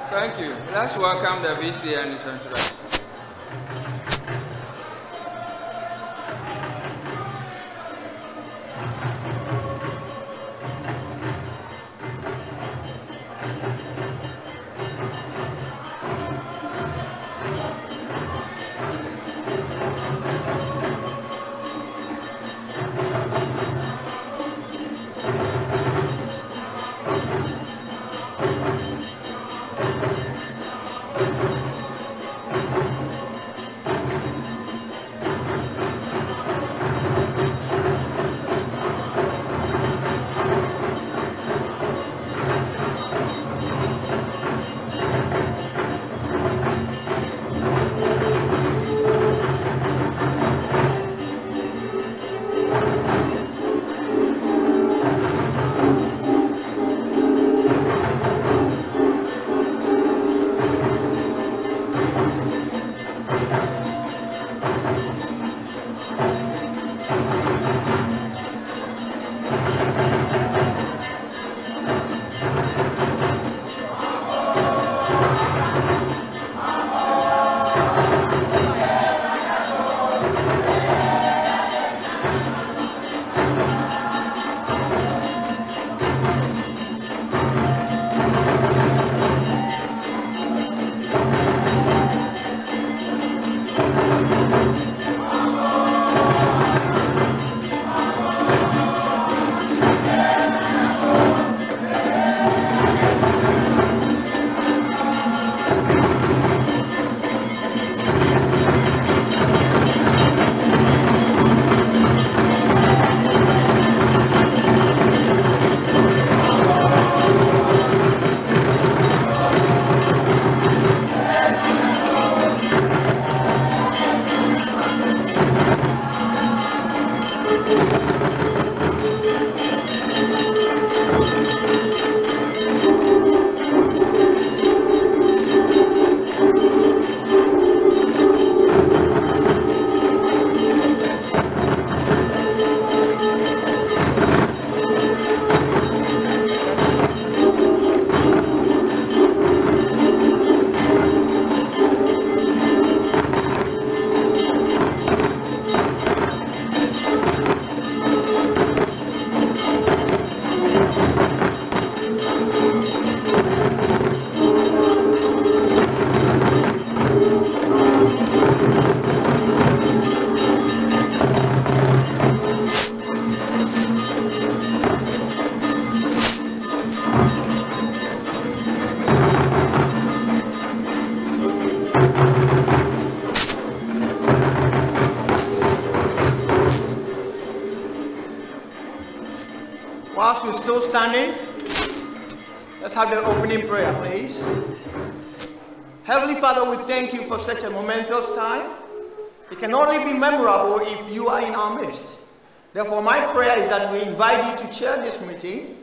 Thank you. Let's welcome the VC and his introduction. Whilst we're still standing, let's have the opening prayer, please. Heavenly Father, we thank you for such a momentous time. It can only be memorable if you are in our midst. Therefore, my prayer is that we invite you to chair this meeting,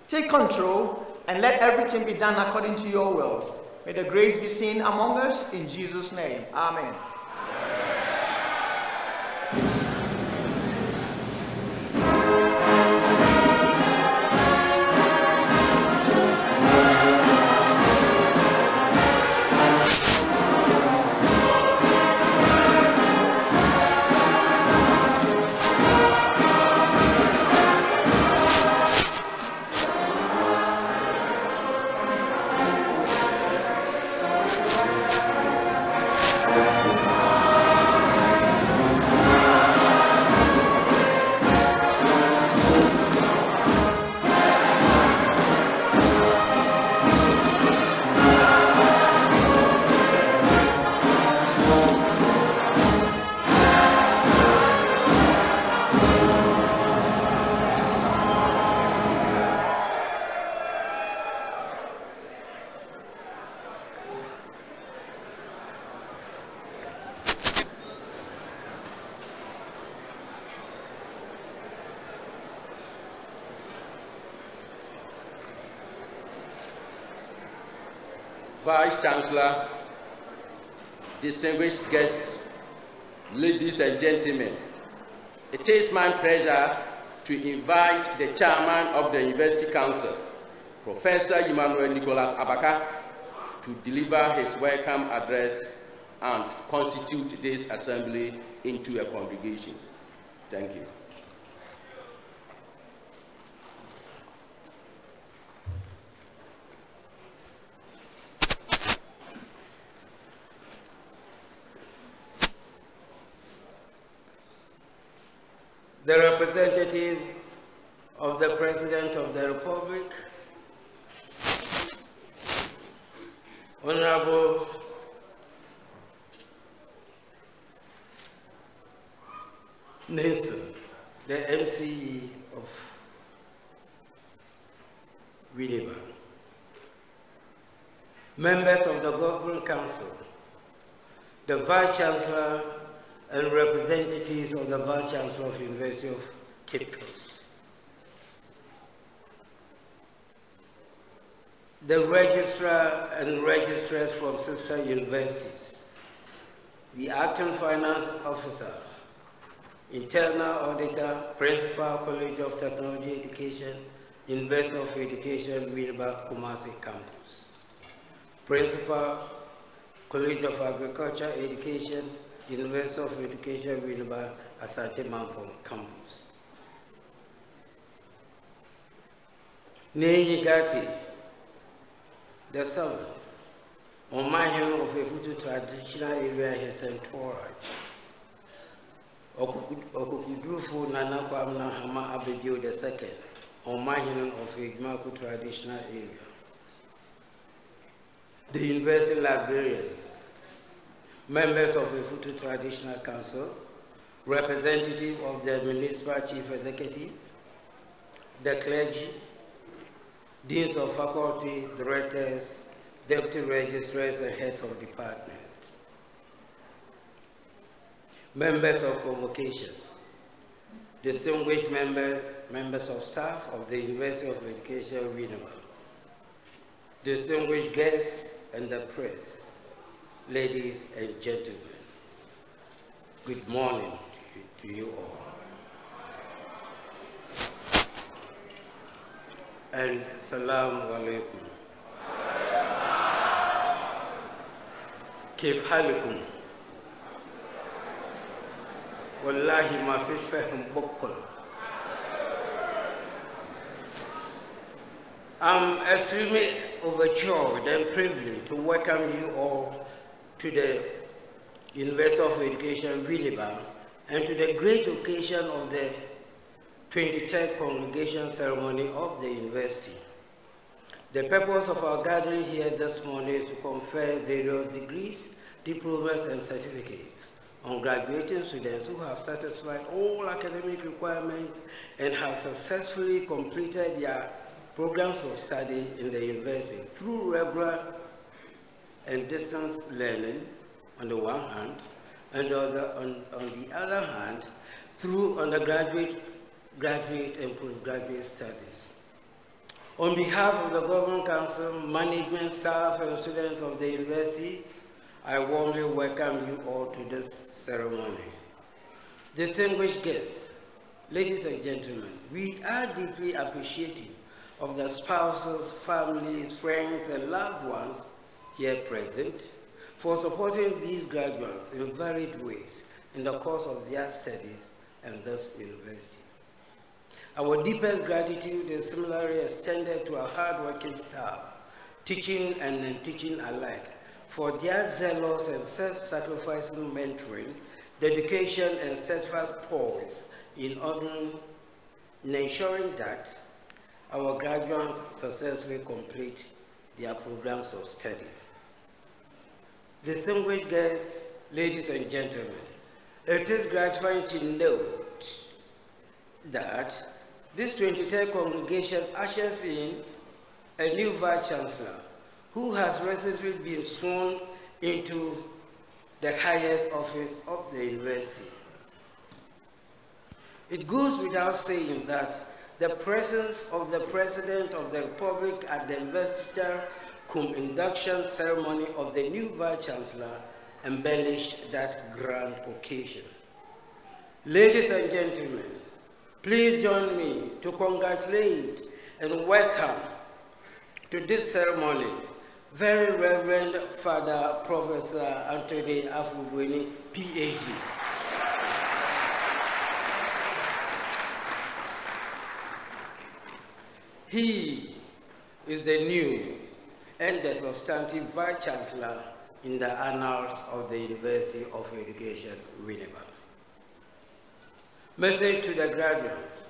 take control, and let everything be done according to your will. May the grace be seen among us in Jesus' name. Amen. Vice-chancellor, distinguished guests, ladies and gentlemen, it is my pleasure to invite the chairman of the University Council, Professor Emmanuel Nicholas Abaka, to deliver his welcome address and constitute this assembly into a congregation. Thank you. The representative of the President of the Republic, Honorable Nelson, the MCE of Winneba, members of the Governing Council, the Vice-chancellor and representatives of the Vice-chancellor of the University of Cape Coast, the registrar and registrars from sister universities, the acting finance officer, internal auditor, principal, College of Technology Education, University of Education, Winneba, Kumasi campus, principal, College of Agriculture Education, University of Education, Winneba, Asante Mampo campus. Neyi Gati, the son, on my hand of a Futu traditional area, his entourage. Okukudufu Nana Kwamna Hama Abedio II, on my hand of a Gmaku traditional area. The University Librarian, members of the Futu Traditional Council, representative of the Municipal Chief Executive, the clergy, deans of faculty, directors, deputy registrars, and heads of departments, members of convocation, distinguished members of staff of the University of Education, Winneba, distinguished guests and the press, ladies and gentlemen, good morning to you all. And salam alaikum. Kif halikum? Wallahi ma fish fahm bokkol. I'm extremely overjoyed and privileged to welcome you all to the University of Education, Winneba, and to the great occasion of the 23rd Congregation Ceremony of the University. The purpose of our gathering here this morning is to confer various degrees, diplomas, and certificates on graduating students who have satisfied all academic requirements and have successfully completed their programs of study in the university through regular and distance learning on the one hand, and on the other hand, through undergraduate, graduate, and postgraduate studies. On behalf of the Governing Council, management, staff, and students of the university, I warmly welcome you all to this ceremony. Distinguished guests, ladies and gentlemen, we are deeply appreciative of the spouses, families, friends, and loved ones here present for supporting these graduates in varied ways in the course of their studies and this university. Our deepest gratitude is similarly extended to our hard-working staff, teaching and non-teaching alike, for their zealous and self-sacrificing mentoring, dedication, and steadfast poise in ensuring that our graduates successfully complete their programs of study. Distinguished guests, ladies and gentlemen, it is gratifying to note that this 23rd congregation ushers in a new Vice-chancellor who has recently been sworn into the highest office of the university. It goes without saying that the presence of the President of the Republic at the investiture cum induction ceremony of the new Vice-chancellor embellished that grand occasion. Ladies and gentlemen, please join me to congratulate and welcome to this ceremony Very Reverend Father Professor Anthony Afubweni, PhD. He is the new and the substantive Vice-chancellor in the annals of the University of Education, Winneba. Message to the graduates,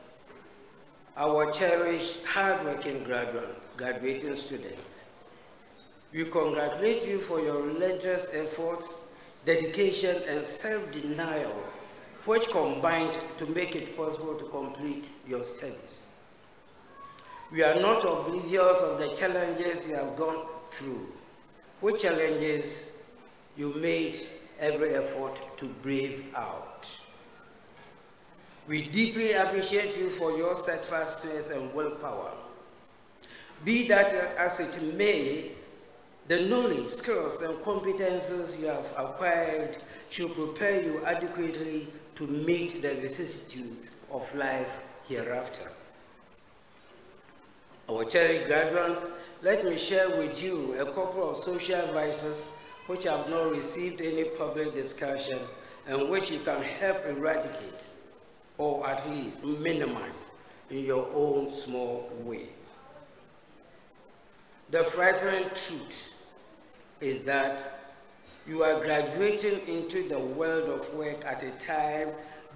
our cherished, hard-working graduating students. We congratulate you for your relentless efforts, dedication, and self-denial, which combined to make it possible to complete your studies. We are not oblivious of the challenges you have gone through, which challenges you made every effort to brave out. We deeply appreciate you for your steadfastness and willpower. Be that as it may, the knowledge, skills, and competences you have acquired should prepare you adequately to meet the vicissitudes of life hereafter. Our cherished graduates, let me share with you a couple of social vices which have not received any public discussion and which you can help eradicate or at least minimize in your own small way. The frightening truth is that you are graduating into the world of work at a time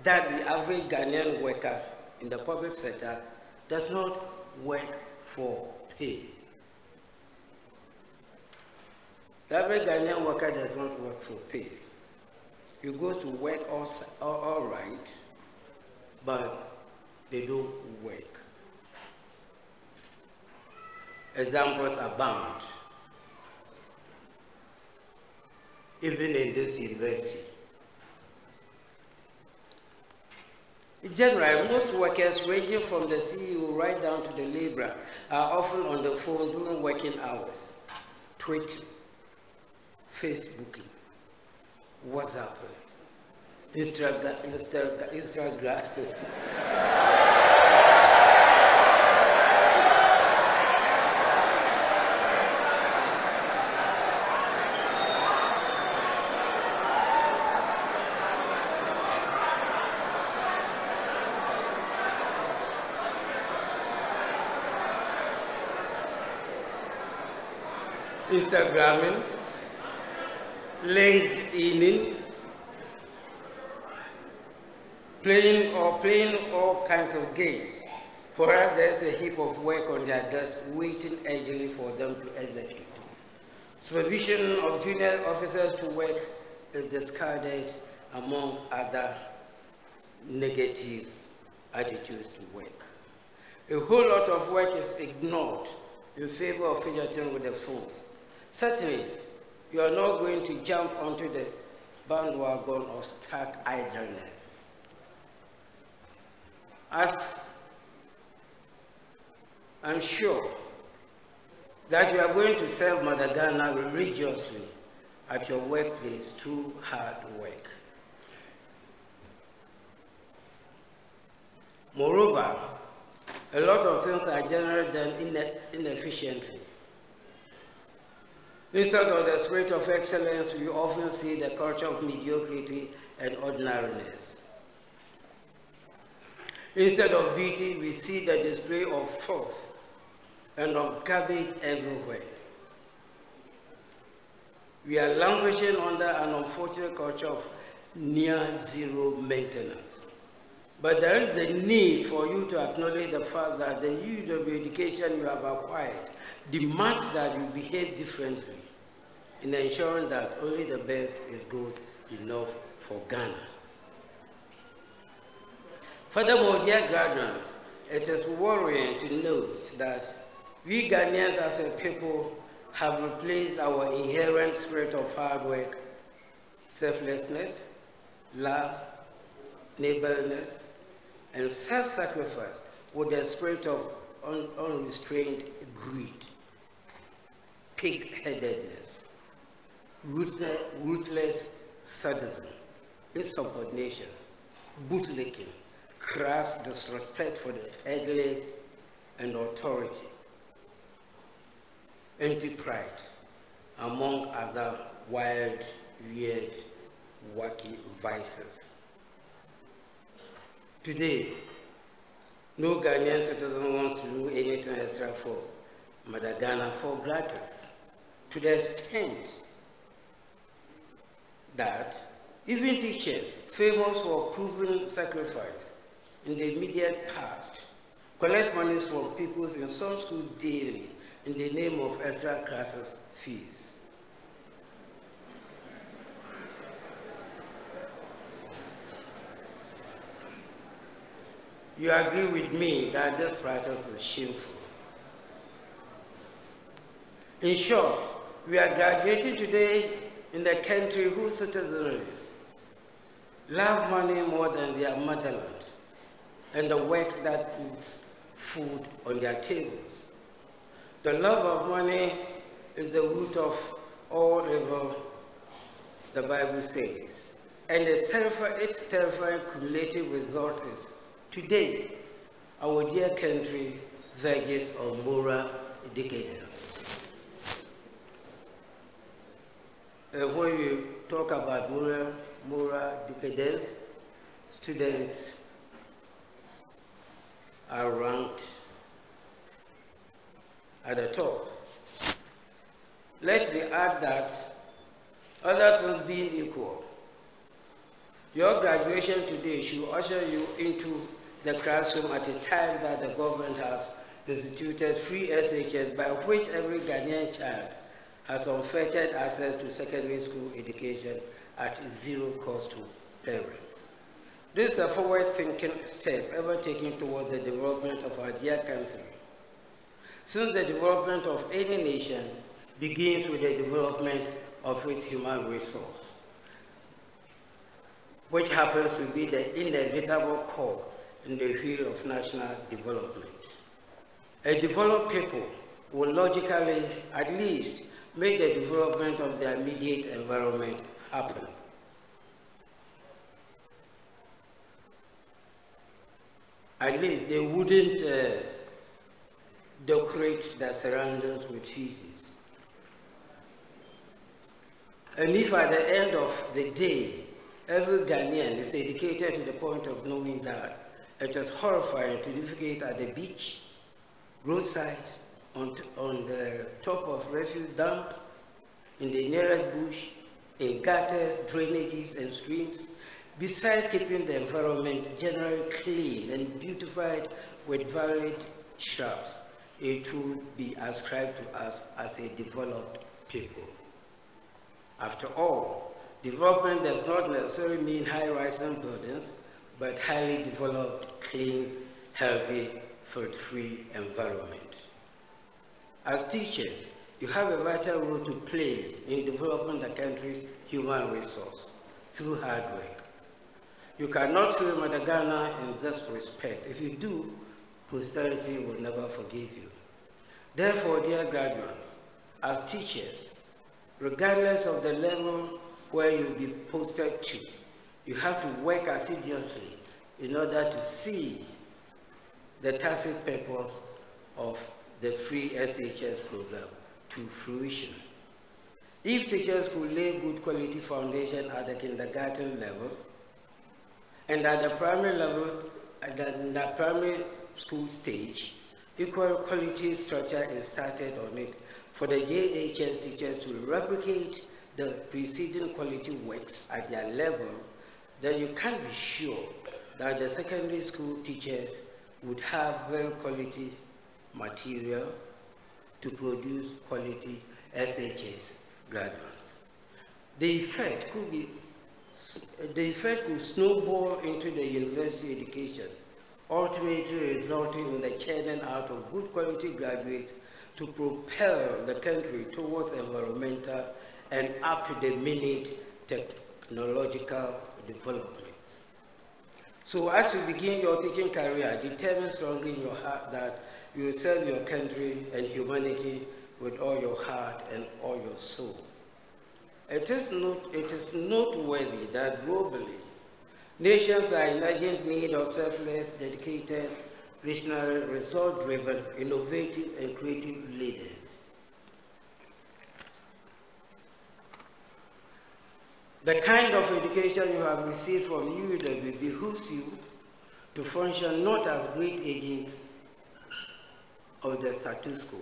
that the average Ghanaian worker in the public sector does not work for pay. The average Ghanaian worker does not work for pay. You go to work all right, but they don't work. Examples abound, even in this university. In general, most workers, ranging from the CEO right down to the laborer, are often on the phone during working hours, tweeting, Facebooking, WhatsApping, Instagram. Instagramming, LinkedIn, playing all kinds of games. For us, there's a heap of work on their desk waiting eagerly for them to execute. Supervision of junior officers to work is discarded among other negative attitudes to work. A whole lot of work is ignored in favor of fidgeting with the phone. Certainly, you are not going to jump onto the bandwagon of stark idleness. As I'm sure that you are going to serve Mother Ghana religiously at your workplace through hard work. Moreover, a lot of things are generally done inefficiently. Instead of the spirit of excellence, we often see the culture of mediocrity and ordinariness. Instead of beauty, we see the display of filth and of garbage everywhere. We are languishing under an unfortunate culture of near-zero maintenance. But there is the need for you to acknowledge the fact that the UEW education you have acquired demands that you behave differently in ensuring that only the best is good enough for Ghana. Furthermore, dear graduates, it is worrying to note that we Ghanaians as a people have replaced our inherent spirit of hard work, selflessness, love, neighborliness, and self-sacrifice with the spirit of unrestrained greed, pig-headedness, ruthless sadism, insubordination, bootlicking, crass disrespect for the elderly and authority, empty pride, among other wild, weird, wacky vices. Today, no Ghanaian citizen wants to do anything extra for Mother Ghana for gratis, to the extent that even teachers, famous for proven sacrifice in the immediate past, collect money from pupils in some schools daily in the name of extra classes fees. You agree with me that this practice is shameful. In short, we are graduating today in a country whose citizenry love money more than their motherland and the work that puts food on their tables. The love of money is the root of all evil, the Bible says. And its terrifying cumulative result is, today, our dear country verges on moral decadence. When you talk about moral decadence, students are ranked at the top. Let me add that, other things being equal, your graduation today should usher you into the classroom at a time that the government has instituted free SHS, by which every Ghanaian child has unfettered access to secondary school education at zero cost to parents. This is a forward-thinking step ever taken toward the development of our dear country, since the development of any nation begins with the development of its human resource, which happens to be the inevitable core in the wheel of national development. A developed people will logically, at least, make the development of their immediate environment happen. At least they wouldn't decorate their surroundings with feces. And if at the end of the day, every Ghanaian is educated to the point of knowing that it is horrifying to defecate at the beach, roadside, on the top of refuse dump, in the nearest bush, in gutters, drainages, and streams, besides keeping the environment generally clean and beautified with varied shrubs, it will be ascribed to us as a developed people. After all, development does not necessarily mean high-rising buildings, but highly developed, clean, healthy, filth-free environment. As teachers, you have a vital role to play in developing the country's human resource through hard work. You cannot fail Mother Ghana in this respect. If you do, posterity will never forgive you. Therefore, dear graduates, as teachers, regardless of the level where you'll be posted to, you have to work assiduously in order to see the tacit purpose of the free SHS program to fruition. If teachers could lay good quality foundation at the kindergarten level, and at the primary level, at the primary school stage, equal quality structure is started on it for the JHS teachers to replicate the preceding quality works at their level, then you can be sure that the secondary school teachers would have very quality material to produce quality SHS graduates. The effect could snowball into the university education, ultimately resulting in the churning out of good quality graduates to propel the country towards environmental and up-to-the-minute technological developments. So as you begin your teaching career, determine strongly in your heart that you will serve your country and humanity with all your heart and all your soul. It is noteworthy that globally, nations are in urgent need of selfless, dedicated, visionary, result-driven, innovative, and creative leaders. The kind of education you have received from UEW behooves you to function not as great agents of the status quo,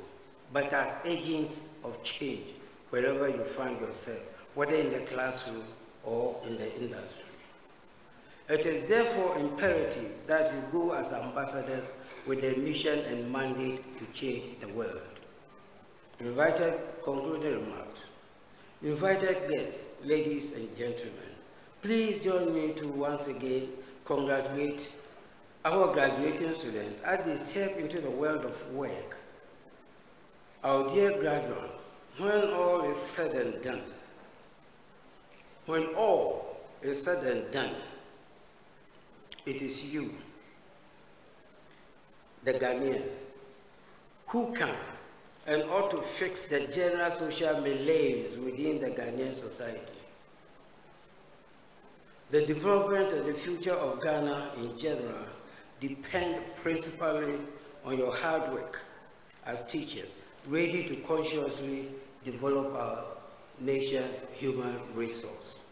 but as agents of change wherever you find yourself, whether in the classroom or in the industry. It is therefore imperative that you go as ambassadors with a mission and mandate to change the world. Invited concluding remarks. Invited guests, ladies and gentlemen, please join me to once again congratulate our graduating students as they step into the world of work. Our dear graduates, when all is said and done, it is you, the Ghanaian, who can and ought to fix the general social malaise within the Ghanaian society. The development and the future of Ghana in general depend principally on your hard work as teachers, ready to consciously develop our nation's human resource.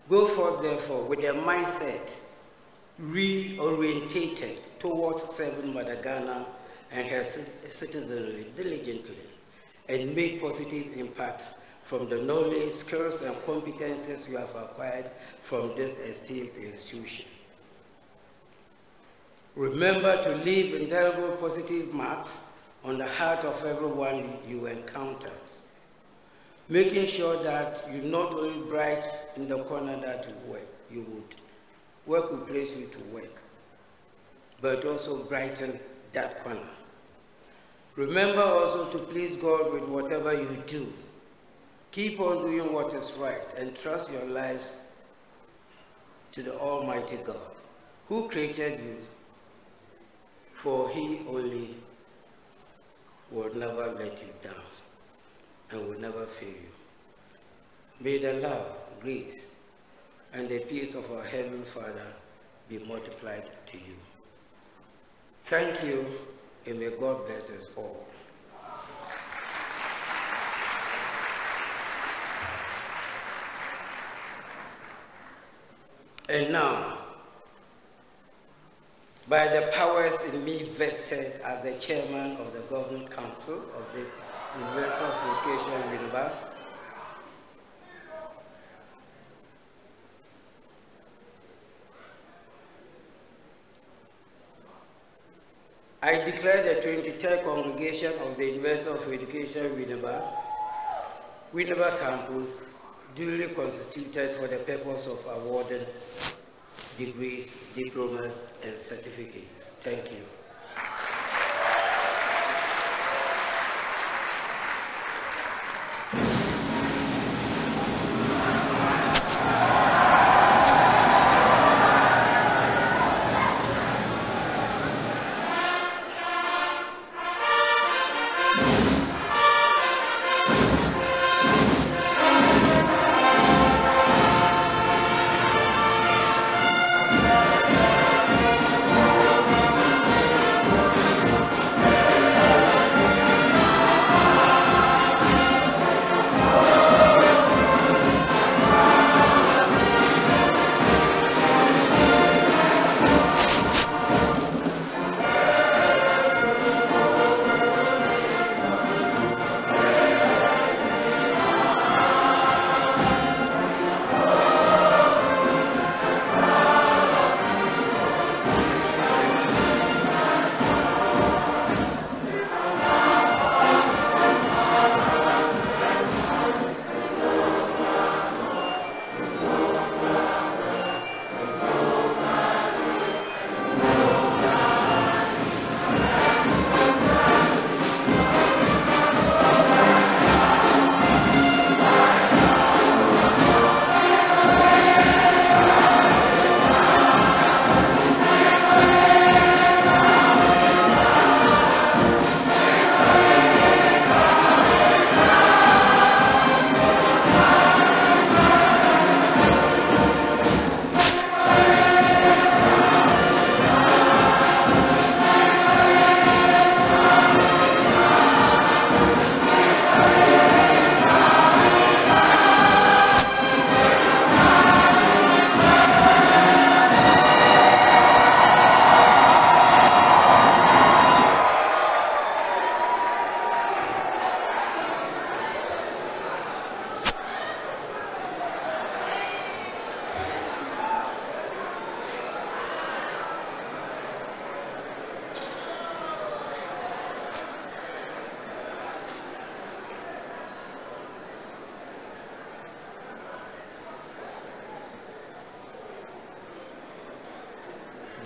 Go forth, therefore, with a mindset reorientated towards serving Mother Ghana and her citizenry diligently, and make positive impacts from the knowledge, skills, and competences you have acquired from this esteemed institution. Remember to leave indelible positive marks on the heart of everyone you encounter, making sure that you not only bright in the corner that work will place you to work, but also brighten that corner. Remember also to please God with whatever you do. Keep on doing what is right and trust your lives to the Almighty God, who created you, for He only will never let you down and will never fail you. May the love, grace, and the peace of our Heavenly Father be multiplied to you. Thank you, and may God bless us all. And now, by the powers in me vested as the chairman of the Governing Council of the University of Education, UEW, I declare the 23rd Congregation of the University of Education, UEW campus, duly constituted for the purpose of awarding degrees, diplomas, and certificates. Thank you.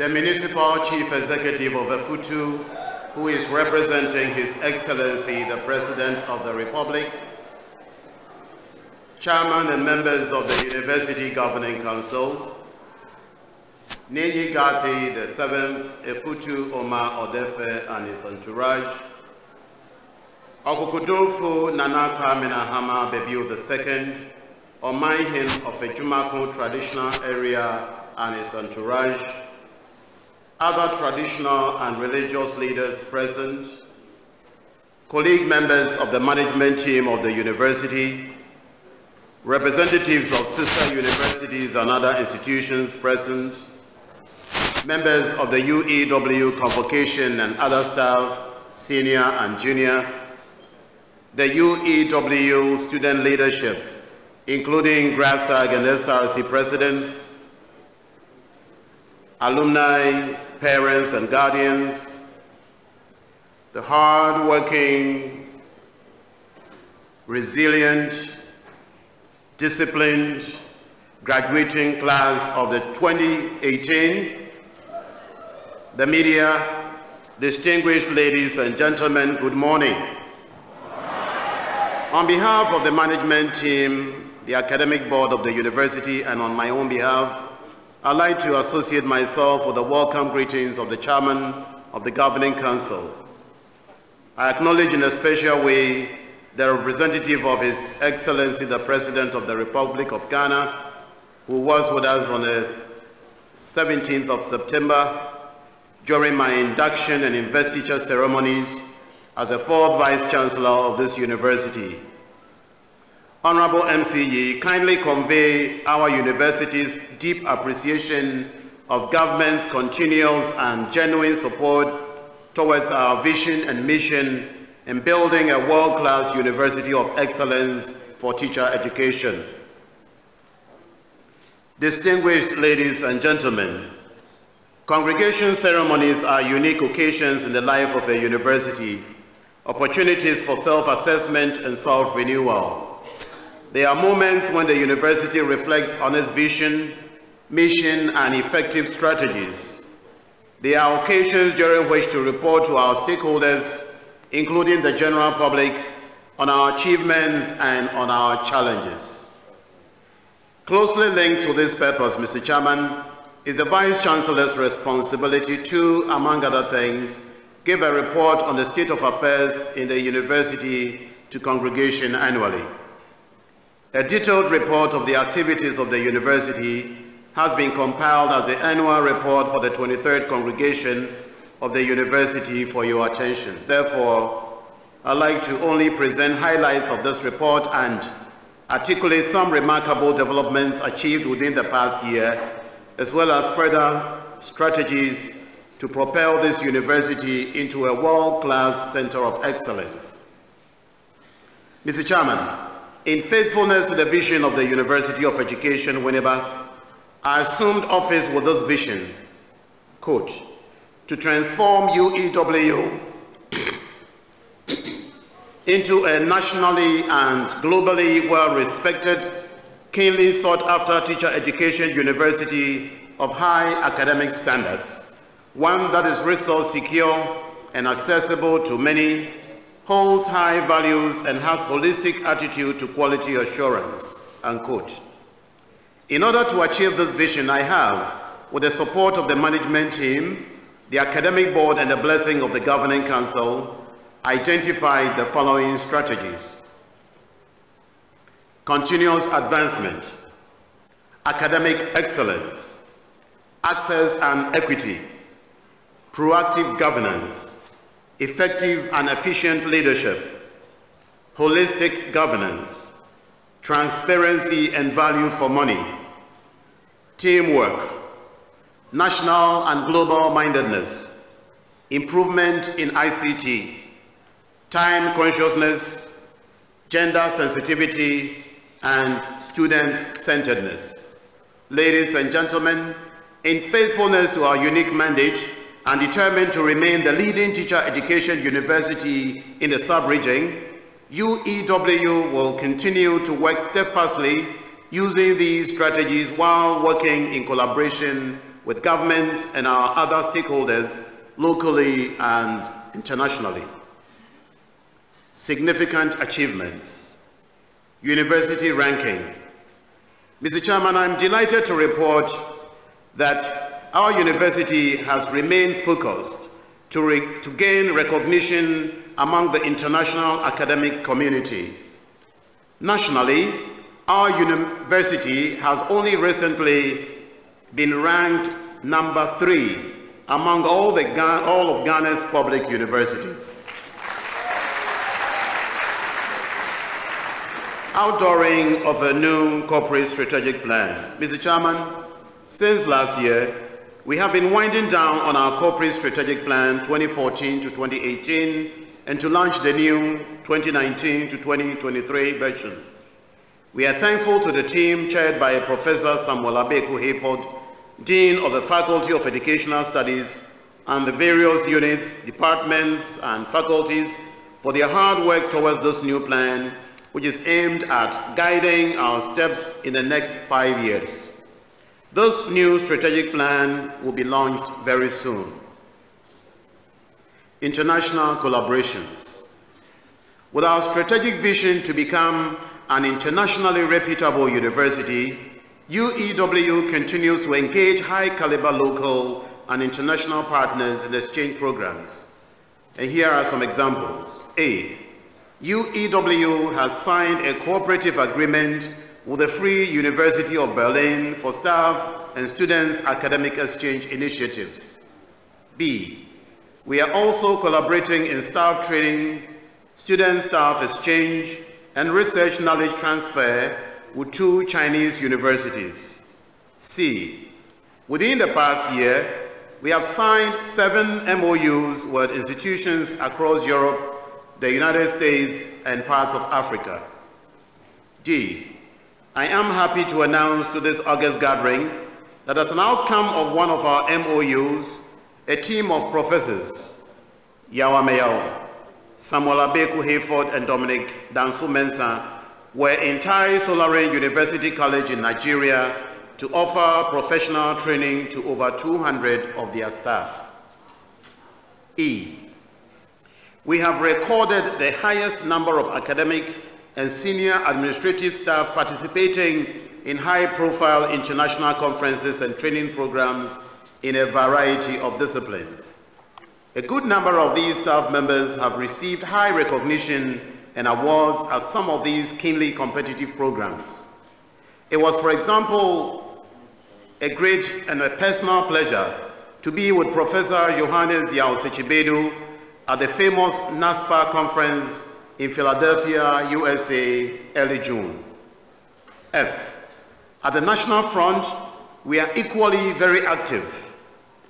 the Municipal Chief Executive of Efutu, who is representing His Excellency, the President of the Republic, Chairman and members of the University Governing Council, Neji Gati, the 7th, Efutu Omar Odefe and his entourage, Okukudurfu Nana Kwamina Hama Bebiu II, Omaihin of Ejumako traditional area and his entourage, other traditional and religious leaders present, colleague members of the management team of the university, representatives of sister universities and other institutions present, members of the UEW Convocation and other staff, senior and junior, the UEW student leadership, including GRASAG and SRC presidents, alumni, parents and guardians, the hard-working, resilient, disciplined, graduating class of the 2018, the media, distinguished ladies and gentlemen, good morning. On behalf of the management team, the academic board of the university, and on my own behalf, I'd like to associate myself with the welcome greetings of the Chairman of the Governing Council. I acknowledge in a special way the representative of His Excellency, the President of the Republic of Ghana, who was with us on the 17th of September during my induction and investiture ceremonies as the 4th Vice-chancellor of this university. Honorable MCE, kindly convey our university's deep appreciation of government's continuous and genuine support towards our vision and mission in building a world-class university of excellence for teacher education. Distinguished ladies and gentlemen, congregation ceremonies are unique occasions in the life of a university, opportunities for self-assessment and self-renewal. They are moments when the university reflects on its vision, mission, and effective strategies. They are occasions during which to report to our stakeholders, including the general public, on our achievements and on our challenges. Closely linked to this purpose, Mr. Chairman, is the Vice-Chancellor's responsibility to, among other things, give a report on the state of affairs in the university to congregation annually. A detailed report of the activities of the university has been compiled as the annual report for the 23rd congregation of the university for your attention. Therefore, I'd like to only present highlights of this report and articulate some remarkable developments achieved within the past year, as well as further strategies to propel this university into a world-class center of excellence. Mr. Chairman, in faithfulness to the vision of the University of Education, Winneba, I assumed office with this vision, quote, to transform UEW into a nationally and globally well-respected, keenly sought-after teacher education university of high academic standards, one that is resource-secure and accessible to many, holds high values and has holistic attitude to quality assurance, unquote. In order to achieve this vision, I have, with the support of the management team, the academic board, and the blessing of the governing council, identified the following strategies: continuous advancement, academic excellence, access and equity, proactive governance, effective and efficient leadership, holistic governance, transparency and value for money, teamwork, national and global mindedness, improvement in ICT, time consciousness, gender sensitivity, and student-centeredness. Ladies and gentlemen, in faithfulness to our unique mandate and determined to remain the leading teacher education university in the sub-region, UEW will continue to work steadfastly using these strategies while working in collaboration with government and our other stakeholders locally and internationally. Significant achievements. University ranking. Mr. Chairman, I'm delighted to report that our university has remained focused to gain recognition among the international academic community. Nationally, our university has only recently been ranked number 3 among all of Ghana's public universities. Outdooring of a new corporate strategic plan. Mr. Chairman, since last year, we have been winding down on our corporate strategic plan 2014 to 2018 and to launch the new 2019 to 2023 version. We are thankful to the team chaired by Professor Samuel Abeku-Hayford, Dean of the Faculty of Educational Studies, and the various units, departments, and faculties for their hard work towards this new plan, which is aimed at guiding our steps in the next 5 years. This new strategic plan will be launched very soon. International collaborations. With our strategic vision to become an internationally reputable university, UEW continues to engage high-caliber local and international partners in exchange programs. And here are some examples. A. UEW has signed a cooperative agreement with the Free University of Berlin for staff and students' academic exchange initiatives. B. We are also collaborating in staff training, student-staff exchange, and research knowledge transfer with 2 Chinese universities. C. Within the past year, we have signed 7 MOUs with institutions across Europe, the United States, and parts of Africa. D. I am happy to announce to this August gathering that as an outcome of one of our MOUs, a team of professors, Yawa Meyao, Samuel Abeku-Hayford, and Dominic Dansu-Mensah, were in Tai Solarin University College in Nigeria to offer professional training to over 200 of their staff. E. We have recorded the highest number of academic and senior administrative staff participating in high-profile international conferences and training programs in a variety of disciplines. A good number of these staff members have received high recognition and awards at some of these keenly competitive programs. It was, for example, a great and a personal pleasure to be with Professor Johannes Yao Sechibedu at the famous NASPA conference in Philadelphia, USA, early June. F. At the National Front, we are equally very active.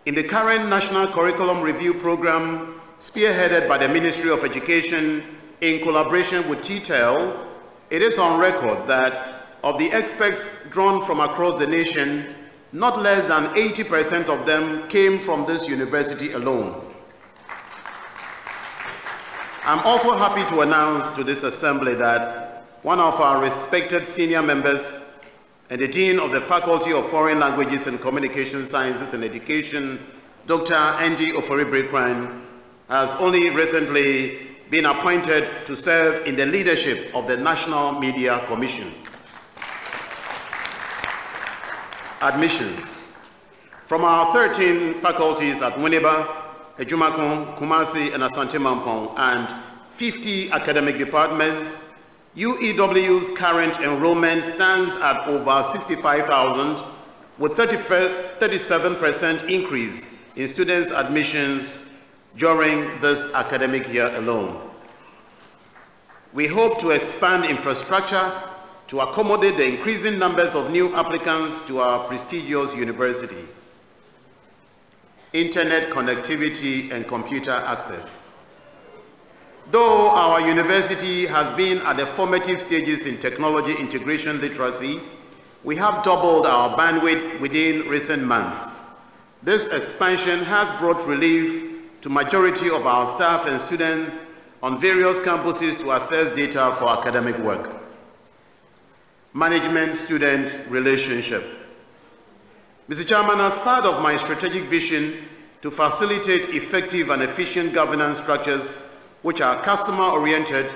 In the current National Curriculum Review Program, spearheaded by the Ministry of Education in collaboration with TTEL, it is on record that of the experts drawn from across the nation, not less than 80% of them came from this university alone. I'm also happy to announce to this assembly that one of our respected senior members and the Dean of the Faculty of Foreign Languages and Communication Sciences and Education, Dr. Andy Ofori-Brekwan, has only recently been appointed to serve in the leadership of the National Media Commission. Admissions. From our 13 faculties at Winneba, Ejumakon, Kumasi, and Asante Mampong, and 50 academic departments, UEW's current enrollment stands at over 65,000, with 37% increase in students' admissions during this academic year alone. We hope to expand infrastructure to accommodate the increasing numbers of new applicants to our prestigious university. Internet connectivity and computer access. Though our university has been at the formative stages in technology integration literacy, we have doubled our bandwidth within recent months. This expansion has brought relief to majority of our staff and students on various campuses to access data for academic work. Management-student relationship. Mr. Chairman, as part of my strategic vision to facilitate effective and efficient governance structures which are customer-oriented,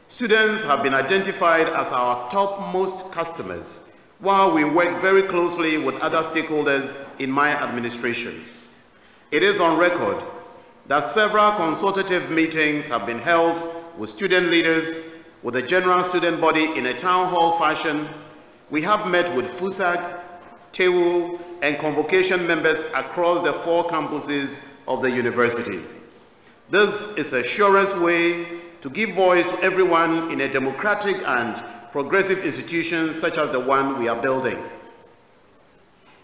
students have been identified as our topmost customers, while we work very closely with other stakeholders in my administration. It is on record that several consultative meetings have been held with student leaders, with the general student body in a town hall fashion. We have met with FUSAG, TEWU, and convocation members across the 4 campuses of the university. This is a surest way to give voice to everyone in a democratic and progressive institution such as the one we are building.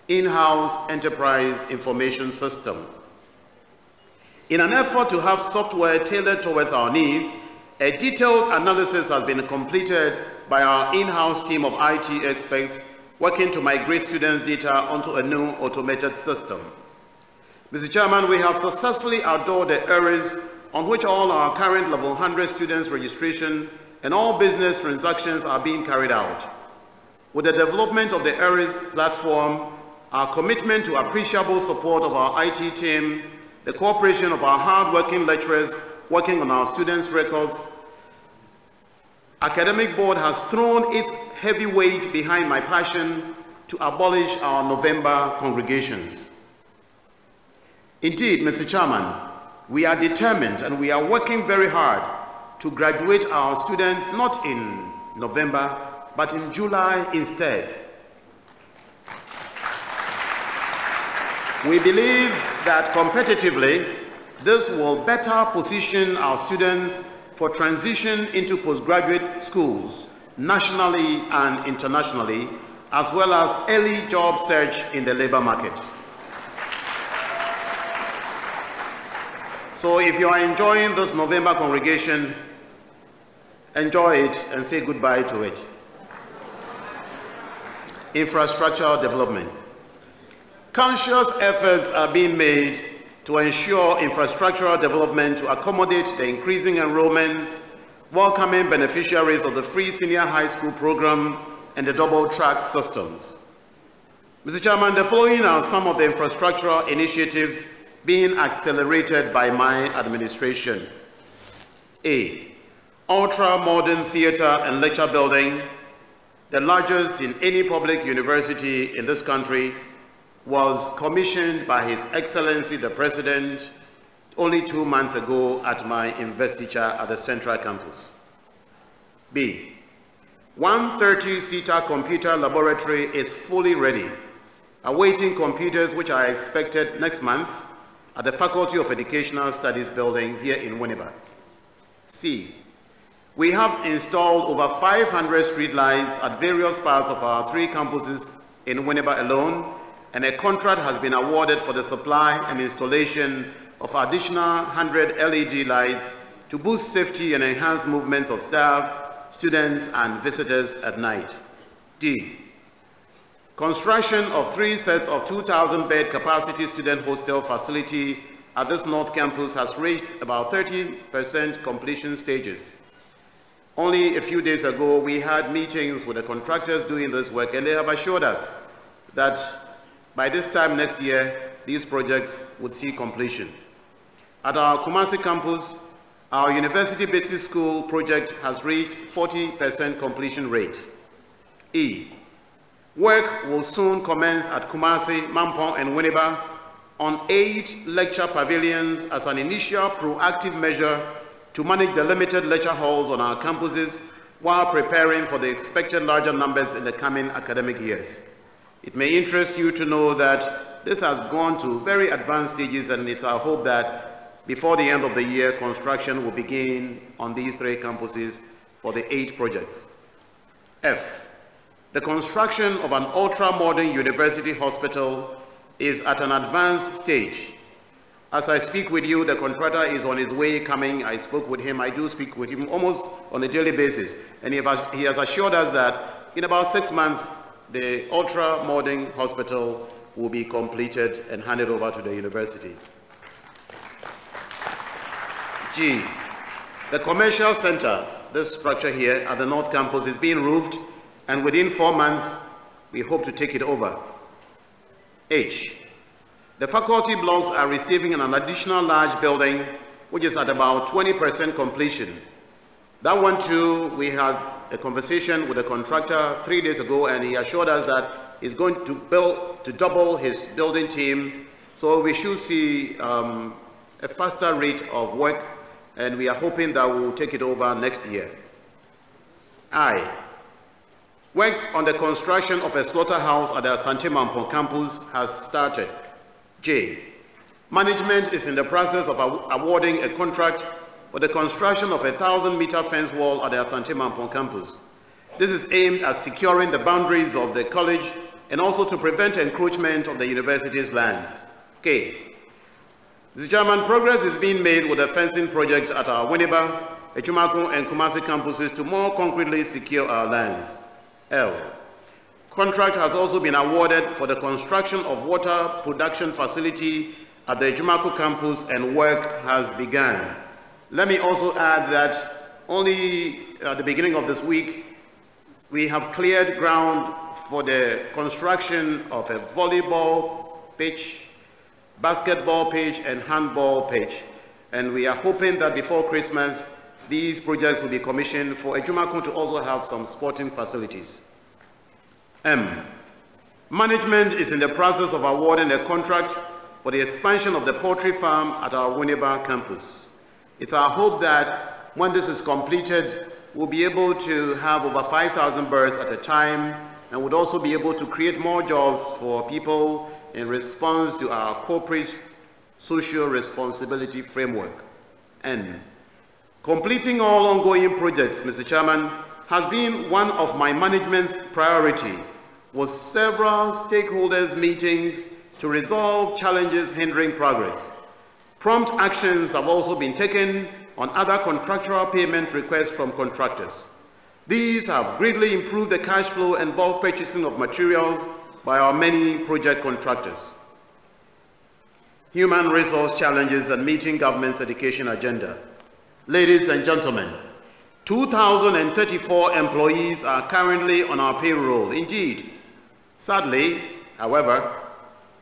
In-house enterprise information system. In an effort to have software tailored towards our needs, a detailed analysis has been completed by our in-house team of IT experts working to migrate students' data onto a new automated system. Mr. Chairman, we have successfully outdoored the errors on which all our current level 100 students' registration and all business transactions are being carried out. With the development of the ERIS platform, our commitment to appreciable support of our IT team, the cooperation of our hard-working lecturers working on our students' records, Academic Board has thrown its heavy weight behind my passion to abolish our November congregations. Indeed, Mr. Chairman, we are determined and we are working very hard to graduate our students not in November, but in July instead. We believe that competitively, this will better position our students for transition into postgraduate schools, nationally and internationally, as well as early job search in the labor market. So if you are enjoying this November congregation, enjoy it and say goodbye to it. Infrastructural development. Conscious efforts are being made to ensure infrastructural development to accommodate the increasing enrollments, welcoming beneficiaries of the free senior high school program and the double-track systems. Mr. Chairman, the following are some of the infrastructural initiatives being accelerated by my administration. A, ultra-modern theater and lecture building, the largest in any public university in this country, was commissioned by His Excellency the President only 2 months ago at my investiture at the Central Campus. B, 130-seater computer laboratory is fully ready, awaiting computers which are expected next month at the Faculty of Educational Studies building here in Winneba. C, we have installed over 500 streetlights at various parts of our 3 campuses in Winneba alone, and a contract has been awarded for the supply and installation of additional 100 LED lights to boost safety and enhance movements of staff, students, and visitors at night. D, construction of 3 sets of 2,000-bed capacity student hostel facility at this North Campus has reached about 30% completion stages. Only a few days ago, we had meetings with the contractors doing this work, and they have assured us that by this time next year, these projects would see completion. At our Kumasi campus, our University Basic School project has reached 40% completion rate. E, work will soon commence at Kumasi, Mampong, and Winneba on 8 lecture pavilions as an initial proactive measure to manage the limited lecture halls on our campuses while preparing for the expected larger numbers in the coming academic years. It may interest you to know that this has gone to very advanced stages, and it's our hope that before the end of the year, construction will begin on these 3 campuses for the 8 projects. F, the construction of an ultra-modern university hospital is at an advanced stage. As I speak with you, the contractor is on his way coming. I spoke with him. I do speak with him almost on a daily basis. And he has assured us that in about 6 months, the ultra-modern hospital will be completed and handed over to the university. G, the commercial center, this structure here at the North Campus, is being roofed, and within 4 months, we hope to take it over. H. The faculty blocks are receiving an additional large building, which is at about 20% completion. That one too, we had a conversation with the contractor 3 days ago, and he assured us that he's going to double his building team. So we should see a faster rate of work, and we are hoping that we'll take it over next year. I. Works on the construction of a slaughterhouse at the Asante Mampong campus has started. J. Management is in the process of awarding a contract for the construction of a 1,000-meter fence wall at the Asante Mampong campus. This is aimed at securing the boundaries of the college and also to prevent encroachment of the university's lands. K. Mr. Chairman, progress is being made with the fencing project at our Winneba, Echumako, and Kumasi campuses to more concretely secure our lands. L. Contract has also been awarded for the construction of water production facility at the Echumako campus, and work has begun. Let me also add that only at the beginning of this week, we have cleared ground for the construction of a volleyball pitch, basketball pitch, and handball pitch. And we are hoping that before Christmas, these projects will be commissioned for Echumako to also have some sporting facilities. M. Management is in the process of awarding a contract for the expansion of the poultry farm at our Winneba campus. It's our hope that when this is completed, we'll be able to have over 5,000 birds at a time, and would also be able to create more jobs for people in response to our corporate social responsibility framework. N. Completing all ongoing projects, Mr. Chairman, has been one of my management's priority, with several stakeholders meetings to resolve challenges hindering progress. Prompt actions have also been taken on other contractual payment requests from contractors. These have greatly improved the cash flow and bulk purchasing of materials by our many project contractors. Human resource challenges and meeting government's education agenda. Ladies and gentlemen, 2,034 employees are currently on our payroll. Indeed, sadly, however,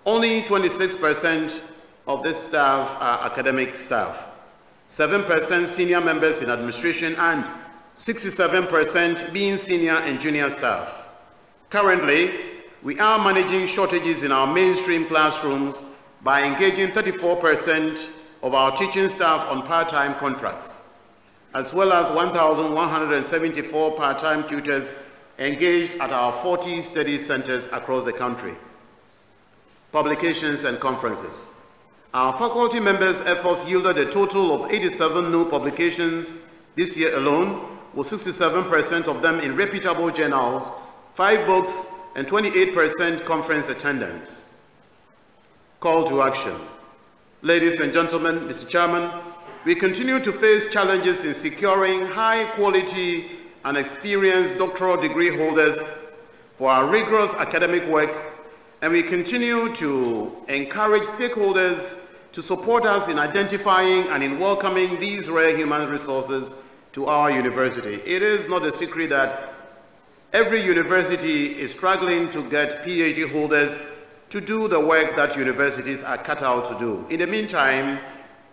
only 26% of this staff are academic staff, 7% senior members in administration, and 67% being senior and junior staff. Currently, we are managing shortages in our mainstream classrooms by engaging 34% of our teaching staff on part-time contracts, as well as 1,174 part-time tutors engaged at our 40 study centers across the country. Publications and conferences. Our faculty members' efforts yielded a total of 87 new publications this year alone, with 67% of them in reputable journals, 5 books, and 28% conference attendance. Call to action. Ladies and gentlemen, Mr. Chairman, we continue to face challenges in securing high-quality and experienced doctoral degree holders for our rigorous academic work, and we continue to encourage stakeholders to support us in identifying and in welcoming these rare human resources to our university. It is not a secret that every university is struggling to get PhD holders to do the work that universities are cut out to do. In the meantime,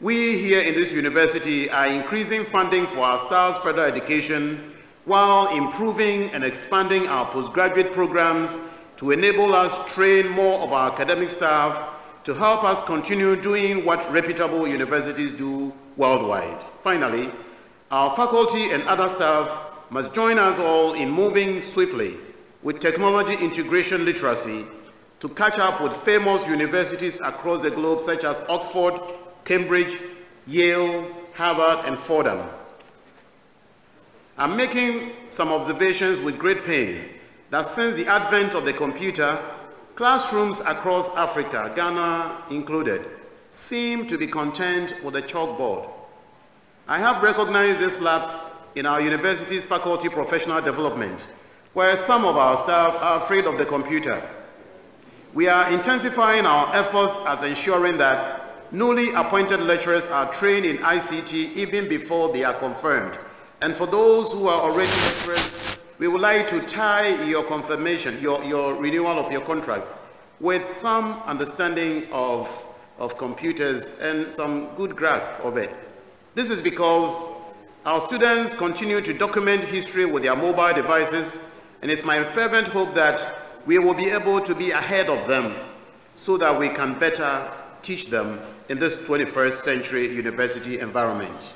we here in this university are increasing funding for our staff's further education while improving and expanding our postgraduate programs to enable us to train more of our academic staff to help us continue doing what reputable universities do worldwide. Finally, our faculty and other staff must join us all in moving swiftly with technology integration literacy to catch up with famous universities across the globe such as Oxford, Cambridge, Yale, Harvard, and Fordham. I'm making some observations with great pain that since the advent of the computer, classrooms across Africa, Ghana included, seem to be content with a chalkboard. I have recognized this lapse in our university's faculty professional development, where some of our staff are afraid of the computer. We are intensifying our efforts as ensuring that newly appointed lecturers are trained in ICT even before they are confirmed. And for those who are already lecturers, we would like to tie your confirmation, your renewal of your contracts with some understanding of computers and some good grasp of it. This is because our students continue to document history with their mobile devices, and it's my fervent hope that we will be able to be ahead of them so that we can better teach them in this 21st century university environment.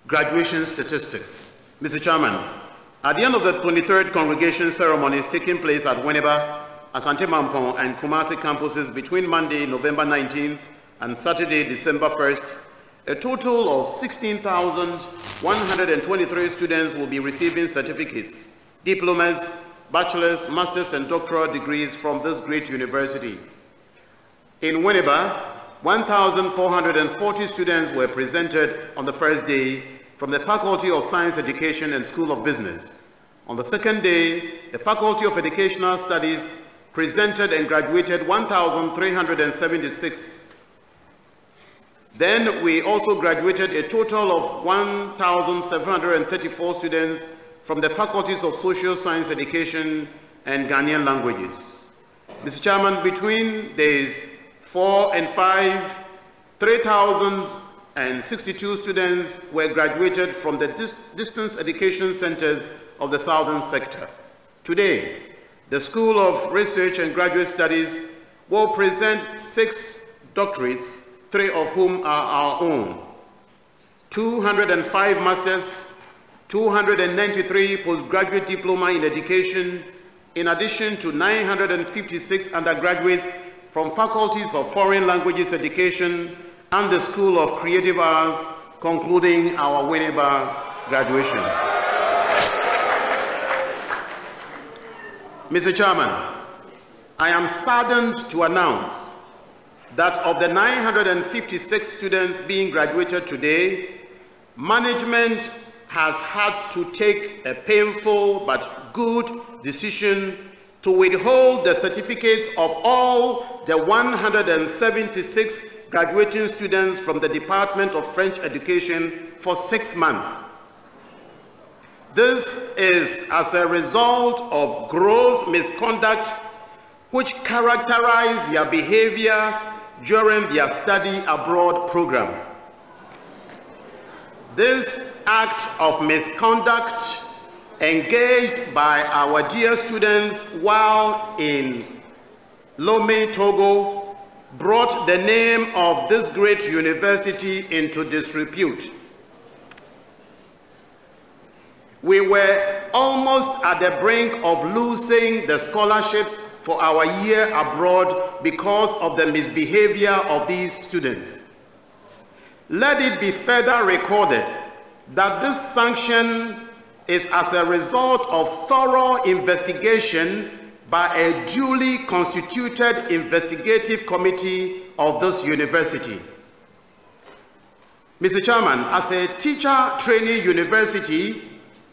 Graduation statistics. Mr. Chairman, at the end of the 23rd congregation ceremonies taking place at Winneba, Asante Mampong, and Kumasi campuses between Monday, November 19th and Saturday, December 1st, a total of 16,123 students will be receiving certificates, diplomas, bachelor's, master's, and doctoral degrees from this great university. In Winneba, 1,440 students were presented on the first day from the Faculty of Science Education and School of Business. On the second day, the Faculty of Educational Studies presented and graduated 1,376. Then we also graduated a total of 1,734 students from the Faculties of Social Science Education and Ghanaian Languages. Mr. Chairman, between days 4 and 5, 3,062 students were graduated from the distance education centers of the southern sector. Today, the School of Research and Graduate Studies will present 6 doctorates, 3 of whom are our own, 205 masters, 293 postgraduate diploma in education, in addition to 956 undergraduates from faculties of foreign languages education and the School of Creative Arts, concluding our Winneba graduation. Mr. Chairman, I am saddened to announce that of the 956 students being graduated today, management has had to take a painful but good decision to withhold the certificates of all the 176 graduating students from the Department of French Education for 6 months. This is as a result of gross misconduct which characterized their behavior during their study abroad program. This act of misconduct engaged by our dear students while in Lomé, Togo, brought the name of this great university into disrepute. We were almost at the brink of losing the scholarships for our year abroad because of the misbehavior of these students. Let it be further recorded that this sanction is as a result of thorough investigation by a duly constituted investigative committee of this university. Mr. Chairman, as a teacher trainee university,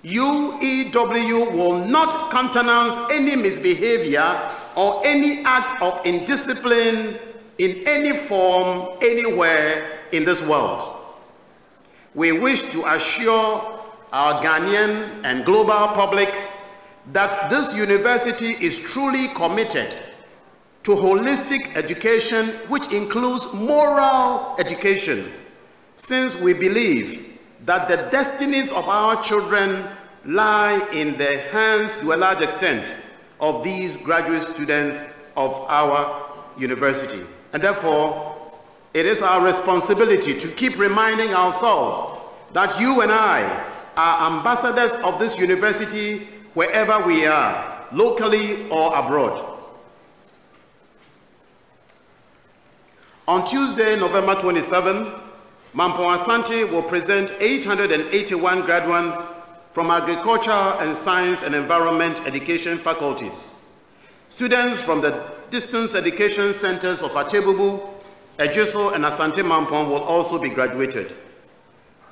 UEW will not countenance any misbehavior or any act of indiscipline in any form, anywhere in this world. We wish to assure our Ghanaian and global public that this university is truly committed to holistic education, which includes moral education, since we believe that the destinies of our children lie in the hands, to a large extent, of these graduate students of our university. And therefore, it is our responsibility to keep reminding ourselves that you and I are ambassadors of this university wherever we are, locally or abroad. On Tuesday, November 27, Mampong Asante will present 881 graduates from Agriculture and Science and Environment Education faculties. Students from the distance education centers of Achebubu, Ejiso, and Asante Mampong will also be graduated.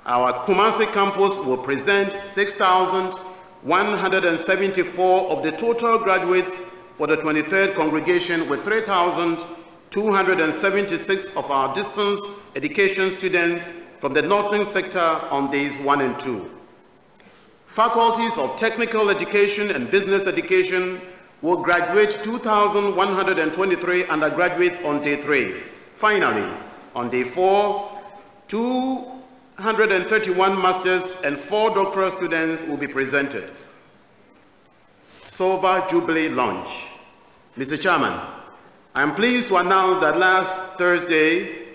Our Kumasi campus will present 6,174 of the total graduates for the 23rd congregation, with 3,276 of our distance education students from the northern sector on days 1 and 2. Faculties of Technical Education and Business Education will graduate 2,123 undergraduates on day 3. Finally, on day 4, 231 masters and 4 doctoral students will be presented. Silver Jubilee Launch. Mr. Chairman, I am pleased to announce that last Thursday,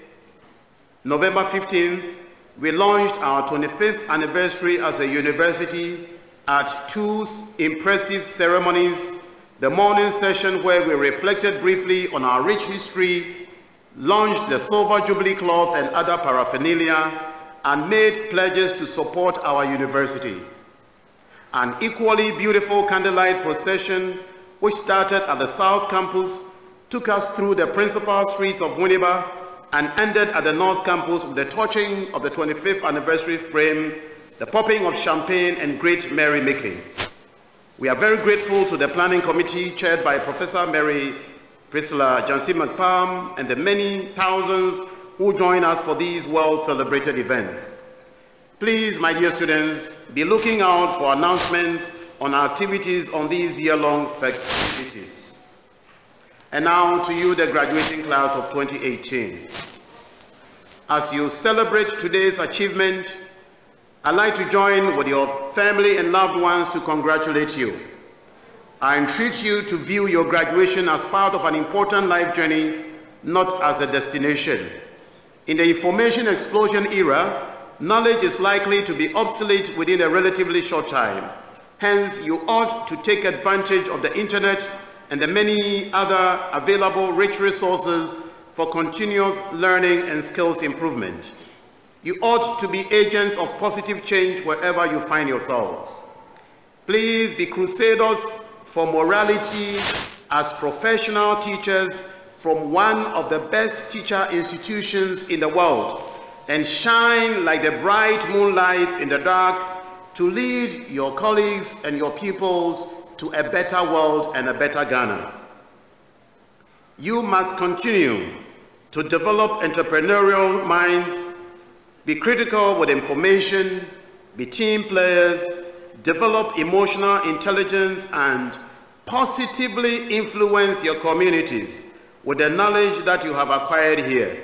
November 15th, we launched our 25th anniversary as a university at 2 impressive ceremonies. The morning session where we reflected briefly on our rich history, launched the Silver Jubilee cloth and other paraphernalia, and made pledges to support our university. An equally beautiful candlelight procession, which started at the South Campus, took us through the principal streets of Winneba and ended at the North Campus with the torching of the 25th anniversary frame, the popping of champagne, and great merrymaking. We are very grateful to the planning committee chaired by Professor Mary Priscilla Jancy McPalm and the many thousands who join us for these well-celebrated events. Please, my dear students, be looking out for announcements on activities on these year-long festivities. And now to you, the graduating class of 2018. As you celebrate today's achievement, I'd like to join with your family and loved ones to congratulate you. I entreat you to view your graduation as part of an important life journey, not as a destination. In the information explosion era, knowledge is likely to be obsolete within a relatively short time. Hence, you ought to take advantage of the internet and the many other available rich resources for continuous learning and skills improvement. You ought to be agents of positive change wherever you find yourselves. Please be crusaders for morality as professional teachers from one of the best teacher institutions in the world, and shine like the bright moonlight in the dark to lead your colleagues and your pupils to a better world and a better Ghana. You must continue to develop entrepreneurial minds, be critical with information, be team players, develop emotional intelligence, and positively influence your communities with the knowledge that you have acquired here.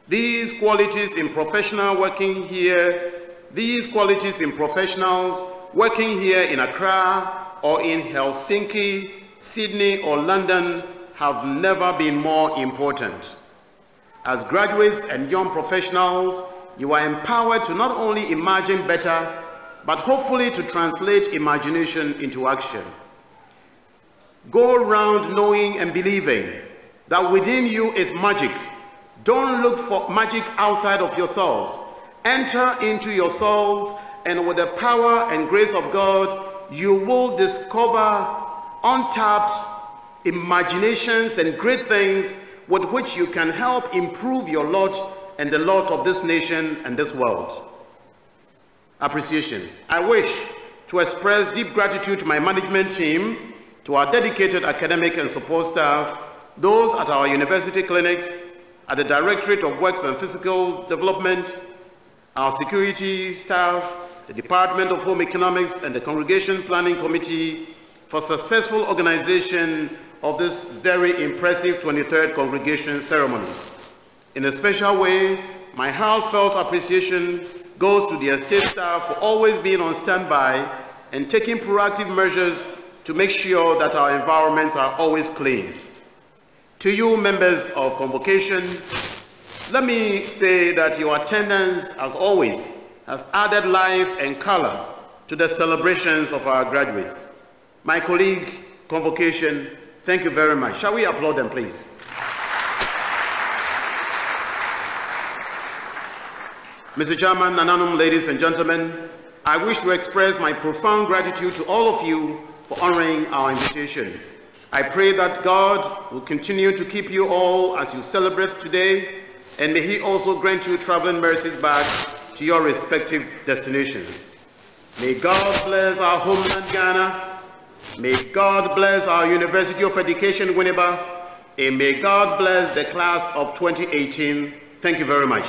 These qualities in professionals working here in Accra or in Helsinki, Sydney, or London have never been more important. As graduates and young professionals, you are empowered to not only imagine better, but hopefully to translate imagination into action. Go around knowing and believing that within you is magic. Don't look for magic outside of yourselves. Enter into yourselves, and with the power and grace of God, you will discover untapped imaginations and great things with which you can help improve your lot and the lot of this nation and this world. Appreciation. I wish to express deep gratitude to my management team, to our dedicated academic and support staff, those at our university clinics, at the Directorate of Works and Physical Development, our security staff, the Department of Home Economics, and the Congregation Planning Committee for successful organization of this very impressive 23rd congregation ceremonies. In a special way, my heartfelt appreciation goes to the estate staff for always being on standby and taking proactive measures to make sure that our environments are always clean. To you, members of Convocation, let me say that your attendance, as always, has added life and color to the celebrations of our graduates. My colleague, Convocation, thank you very much. Shall we applaud them, please? Mr. Chairman, Nananum, ladies and gentlemen, I wish to express my profound gratitude to all of you for honoring our invitation. I pray that God will continue to keep you all as you celebrate today, and may He also grant you traveling mercies back to your respective destinations. May God bless our homeland Ghana. May God bless our University of Education Winneba, and may God bless the class of 2018. Thank you very much.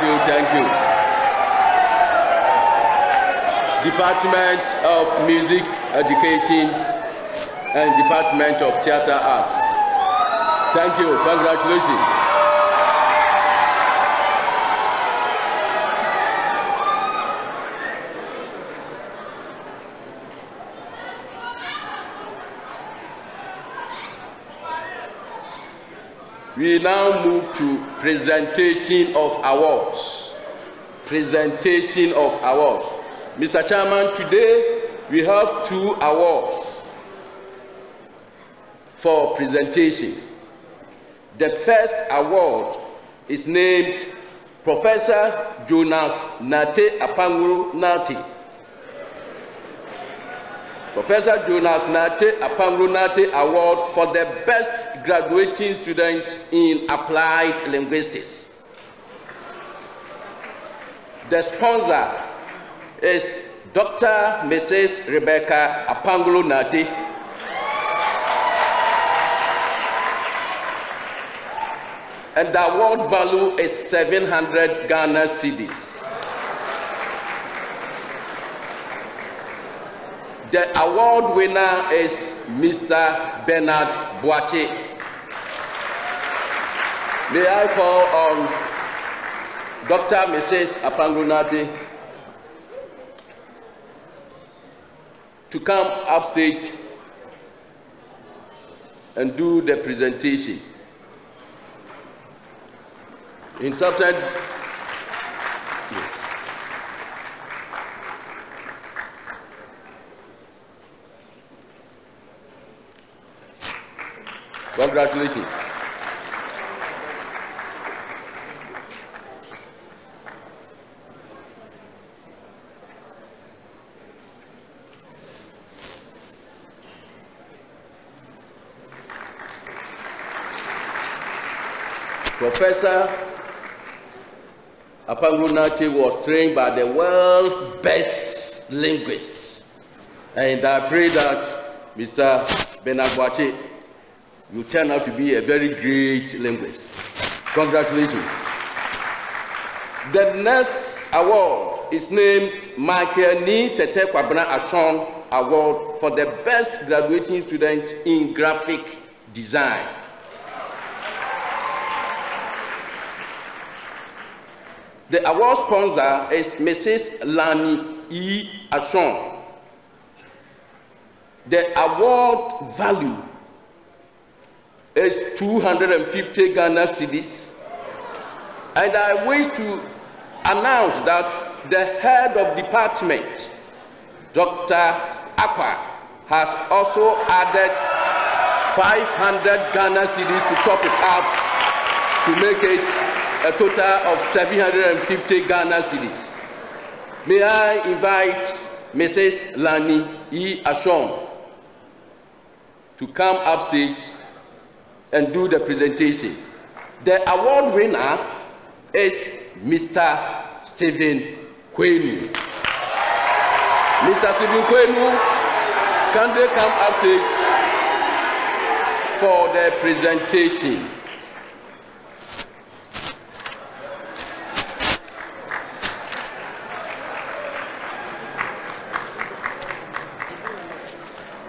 you, thank you. Department of Music Education and Department of Theatre Arts. Thank you, congratulations. We now move to presentation of awards. Presentation of awards. Mr. Chairman, today we have 2 awards for presentation. The first award is named Professor Jonas Nate Apanguru Nate. Professor Jonas Nate Apanguru Nate Award for the best graduating student in applied linguistics. The sponsor is Dr. Mrs. Rebecca Apanguru Nate. And the award value is 700 Ghana cedis. The award winner is Mr. Bernard Boache. May I call on Dr. Mrs. Apanguru Nate to come upstage and do the presentation. In substance, congratulations. Professor Apanguru Nate was trained by the world's best linguists. And I pray that Mr. Bernard Boache will turn out to be a very great linguist. Congratulations. The next award is named Michael Ni Tete Kwabena Ashon Award for the best graduating student in graphic design. The award sponsor is Mrs. Lani E. Ashon. The award value is 250 Ghana cedis. And I wish to announce that the head of department, Dr. Akwa, has also added 500 Ghana cedis to top it up to make it a total of 750 Ghana cedis. May I invite Mrs. Lani E. Ashon to come upstage and do the presentation. The award winner is Mr. Stephen Kwenu. Mr. Stephen Kwenu, can they come upstage for the presentation?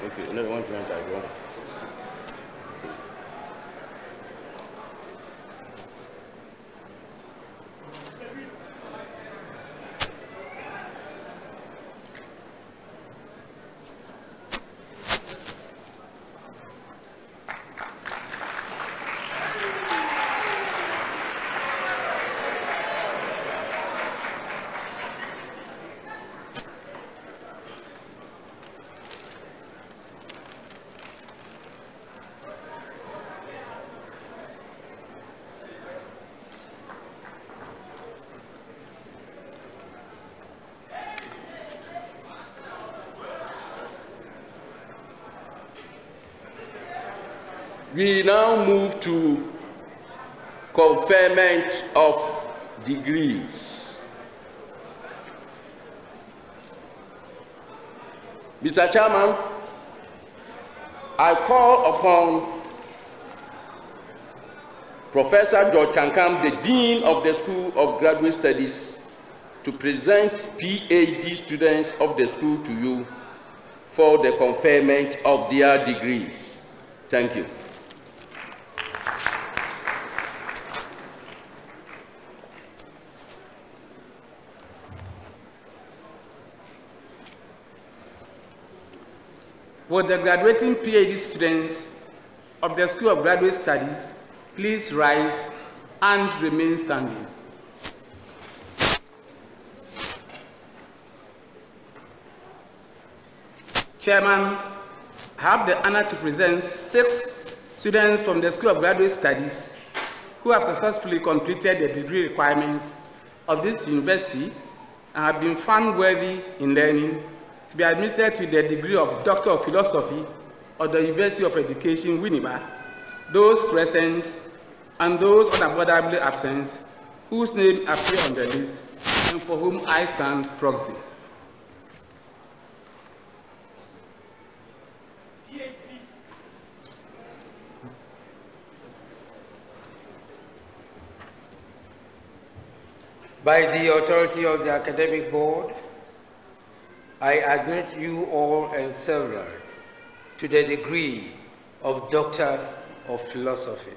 Okay, another one to enter. We now move to conferment of degrees. Mr. Chairman, I call upon Professor George Kankam, the Dean of the School of Graduate Studies, to present PhD students of the school to you for the conferment of their degrees. Thank you. Would the graduating PhD students of the School of Graduate Studies please rise and remain standing? Chairman, I have the honor to present 6 students from the School of Graduate Studies who have successfully completed the degree requirements of this university and have been found worthy in learning to be admitted to the degree of Doctor of Philosophy of the University of Education, Winneba, those present and those unavoidably absent whose names appear on the list and for whom I stand proxy. By the authority of the Academic Board, I admit you all and several to the degree of Doctor of Philosophy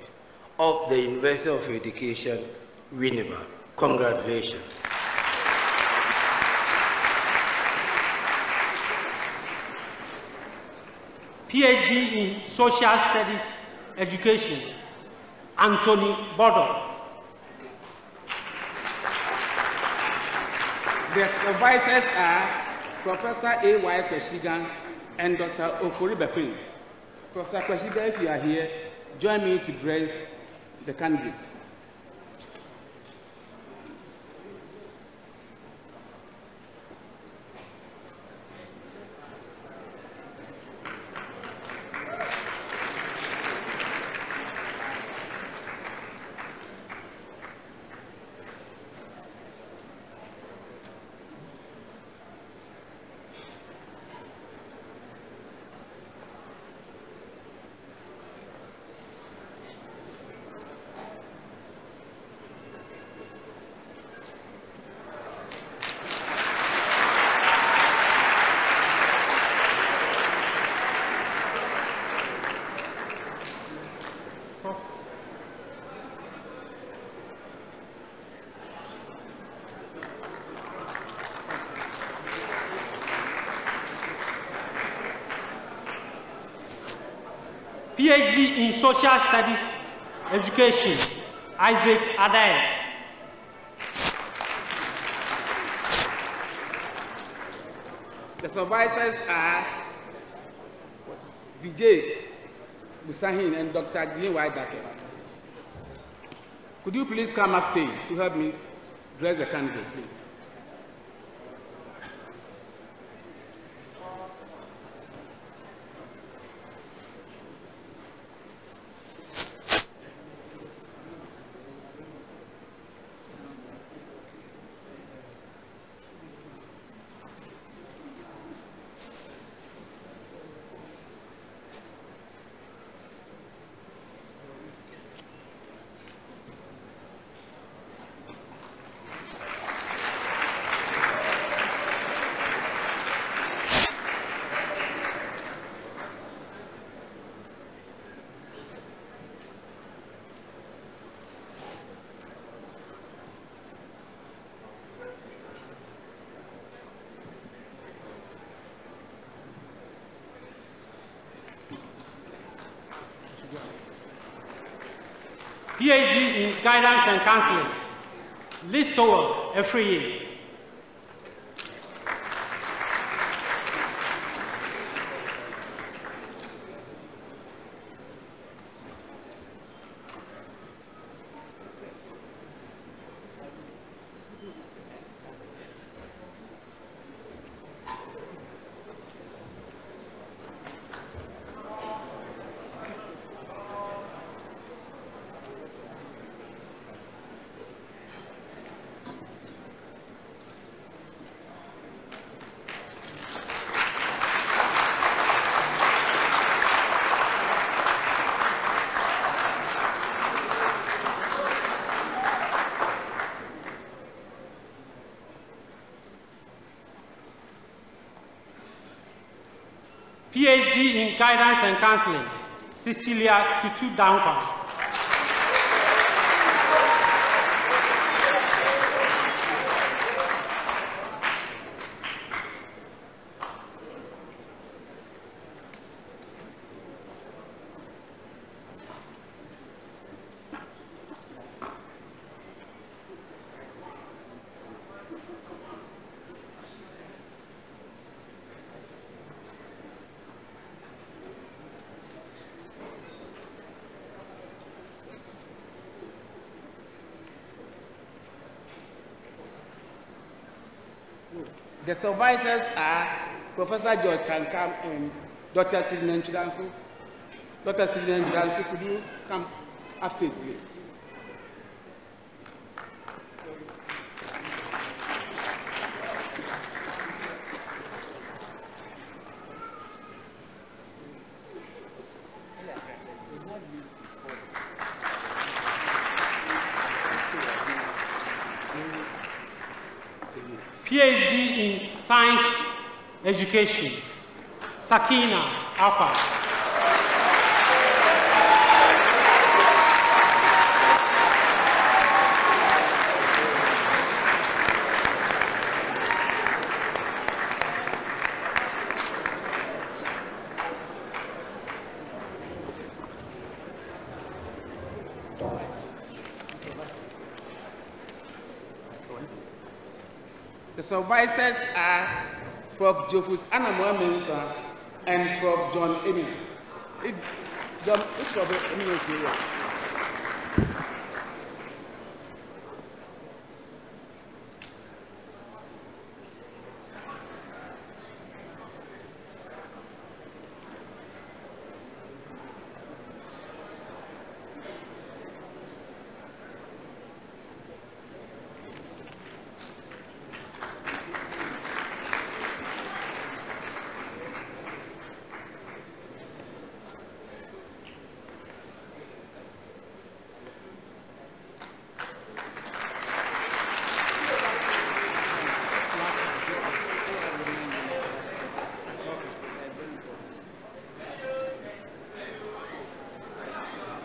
of the University of Education, Winneba. Congratulations. PhD in Social Studies Education, Anthony Bodo. The supervisors are Professor A.Y. Kweshigan and Dr. Ofori Bekwin. Professor Kweshigan, if you are here, join me to dress the candidate. PhD in Social Studies Education, Isaac Adair. The supervisors are Vijay Busahin and Dr. Jean Waidake. Could you please come upstage to help me dress the candidate, please? PhD in Guidance and Counseling, Liz Towell, every year. PhD in Guidance and Counseling, Cecilia Tutu Dankwa. The supervisors are Professor George Kankam and Dr. Sidney Nchidansu. Dr. Sidney Nchidansu, could you come after, please? PhD in Science Education, Sakina Alpha. The supervisors are Prof. Jofus Anamoa Mensah and Prof. John Emin. John, which of the Emin is here?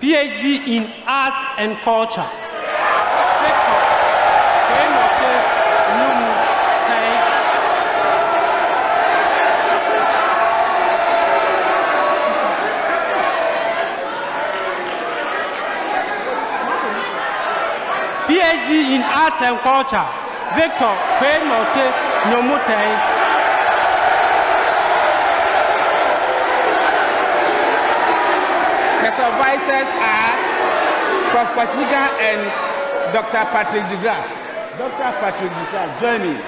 PhD in Arts and Culture. PhD in Arts and Culture, Victor Kwenoke Nyomutei. The supervisors are Prof. Pachiga and Dr. Patrick de Graaf. Dr. Patrick de Graaf, join me.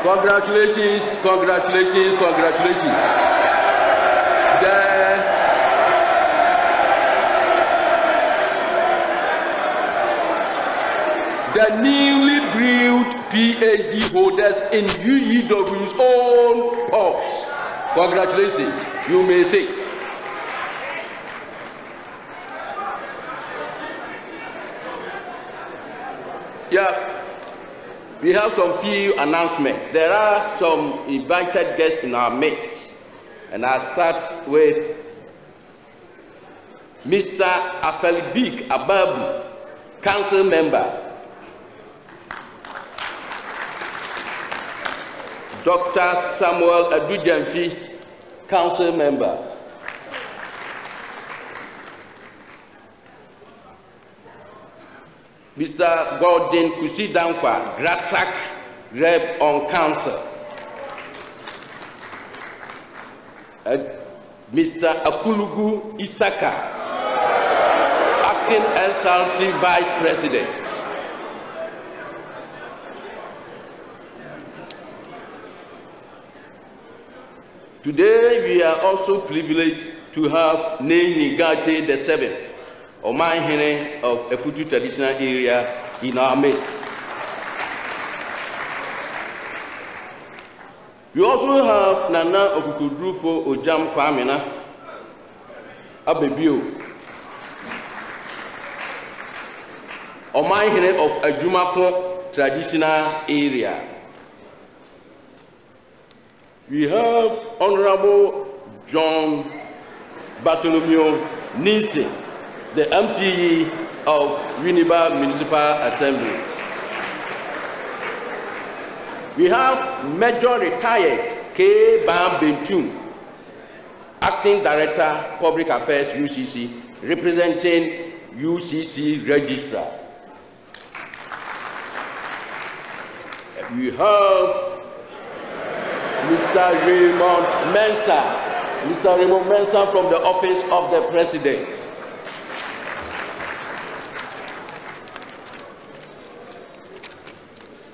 Congratulations, congratulations, congratulations. The newly brewed PhD holders in UEW's own pots. Congratulations, you may sit. Yeah. we have some few announcements. There are some invited guests in our midst, and I'll start with Mr. Afelibik Ababu, Council Member. Dr. Samuel Adujamfi, Council Member. Mr. Gordon Kusidankwa, Grasak, Rep on Council. And Mr. Akulugu Isaka, Acting SRC Vice President. Today, we are also privileged to have Neni Gate VII, Omanhene of Efutu traditional area, in our midst. We also have Nana Okukudrufo Ojam Kwamena Abebio, Omanhene of Ajumako traditional area. We have Honorable John Bartholomew Nielsen, the MCE of Winneba Municipal Assembly. We have Major Retired K. Bam Bentum, Acting Director, Public Affairs, UCC, representing UCC Registrar. We have Mr. Raymond Mensah from the Office of the President.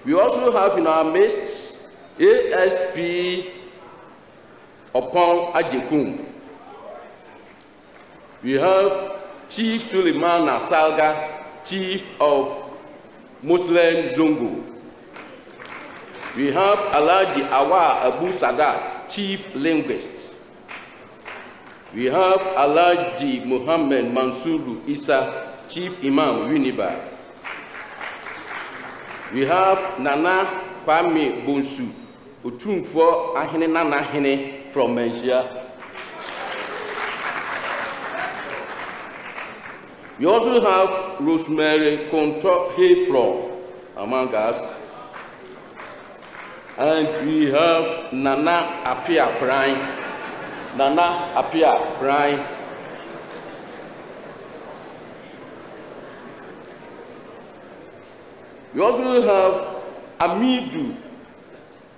We also have in our midst ASP Opon Ajekum. We have Chief Suleiman Nasalga, Chief of Muslim Zungu. We have Alhaji Awa Abu Sadat, Chief Linguist. We have Alhaji Muhammad Mansuru Isa, Chief Imam Winneba. We have Nana Kwame Bonsu, Otumfo Ahene Nana Hene from Mensia. We also have Rosemary Konto Hefron among us. And we have Nana Apia Prime. Nana Apia Prime. We also have Amidu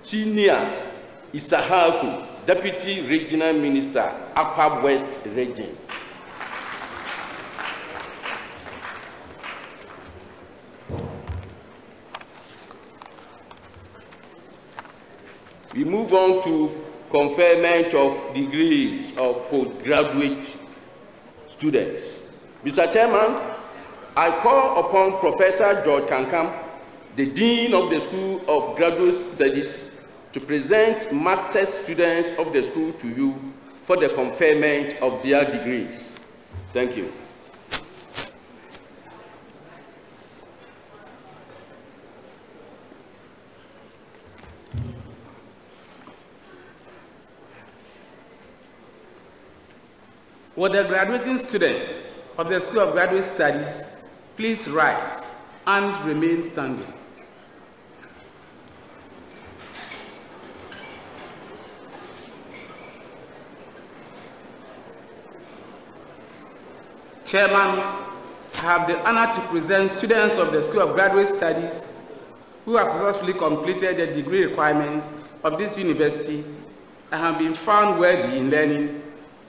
Chinia Isahaku, Deputy Regional Minister, Upper West Region. We move on to conferment of degrees of postgraduate students. Mr. Chairman, I call upon Professor George Kankam, the Dean of the School of Graduate Studies, to present master's students of the school to you for the conferment of their degrees. Thank you. Will the graduating students of the School of Graduate Studies please rise and remain standing? Chairman, I have the honor to present students of the School of Graduate Studies who have successfully completed the degree requirements of this university and have been found worthy in learning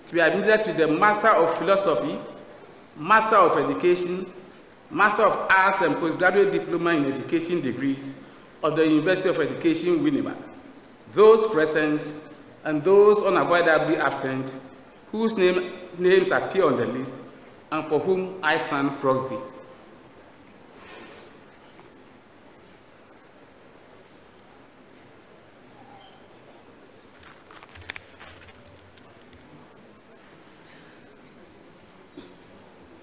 to be admitted to the Master of Philosophy, Master of Education, Master of Arts and Postgraduate Diploma in Education degrees of the University of Education, Winneba. Those present and those unavoidably absent, whose names appear on the list, and for whom I stand proxy.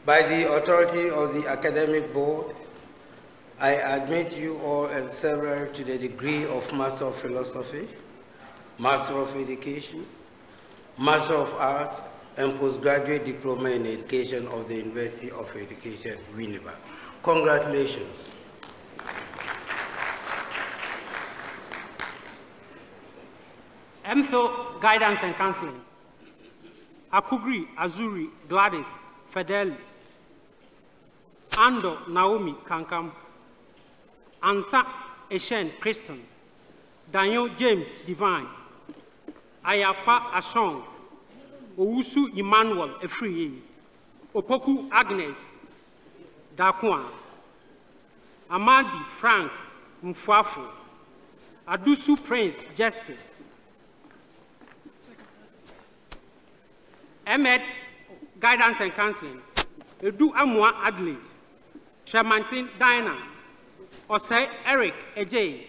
By the authority of the Academic Board, I admit you all and several to the degree of Master of Philosophy, Master of Education, Master of Arts, and Postgraduate Diploma in Education of the University of Education, Winneba. Congratulations. MPhil Guidance and Counseling. Akugri Azuri Gladys Fidelis. Ando Naomi Kankam. Ansa Eshen Kristen. Daniel James Divine. Ayapa Ashong. Owusu Emmanuel Efriye. Opoku Agnes Dakwa. Amadi Frank Mfuafo. Adusu Prince Justice. Ahmed Guidance and Counseling. Edu Amwa Adley. Tremantin Diana. Osei Eric Ejay.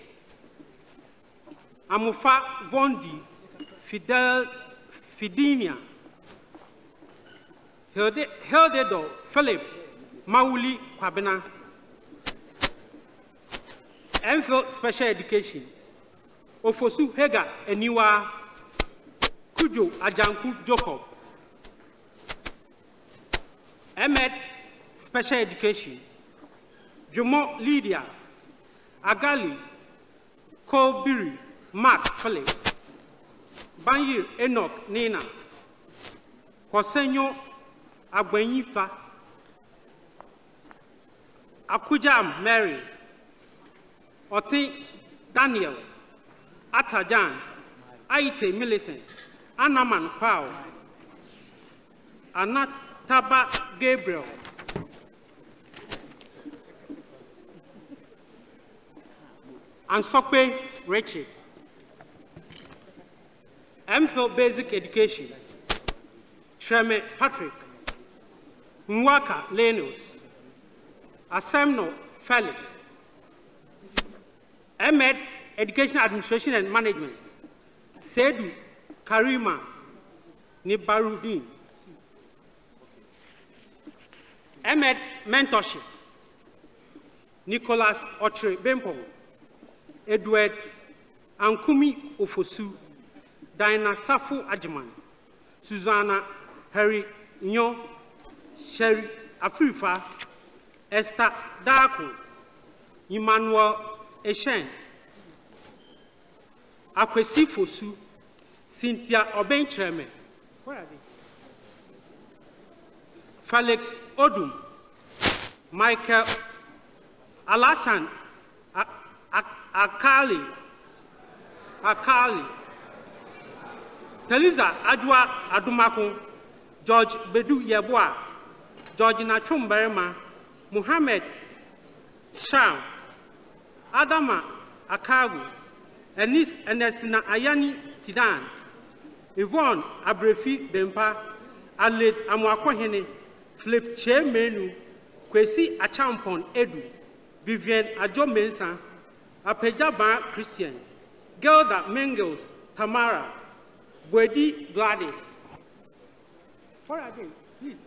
Amufa Vondi. Fidinia. Hildedo Philip Mauli Kwabena. MPhil Special Education. Ofosu Hega Eniwa. Kujo Ajanku Jacob. Ahmed Special Education. Jumo Lydia. Agali Kolbiri Mark Philip. Banyir Enoch Nina. Kosenyo Agbenyifa. Akujam Mary. Oti Daniel. Atajan. Aite Millicent. Anaman Pao. Anataba Gabriel. Ansokpe Richard. MPhil Basic Education. Treme Patrick. Nwaka Lenus. Asemno Felix. Ahmed Education Administration and Management. Sedu Karima Nibarudin. Ahmed Mentorship. Nicholas Otre Bempo. Edward Ankumi Ofosu. Diana Safu Ajman. Susanna Harry Nyo. Sherry Afrifa. Esther Darko. Emmanuel Eshen. Akwesi Fosu. Cynthia Obentreme. Where are they? Felix Odum. Michael Alasan Akali. Teresa Adwa Adumako. George Bedu Yeboa. Georgina Chumberma. Muhammad Sham. Adama Akagu. Enesina Ayani Tidan. Yvonne Abrefi Bempa. Aled Amwakohene. Philip Che Menu. Kwesi Achampon Edu. Vivian Ajo Mensa. Apejaba Christian. Gelda Mengels. Tamara. Bwedi Gladys. Where are they? Please.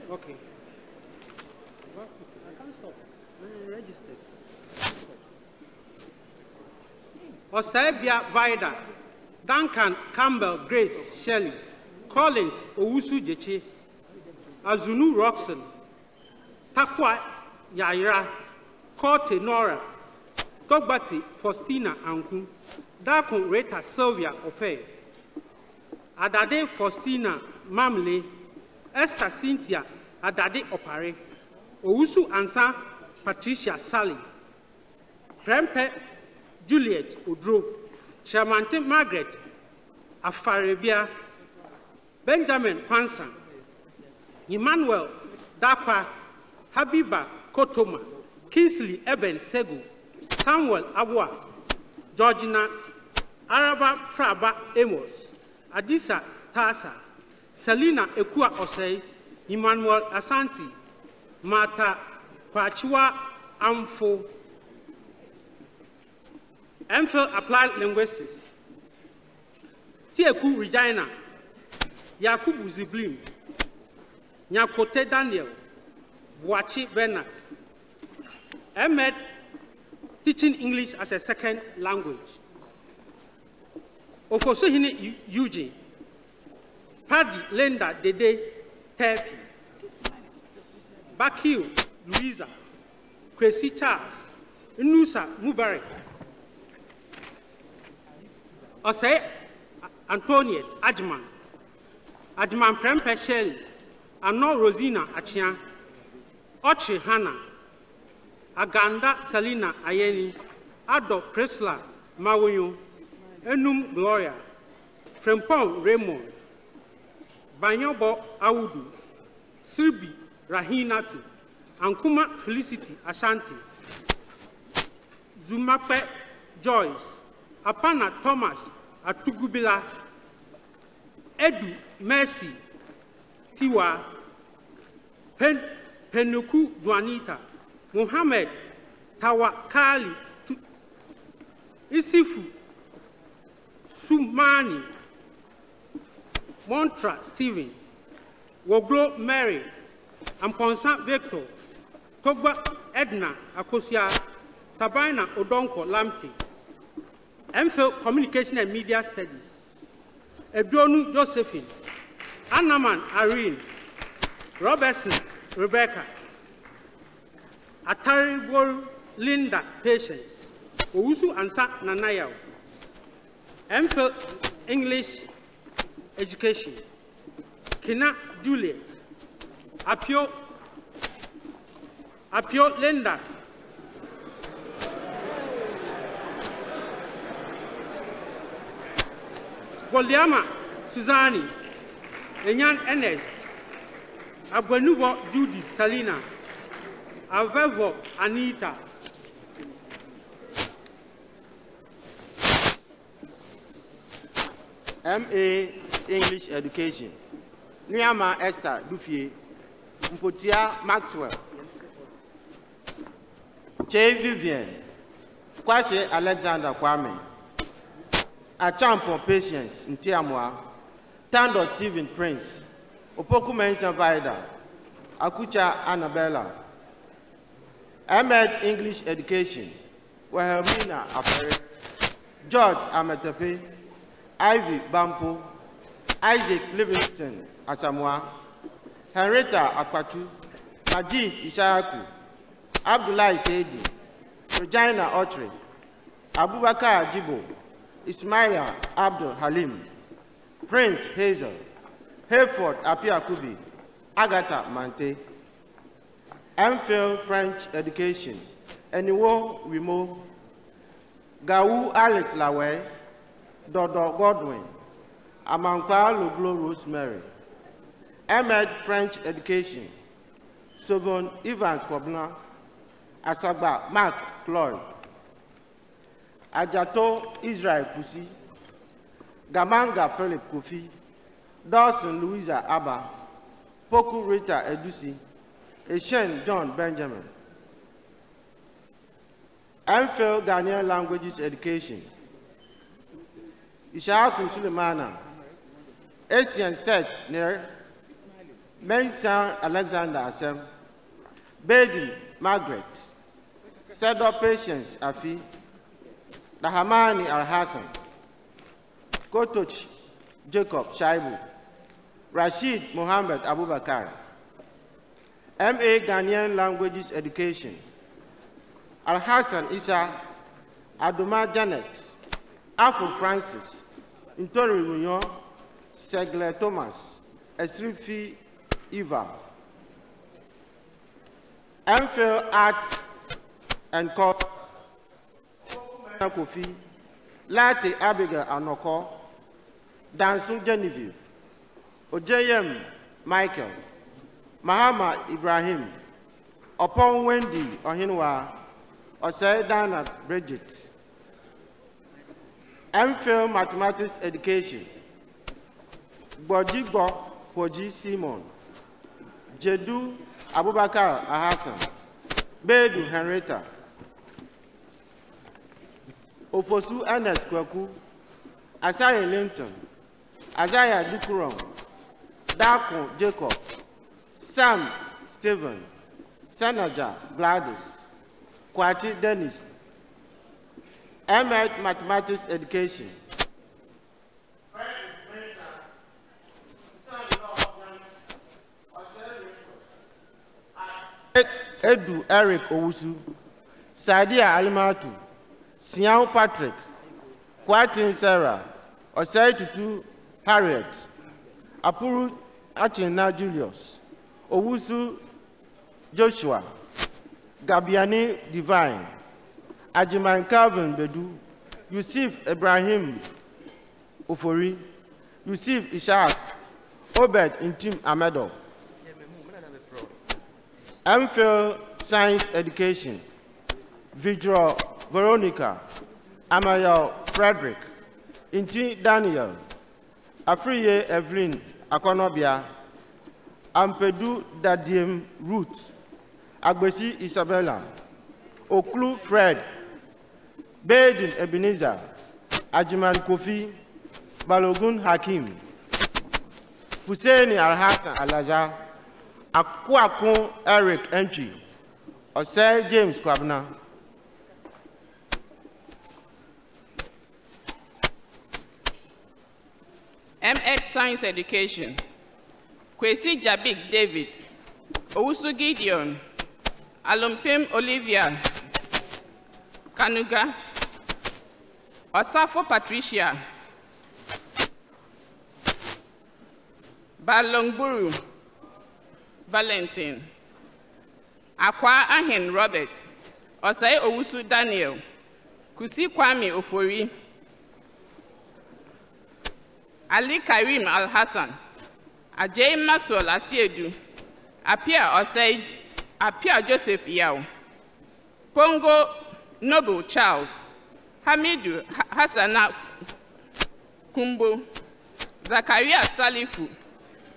Okay. I can't stop. I'm registered. Osabia Vida. Duncan Campbell Grace Shelley. Collins Owusu Jeche. Azunu Roxon. Takwa Yaira. Korte Nora. Togbati Faustina Anku. Dakun Rita Sylvia Ofe. Adade Faustina Mamle. Esther Cynthia Adade Opare. Owusu Ansa Patricia Sally. Prempe Juliet Udro. Shamante Margaret Afarebia. Benjamin Kwansa. Emmanuel Dapa. Habiba Kotoma. Kingsley Eben Segu. Samuel Abua. Georgina Araba Praba Amos. Adisa Tasa. Selina Ekua Osei. Emmanuel Asanti. Martha Kwachiwa Amfo. MPhil Applied Linguistics. Tieku Regina. Yakubu Ziblim. Nyakote Daniel. Buachi Bernard. MEd, teaching English as a second language. Ofosuhini Eugene, Paddy Linda Dede Tepi, Bakio Louisa, Kwesi Charles, Nusa Mubarak, Osei Antoniet Ajman, Ajman Prempe Shelley, Ano Rosina Achian, Ochi Hannah, Aganda Selina Ayeni, Ado Chrysler Mawoyo, Enum Gloria, Frempong Raymond, Banyobo Awudu, Sirbi Rahinatu, Ankuma Felicity Ashanti, Zumape Joyce, Apana Thomas Atugubila, Edu Mercy Tiwa, Penuku Juanita, Muhammad Tawakali Isifu Sumani Montra Stephen Woglo Mary Amponsa Victor Togba Edna Akosia Sabina Odonko Lamte MPhil Communication and Media Studies Ebdonu Josephine Anaman Irene Robertson Rebecca Ataribol Linda Patience Owusu Ansa Nanayao MPhil English Education Kina Juliet Apio Linda Goliama Suzani Enyan Ernest Agwanubo Judy Salina Avevo Anita MA English Education Niama Esther Dufie Mpotia Maxwell Che Vivian Kwase Alexander Kwame Achampo Patience Ntiamwa Tando Stephen Prince Opoku Mensa Vida Akucha Annabella Ahmed English Education Wahelmina Apere George Ametepe Ivy Bampo Isaac Livingston Asamoah Henrietta Akwatu Majid Ishaku Abdullah Seidi Regina Otri Abubakar Jibo Ismaila Abdul Halim Prince Hazel Hayford Apiakubi Agatha Mante MPhil French Education Eniwo Wimo Gawu Alice Lawe Dodo Godwin Amankwa Loglo Rosemary Ahmed French Education Sovon Evans Kobna Asagba Mark Floyd Ajato Israel Kusi Gamanga Philip Kofi Dawson Louisa Abba Poku Rita Edusi Eshen John Benjamin MPhil Ghanaian Languages Education Ishaku Sulemana Asian Seth Ner Mensan Alexander Asem Bedi Margaret Sedo Patience Afi Dahamani Al-Hassan Kotoch Jacob Shaibu Rashid Mohammed Abubakar MA Ghanaian Languages Education Al-Hassan Isa Adoma Janet Afro Francis Ntori Runyon Segle Thomas Esrifi Eva MPhil Arts and Culture Kofi Lati Abigail Anoko Dansu Genevieve Ojayem Michael Mahama Ibrahim Upon Wendy Ohinwa Osei Dana Bridget MPhil Mathematics Education Bojibo Poji Simon Jedu Abubakar Ahassan Bedu Henrietta Ofosu Ernest Kwaku Asaya Linton Azaya Dukurom Dako Jacob Sam Stephen Senaja Gladys Kwati Dennis, M.Ed Mathematics Education. Edu Eric Owusu, Sadia Alimatu, Sian Patrick, Kwatin Sarah, Osei Tutu Harriet, Apuru Achina Julius, Owusu Joshua, Gabiani Divine, Ajiman Calvin Bedu, Yusuf Ibrahim Ofori, Yusuf Ishaq, Obed Intim Amedo. MPhil Science Education, Vidro Veronica, Amayo Frederick, Inti Daniel, Afriye Evelyn Akonobia, Ampedu Dadiem Ruth, Agbesi Isabella, Oklu Fred, Baden Ebenezer, Ajiman Kofi, Balogun Hakim, Hussein Al-Hassan Alaja, Akwaku Eric Entry, Osei James Kwabna. M.Ed Science Education, Kwesi Jabik David, Owusu Gideon, Alumpim Olivia Kanuga, Osafo Patricia, Balongburu Valentine, Akwa Ahen Robert, Osei Owusu Daniel, Kusi Kwame Ofori, Ali Karim Al-Hassan, Ajay Maxwell Asiedu, Apia Joseph Yao, Pongo Noble Charles, Hamidu Hassana Kumbo, Zakaria Salifu,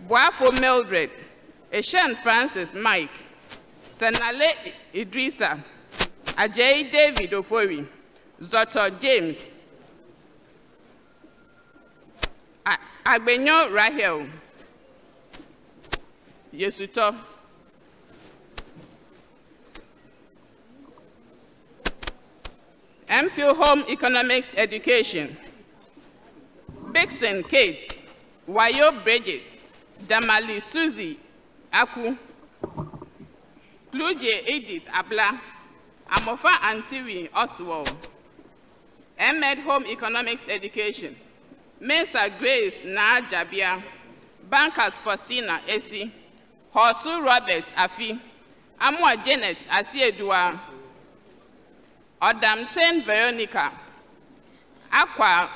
Boafo Mildred, Eshen Francis Mike, Senale Idrisa, Ajay David Ofori, Zoto James, Agbenyo Rahel, Yesuto, MPhil Home Economics Education, Bixen Kate, Wayo Bridget, Damali Susie Aku, Kluje Edith Abla, Amofa Antiri Oswald, M.Ed Home Economics Education, Mesa Grace Na Jabia, Bankers Faustina Esi, Hosu Robert Afi, Amwa Janet Asiedua, Odamten Veronica, Aqua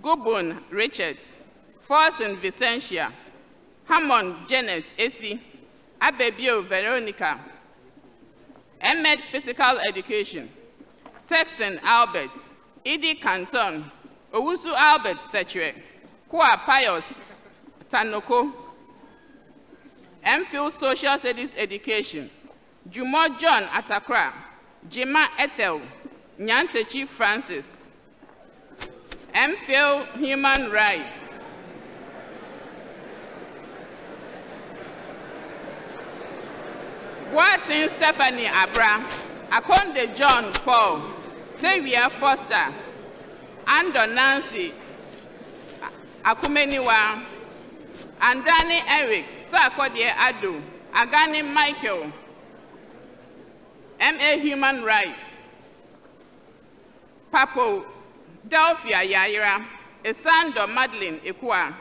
Gubun Richard, Forsen Vicentia, Hammond Janet Esi, Abebio Veronica, M.Ed Physical Education, Texan Albert, Idi Canton, Owusu Albert Setre, Kwa Pius Tanoko, MPhil Social Studies Education, Jumo John Atakra, Jima Ethel, Nyantechi Francis, MPhil Human Rights, Boatin Stephanie Abra, Akonde John Paul, Tavia Foster, Ando Nancy Akumeniwa, Andani Eric, Sarkodie Adu, Agani Michael, M.A. Human Rights, Papo Delphia Yaira, Esando Madeline Ekwa,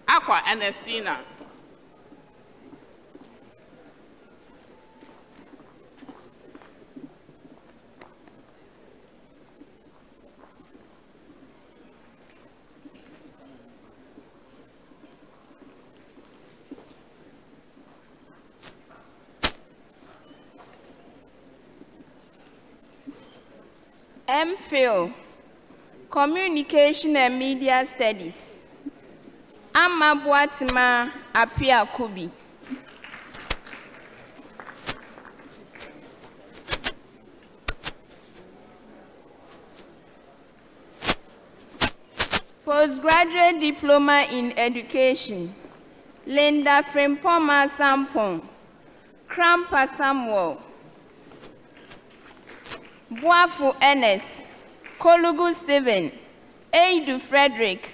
Aqua Ernestina. MPhil, Communication and Media Studies, Amabuatima Apia Kubi. Postgraduate Diploma in Education, Linda Frimpoma Sampon, Krampa Samuel, Buafu Ernest, Kolugu Stephen, Eidu Frederick,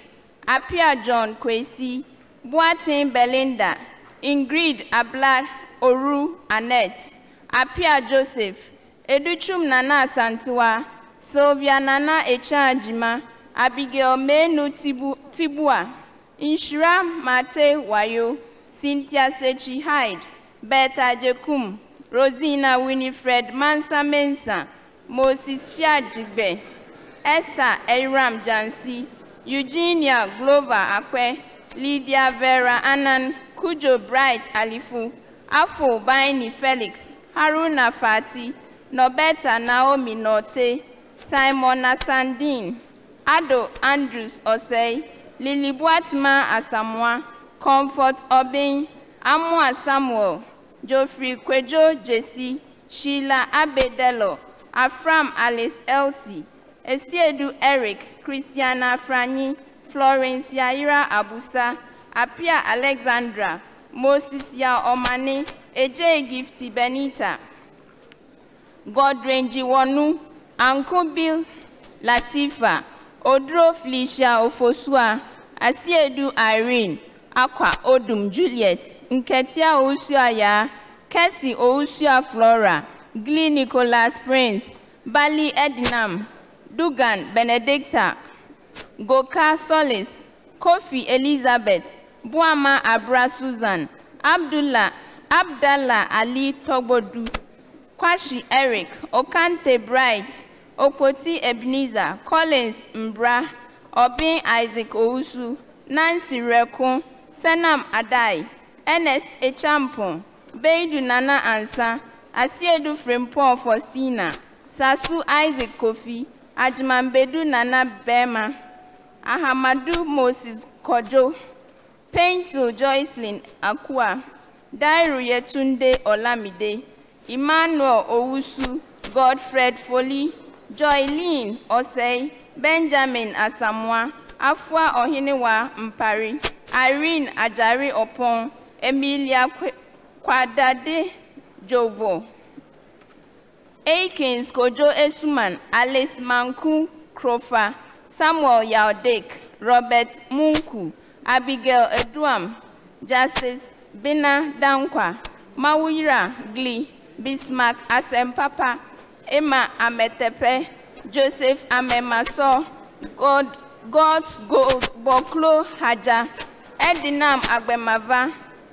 Apia John Kwesi, Boatin Belinda, Ingrid Abla Oru Annette, Apia Joseph, Educhum Nana Santua, Sylvia Nana Echajima, Abigail Menu Tibua, Inshira Mate Wayo, Cynthia Sechi Hyde, Beta Jekum, Rosina Winifred Mansa Mensa, Moses Fiajibe, Esther Eram Jansi, Eugenia Glover Akwe, Lydia Vera Anan, Kujo Bright Alifu, Afo Baini Felix, Haruna Fati, Nobeta Naomi Note, Simona Sandin, Ado Andrews Osei, Lily Boatma Asamoah, Comfort Obin, Amwa Samuel, Geoffrey Kwejo Jesse, Sheila Abedelo, Afram Alice Elsie, Esiedu Eric, Christiana Franyi, Florence Yaira Abusa, Apia Alexandra, Moses Ya Omani, Eje Gifty Benita, Godrenji Wonu, Uncle Bill Latifa, Odro Felicia Ofosua, Asiedu Irene, Aqua Odum Juliet, Nketia Ousuaya, Kessie Ousia Flora, Glee Nicholas Prince, Bali Ednam, Dugan Benedicta, Goka Solis, Kofi Elizabeth, Buama Abra Susan, Abdallah Ali Togbodu, Kwashi Eric, Okante Bright, Okoti Ebenezer, Collins Mbra, Obin Isaac Ousu, Nancy Rekun, Senam Adai, Ernest Echampon, Beidu Nana Ansa, Asiedu Frimpon Faustina, Sasu Isaac Kofi, Ajmanbedu Nana Bema, Ahamadu Moses Kojo, Paintil Joycelyn Akua, Dairu Yetunde Olamide, Emmanuel Owusu, Godfred Foley, Joylene Osei, Benjamin Asamoah, Afua Ohiniwa Mpari, Irene Ajari Opon, Emilia Kwadade Jovo, Akins Kojo Esuman, Alice Manku Krofa, Samuel Yaudek, Robert Munku, Abigail Eduam, Justice Bina Dankwa, Mawira Glee, Bismarck Asempapa, Emma Ametepe, Joseph Amemaso, God's Gold Boklo Haja, Edinam Agbemava,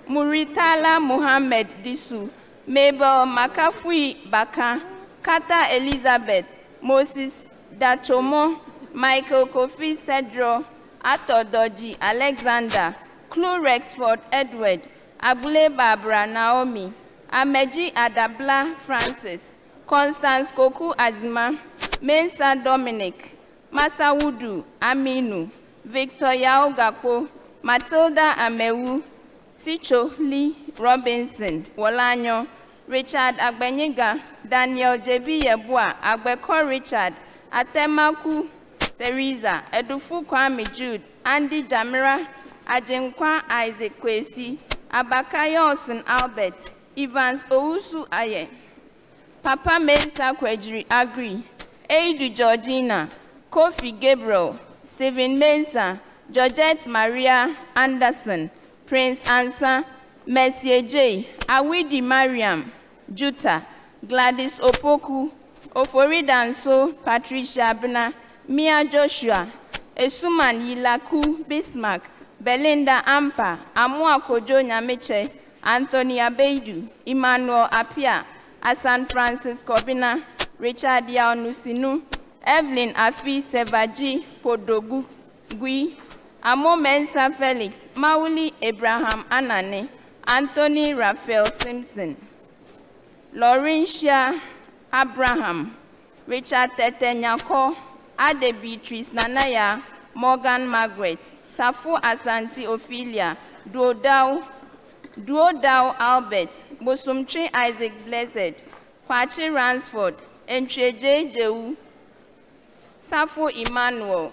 Muritala Muhammad Disu, Mabel Makafui Baka, Kata Elizabeth, Moses Dachomo, Michael Kofi Cedro, Ato Doji Alexander, Clu Rexford Edward, Abule Barbara Naomi, Ameji Adabla Francis, Constance Koku Azima, Mensa Dominic, Masawudu Aminu, Victor Yao Gakpo, Matilda Amewu, Sicho Lee Robinson, Wolanyo, Richard Agbenyiga, Daniel J.B. Yebua, Agbeko Richard, Atemaku Teresa, Edufu Kwame Jude, Andy Jamira, Ajinkwa Isaac Kwesi, Abakayosin Albert, Evans Ousu Aye, Papa Mensa Kwejiri Agri, Eidu Georgina, Kofi Gabriel, Stephen Mensa, Georgette Maria Anderson, Prince Ansa, Mercier J, Awidi Mariam, Juta, Gladys Opoku, Oforidanso, Patricia Abna, Mia Joshua, Esuman Yilaku Bismarck, Belinda Ampa, Amua Kojo Nyameche, Anthony Abeidu, Emmanuel Apia, Asan Francis Kobina, Richard Yao Nusinu, Evelyn Afi Sevaji Podogu Gui, Amo Mensa Felix, Mauli Abraham Anane, Anthony Raphael Simpson, Laurentia Abraham, Richard Tete Nyako, Ade Beatrice Nanaya, Morgan Margaret, Safu Asante Ophelia, Duodao Albert, Bosumchi Isaac Blessed, Kwachi Ransford, Entreje Jehu, Safu Emmanuel,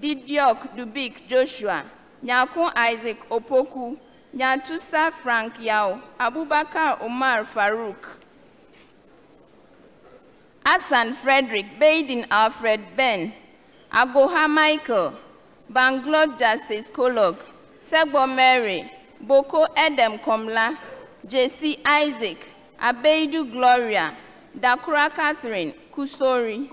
Didiok Dubik Joshua, Nyako Isaac Opoku, Nyatusa Frank Yao, Abubakar Omar Farouk, Asan Frederick, Baden Alfred Ben, Agoha Michael, Bangalore Justice Kolog, Segbo Mary, Boko Edem Komla, JC Isaac, Abeidu Gloria, Dakura Catherine, Kusori,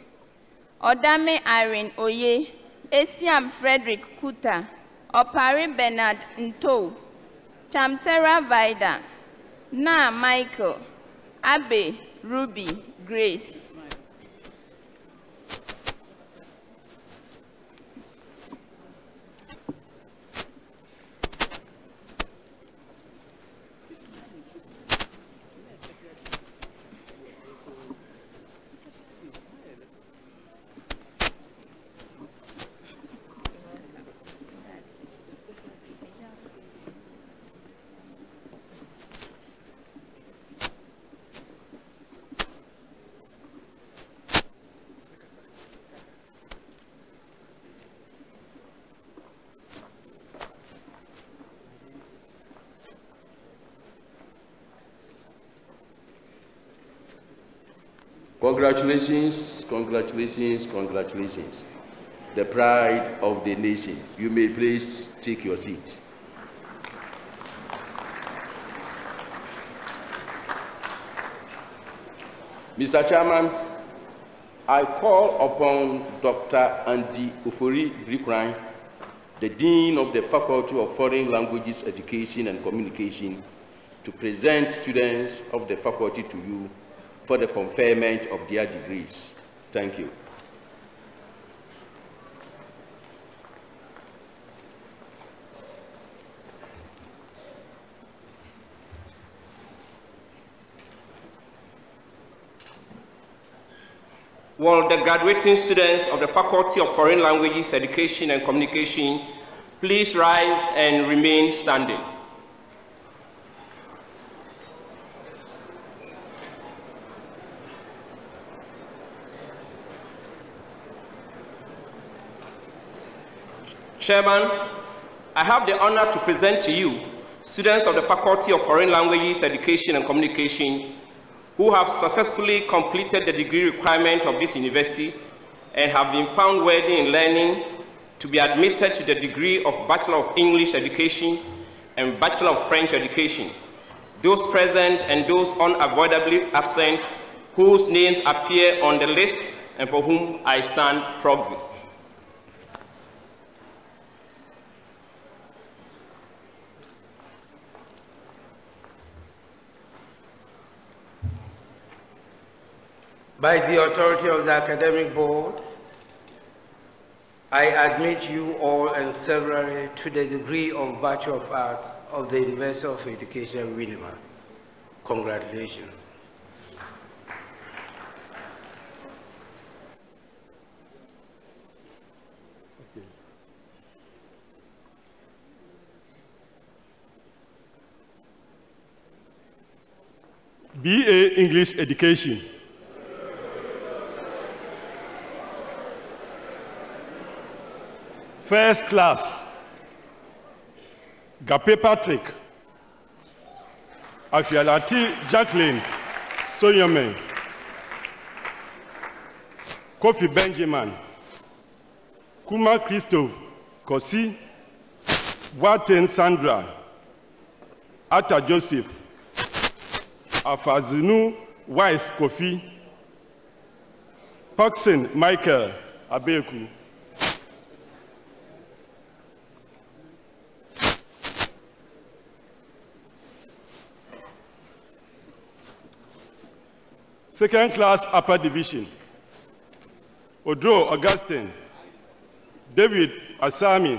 Odame Irene Oye, Esiam Frederick Kuta, Opari Bernard Nto, Chamtera Vida, Na Michael, Abe Ruby Grace. Congratulations, congratulations, congratulations. The pride of the nation. You may please take your seat. Mr. Chairman, I call upon Dr. Andy Ofori Brikran, the Dean of the Faculty of Foreign Languages Education and Communication, to present students of the faculty to you for the conferment of their degrees. Thank you. Will the graduating students of the Faculty of Foreign Languages Education and Communication please rise and remain standing? Chairman, I have the honor to present to you students of the Faculty of Foreign Languages Education and Communication who have successfully completed the degree requirement of this university and have been found worthy in learning to be admitted to the degree of Bachelor of English Education and Bachelor of French Education. Those present and those unavoidably absent whose names appear on the list and for whom I stand proxy. By the authority of the Academic Board, I admit you all and severally to the degree of Bachelor of Arts of the University of Education, Winneba. Congratulations. BA English Education. First class, Gape Patrick, Afialati Jacqueline Soyome, Kofi Benjamin, Kuma Christophe Kosi, Waten Sandra, Atta Joseph, Afazinu Wise Kofi, Paxson Michael Abeku. Second class upper division, Odro Augustine, David Asami,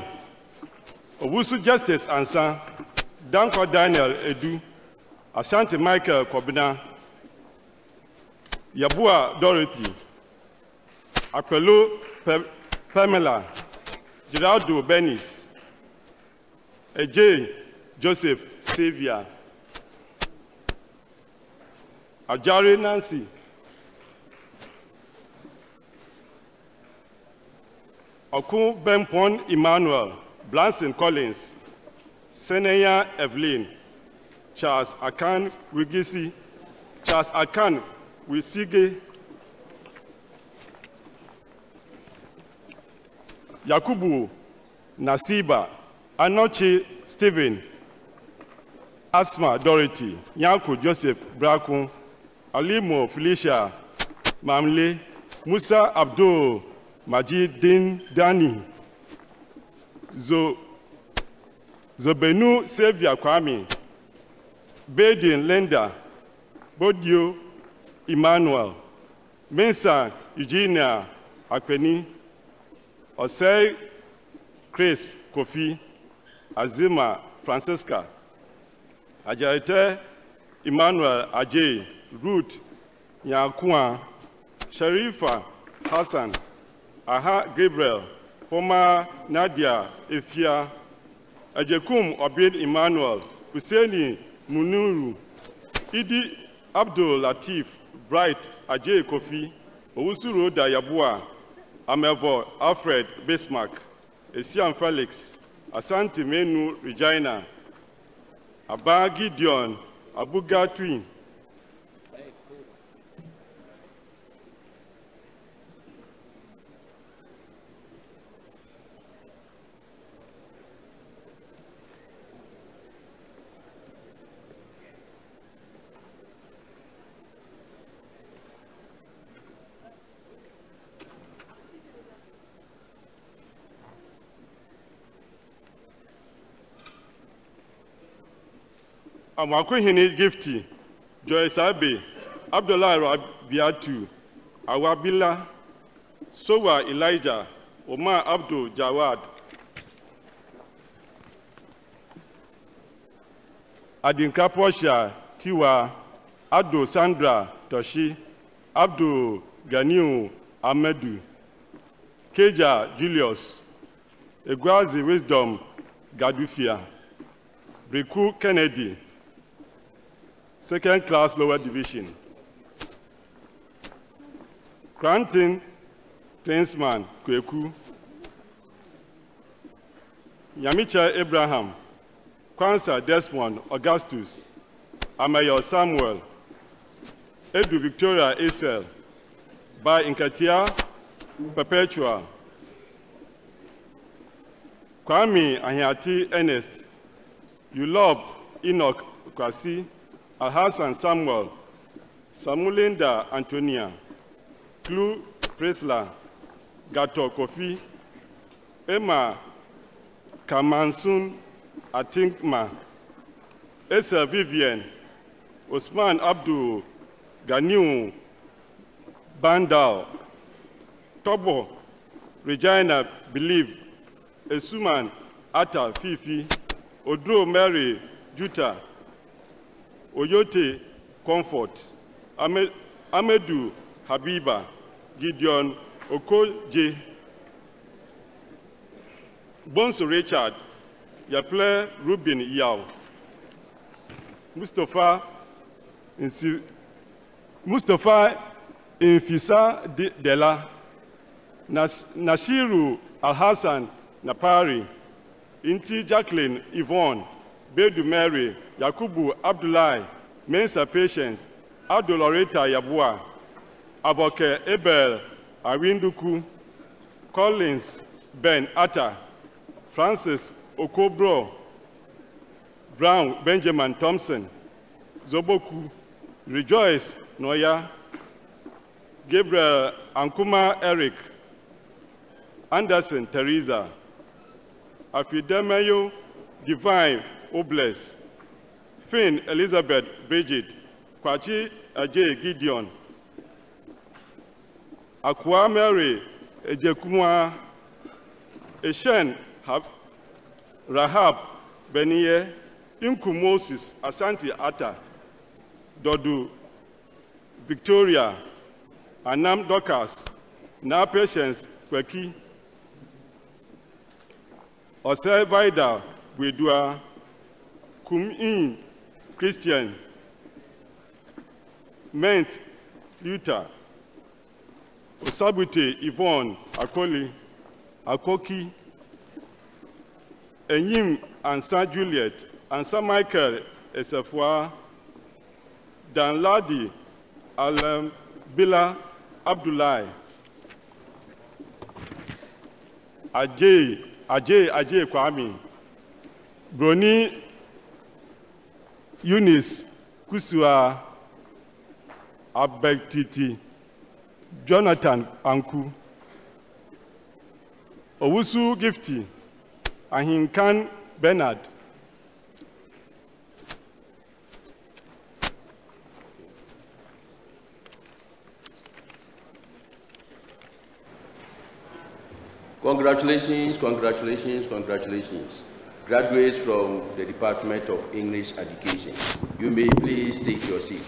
Owusu Justice Ansa, Danko Daniel Edu, Ashanti Michael Kobina, Yabua Dorothy, Apello Pamela, Geraldo Benis, Ej Joseph Xavier, Ajari Nancy, Okun Bempon Emmanuel, Blanson Collins, Seneya Evelyn, Charles Akan Wigisi, Charles Akan Wisige, Yakubu Nasiba, Anochi Stephen, Asma Dorothy, Yanko Joseph Brakun, Alimo Felicia Mamle, Musa Abdul Majid Din Dani, Zobenu Xavier Kwame, Baden Lenda, Bodio Emmanuel, Mensa Eugenia Akpeni, Osei Chris Kofi, Azima Francisca, Ajarete Emmanuel Ajay, Ruth Yakua, Sharifa Hassan, Aha Gabriel, Homa Nadia Efia, Ajekum Obed Emmanuel, Husseini Munuru, Idi Abdul Latif, Bright Ajay Kofi, Owusuru Dayabua, Amevo Alfred Bismarck, Esiam Felix, Asante Menu Regina, Abba Gideon, Abuga Twin, Amakwehini Gifty, Joyce Abe, Abdullah Rabiatu, Awabila, Sowa Elijah, Omar Abdul Jawad, Adinka Posha Tiwa, Abdul Sandra Toshi, Abdul Ganiu Amedu, Keja Julius, Egwazi Wisdom Gadufia, Briku Kennedy, Second class lower division. Granting Klinsman Kweku, Yamicha Abraham, Kwanzaa Desmond Augustus, Amayo Samuel, Edu Victoria Esel, by Inkatia Perpetua, Kwame Ahiati Ernest, Ulob Enoch Kwasi, Alhassan Samuel, Samulinda Antonia, Klu Presla, Gato Kofi, Emma Kamansun Atinkma, Esa Vivian, Osman Abdul Ganiu Bandal, Tobo, Regina Believe, Esuman Ata Fifi, Odro Mary Juta, Oyote Comfort, Amedu Habiba, Gideon Okoje, Bonso Richard, Yaple Rubin Yao, Mustafa Infisa Dela, Nashiru Alhassan Napari, Inti Jacqueline Yvonne, Bedu Mary, Yakubu Abdullahi, Mensa Patience, Abduloreta Yabua, Aboke Ebel Awinduku, Collins Ben Atta, Francis Okobro, Brown Benjamin Thompson, Zoboku, Rejoice Noya, Gabriel Ankuma Eric, Anderson Teresa, Afidemeyo Divine Obles, Finn Elizabeth Bridget, Kwachi Ajay Gideon, Akwa Mary Ejekumwa, Eshen Rahab Beniye, Inku Moses Asante Atta, Dodu Victoria, Anam Dorcas, Na Patience Kweki, Osei Vida Wedua, Kum-in Christian, Ment Luther, Osabute Yvonne Akoli, Akoki, Enyim Ansa Juliet, Ansa Michael Esefwa, Danladi Bila Abdullahi, Ajay Kwame, Broni Eunice Kusua Abektiti, Jonathan Anku, Owusu Gifty, Ahinkan Bernard, Congratulations, congratulations, congratulations. Graduates from the Department of English Education. You may please take your seat.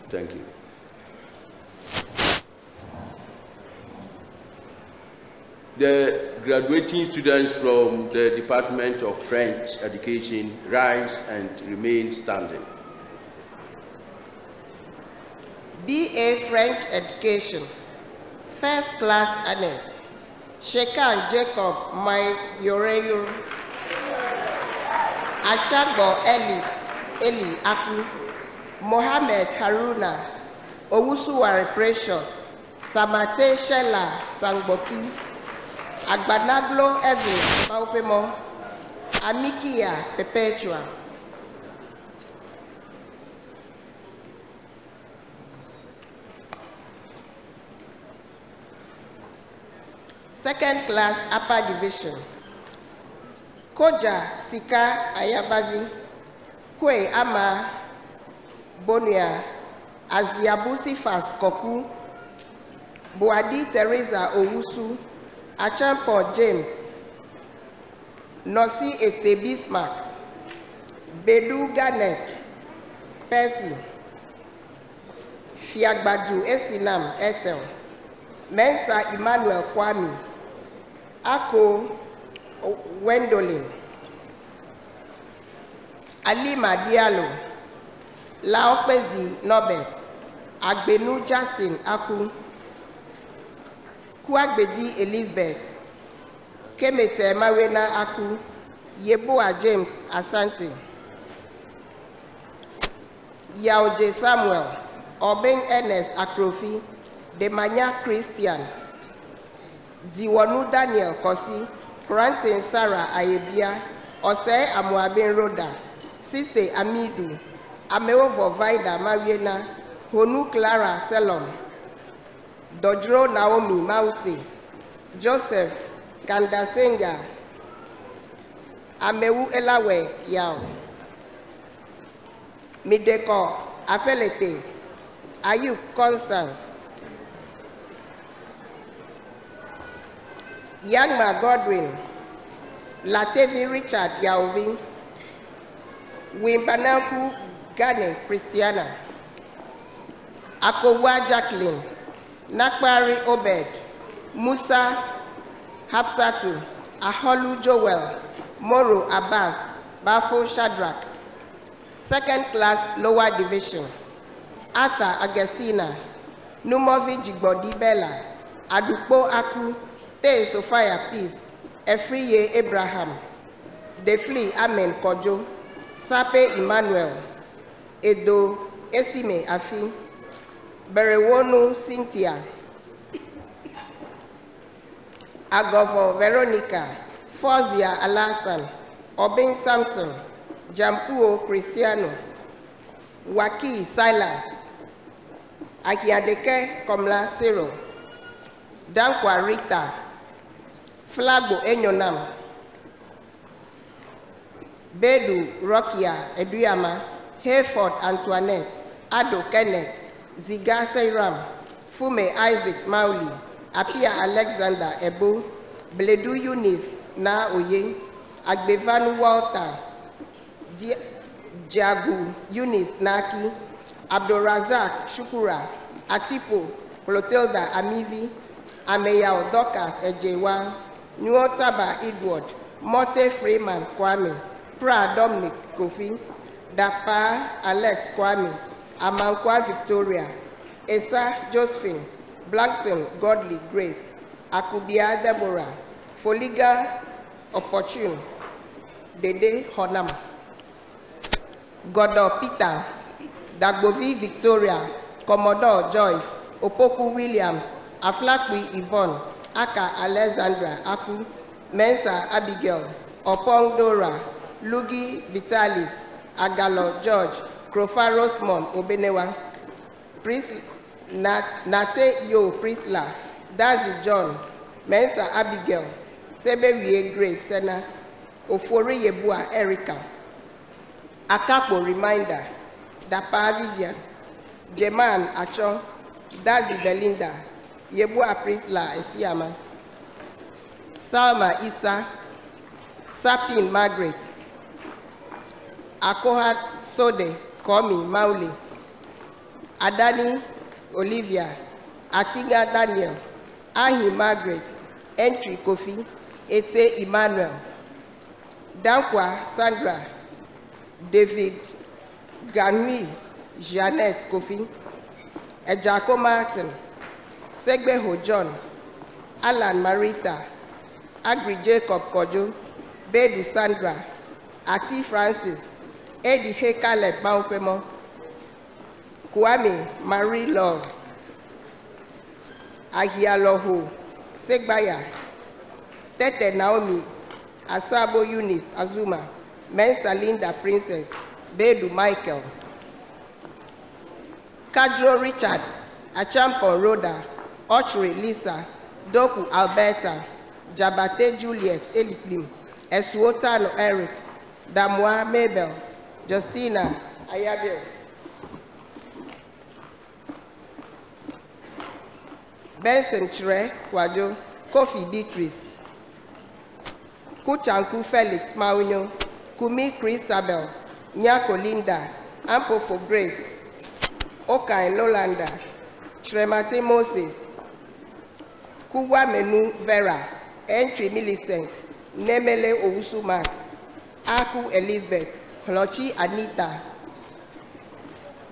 Thank you. The graduating students from the Department of French Education rise and remain standing. BA French Education, First Class Honors, Shekan Jacob Mayoreyo, Ashagbo Eli Aku, Mohammed Haruna, Owusuware Precious, Tamate Shela Sangboki, Agbanaglo Evelyn Maupemo, Amikia Perpetua. Second class upper division. Koja Sika Ayabavi, Kwe Ama Bonia, Aziabusi Fas Koku, Boadi Teresa Owusu, Achampo James, Nosi Ete Bismarck, Bedu Garnet, Percy, Fiagbadu Esinam Ethel, Mensa Emmanuel Kwame, Ako Wendolin, Alima Diallo, Laopezi Norbert, Agbenu Justin Aku, Kuagbedi Elizabeth, Kemete Mawena Aku, Yeboa James Asante, Yaoje Samuel, Obeng Ernest Akrofi, Demanya Christian, Diwanu Daniel Kosi, Quentin Sarah Ayebia, Ose Amuabin Roda, Sise Amidu, Ameovo Vaida Mariena, Honu Clara Selom, Dodro Naomi Mausi, Joseph Kandasenga, Amewu Elawe Yao, Mideko Apelete, Ayuk Constance, Yangma Godwin, Latevi Richard Yaovi, Wimpanaku Gane Christiana, Akowa Jacqueline, Nakbari Obed, Musa Hapsatu, Aholu Joel, Moro Abbas, Bafo Shadrach. Second class lower division, Arthur Agustina, Numovi Jigbodi Bella, Adupo Aku, Te Sophia Peace, Efriye Abraham, Defli Amen Kojo, Sape Emmanuel, Edo Esime Afi, Berewonu Cynthia, Agovo Veronica, Fozia Alasan, Obin Samson, Jampuo Christianos, Waki Silas, Akiadeke Komla Cyril, Dankwa Rita, Flagbo Enyonam, Bedu Rokia Eduyama, Hayford Antoinette, Ado Kenneth, Ziga Seiram, Fume Isaac Mauli, Apia Alexander Ebo, Bledu Eunice Na Oye, Agbevanu Walter, Jagu Eunice Naki, Abdorazak Shukura, Atipo Clotilda Amivi, Ameyao Dorcas Ejewa, Nuotaba Edward, Mote Freeman Kwame, Pra Dominic Kofi, Dapa Alex Kwame, Amankwa Victoria, Esa Josephine, Blackson Godly Grace, Akubia Deborah, Foliga Opportune, Dede Honam, Godo Peter, Dagbovi Victoria, Commodore Joyce, Opoku Williams, Aflakwi Yvonne, Aka Alexandra Aku, Mensa Abigail, Opong Dora, Lugi Vitalis, Agalo George, Crofaros Mom Obenewa, Nate Yo Prisla, Dazi John, Mensa Abigail, Sebewie Grace Sena, Ofori Yebua Erica, Akapo Reminder, Dapa Vivian, Jeman Achon, Dazi Belinda, Yebua Prisla Esiama, Salma Isa, Sapin Margaret, Akohat Sode, Komi Mauli, Adani Olivia, Atiga Daniel, Ahi Margaret, Entry Kofi, Ete Emmanuel, Dankwa Sandra, David Ganui, Jeanette Kofi, Ejako Martin, Segbeho John, Alan Marita, Agri Jacob Kojo, Bedu Sandra, Ati Francis, Eddie Caleb Baupemo, Kwame Marie Love, Ahialoho, Segbaya, Tete Naomi, Asabo Eunice Azuma, Mensa Linda Princess, Bedu Michael, Kadro Richard, Achampon Rhoda, Ochre Lisa, Doku Alberta, Jabate Juliet Eliklim, Esuotano Eric, Damwa Mabel, Justina Ayabil, Benson Chre Kwajo, Kofi Beatrice, Kuchanku Felix Mawinyo, Kumi Christabel, Nyako Linda, Ampo for Grace, Okai Lolanda, Tremate Moses, Kuwa Menu Vera, Entry Millicent, Nemele Owusuma, Aku Elizabeth, Hlochi Anita,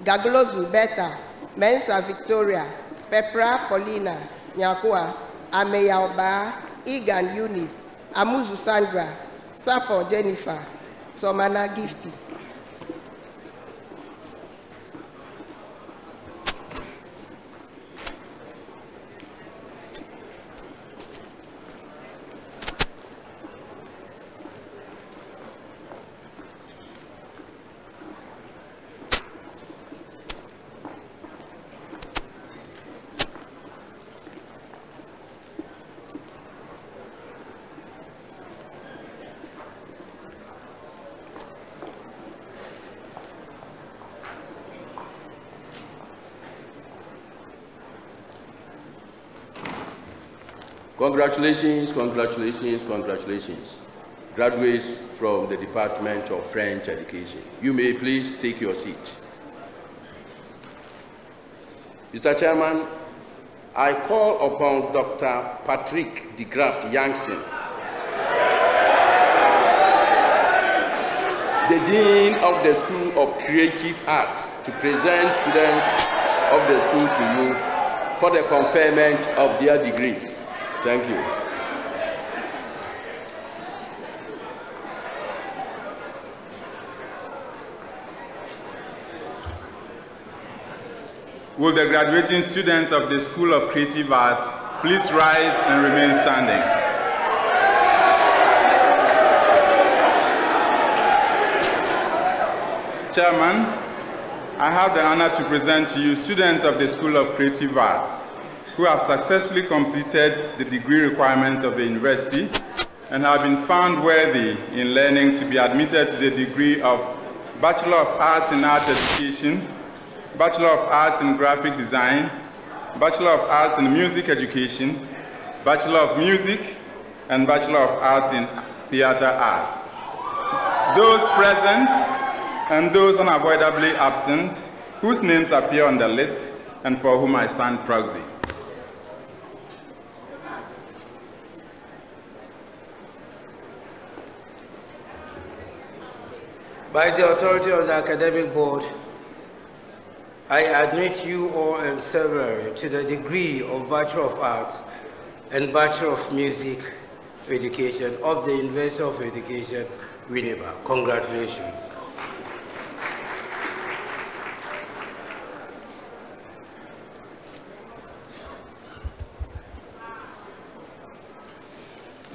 Gaglozu Beta, Mensa Victoria, Pepra Paulina, Nyakua, Ameya Oba, Igan Eunice, Amuzu Sandra, Sapo Jennifer, Somana Gifty. Congratulations, congratulations, congratulations. Graduates from the Department of French Education. You may please take your seat. Mr. Chairman, I call upon Dr. Patrick de Graft Janssen, the Dean of the School of Creative Arts, to present students of the school to you for the conferment of their degrees. Thank you. Will the graduating students of the School of Creative Arts please rise and remain standing? Chairman, I have the honor to present to you students of the School of Creative Arts who have successfully completed the degree requirements of the university and have been found worthy in learning to be admitted to the degree of Bachelor of Arts in Art Education, Bachelor of Arts in Graphic Design, Bachelor of Arts in Music Education, Bachelor of Music, and Bachelor of Arts in Theater Arts. Those present and those unavoidably absent, whose names appear on the list and for whom I stand proxy. By the authority of the Academic Board, I admit you all and several to the degree of Bachelor of Arts and Bachelor of Music Education of the University of Education, Winneba. Congratulations.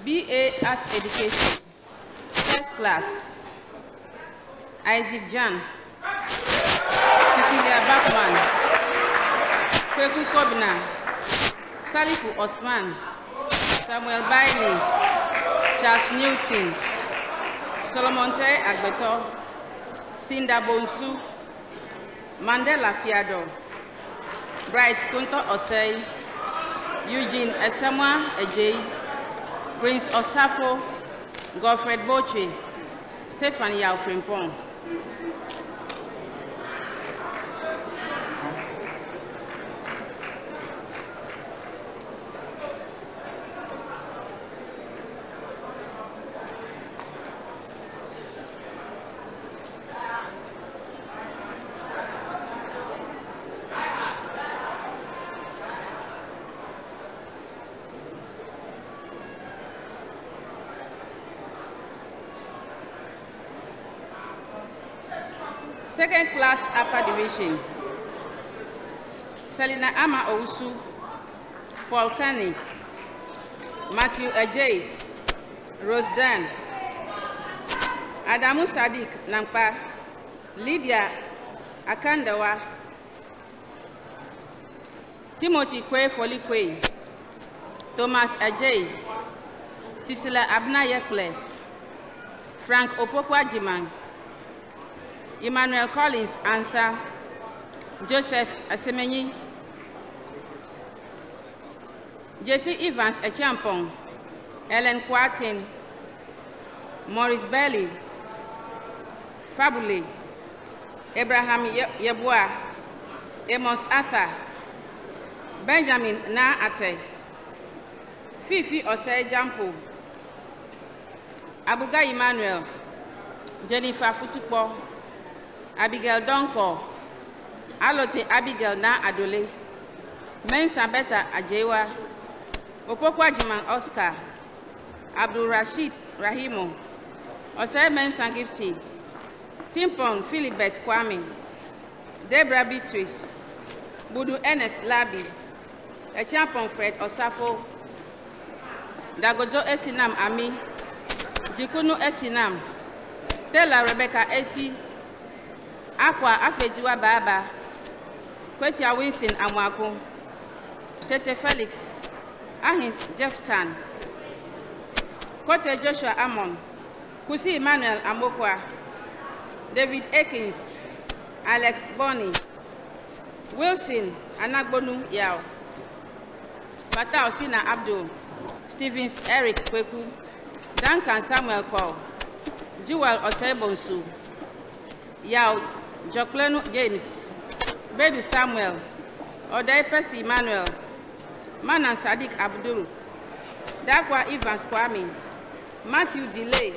BA Arts Education, First Class, Isaac Jan, Cecilia Bachman, Kweku Kobna, Salifu Osman, Samuel Bailey, Charles Newton, Solomon T. Agbeto, Cinda Bonsu, Mandela Fiado, Bright Kunto Osei, Eugene Esemwa Ejei, Prince Osafo, Godfred Boche, Stephen Yao Frimpong. Second class upper division, Selina Ama Ousu, Paul Kenny, Matthew Ajay, Rose Dan, Adamu Sadiq Nampa, Lydia Akandawa, Timothy Kwe Folikwe, Thomas Ajay, Cecilia Abna Yekle, Frank Opokwa Jiman, Emmanuel Collins Ansa, Joseph Asemenyi, Jesse Evans Echampong, Ellen Kwatin, Maurice Belly, Fabule, Abraham Yeboah, Amos Arthur, Benjamin Na Ate, Fifi Osei Jampo, Abuga Emmanuel, Jennifer Futukpo, Abigail Donko, Alote Abigail Na Adole, Mensa Beta Ajewa, Opokwa Jiman Oscar, Abdul Rashid Rahimo, Osei Mensa Gifty, Timpon Philibert Kwame, Debra Beatrice, Budu Ernest Labi, Echampon Fred Osafo, Dagojo Esinam Ami, Jikunu Esinam, Tela Rebecca Esi, Aqua Afejiwa Baba, Kwetia Winston Amwako, Tete Felix, Ahins Jeff Tan, Kote Joshua Amon, Kusi Emmanuel Amokwa, David Akins, Alex Bonny, Wilson Anagbonu Yao, Fatah Osina Abdul, Stevens Eric Kweku, Duncan Samuel Paul, Jewel Osebonsu, Yao Joklenu James, Bedu Samuel, Odai Percy Emmanuel, Manan Sadiq Abdul, Dakwa Evans Kwame, Matthew Delay,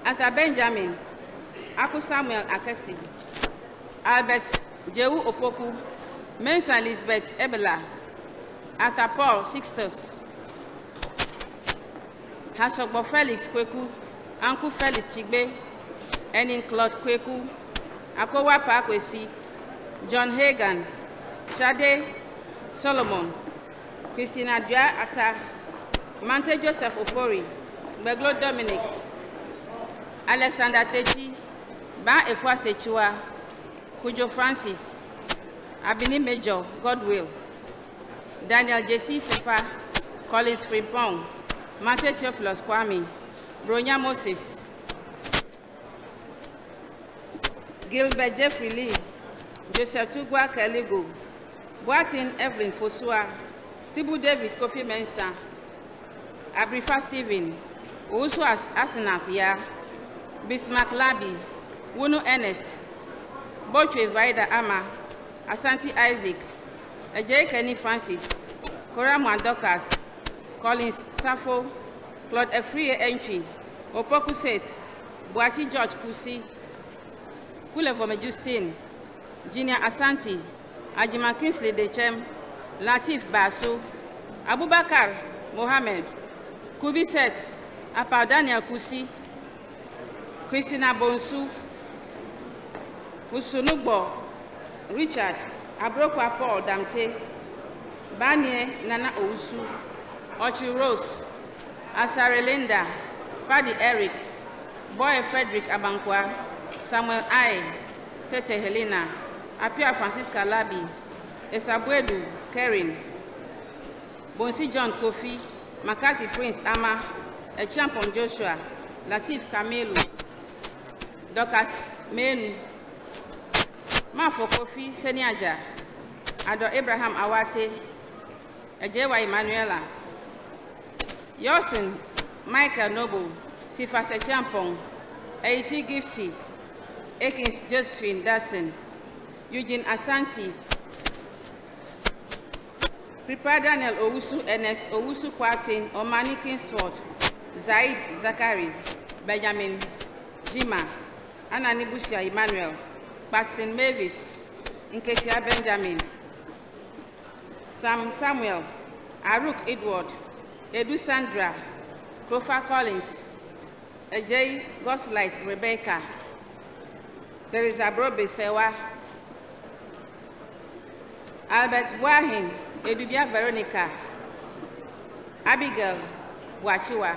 Arthur Benjamin, Aku Samuel Akesi, Albert Jehu Opoku, Mensa Elizabeth Ebela, Arthur Paul Sixtus, Hasogbo Felix Kweku, Uncle Felix Chigbe, Enin Claude Kweku, Akowa Pakwesi, John Hagan, Shade Solomon, Christina Dua Ata, Mante Joseph Ofori, Beglo Dominic, Alexander Techi, Ba Efwa Sechua, Kujo Francis, Abini Major, Godwill, Daniel J.C. Sefa, Collins Frimpong, Mate Theophilus Kwame, Bronya Moses, Gilbert Jeffrey Lee, Joseph Tugwa Keligo, Boatin Evelyn Fosua, Tibu David Kofi Mensa, Abrifa Stephen, Usu Asinathia, Bismarck Labi, Wunu Ernest, Bochwe Vida Ama, Asante Isaac, Ajay Kenny Francis, Cora Mwandokas, Collins Safo, Claude Efrie Entry, Opoku Seth, Boachi George Kusi, Kulevome Justine, Junior Asante, Ajima Kingsley Dechem, Latif Basu, Abubakar Mohammed, Kubi Seth, Apa Daniel Kusi, Christina Bonsu, Usunugbo, Richard, Abrokwa Paul Damte, Banye Nana Ousu, Ochi Rose, Asare Linda, Paddy Eric, Boy Frederick Abankwa, Samuel I, Tete Helena, Apia Francisca Labi, Esabwedu Karen, Bonsi John Kofi, Makati Prince Ama, Echampon Joshua, Latif Kamelu, Dokas Menu, Mafo Kofi Seniaja, Ado Abraham Awate, Ejewa Emanuela, Yosin Michael Noble, Sifas Echampon, Eiti Gifty, Ekins Josephine Datson, Eugene Asante, Prepare Daniel Owusu Ernest Owusu Kwatin, Omani Kingsford, Zaid Zakari, Benjamin Jima, Ananibushia Emmanuel, Patson Mavis, Nketia Benjamin, Sam Samuel, Aruk Edward, Edu Sandra, Profa Collins, Ejay Goslight Rebecca, Teresa Brobe Sewa, Albert Wahin, Edubia Veronica, Abigail Wachiwa.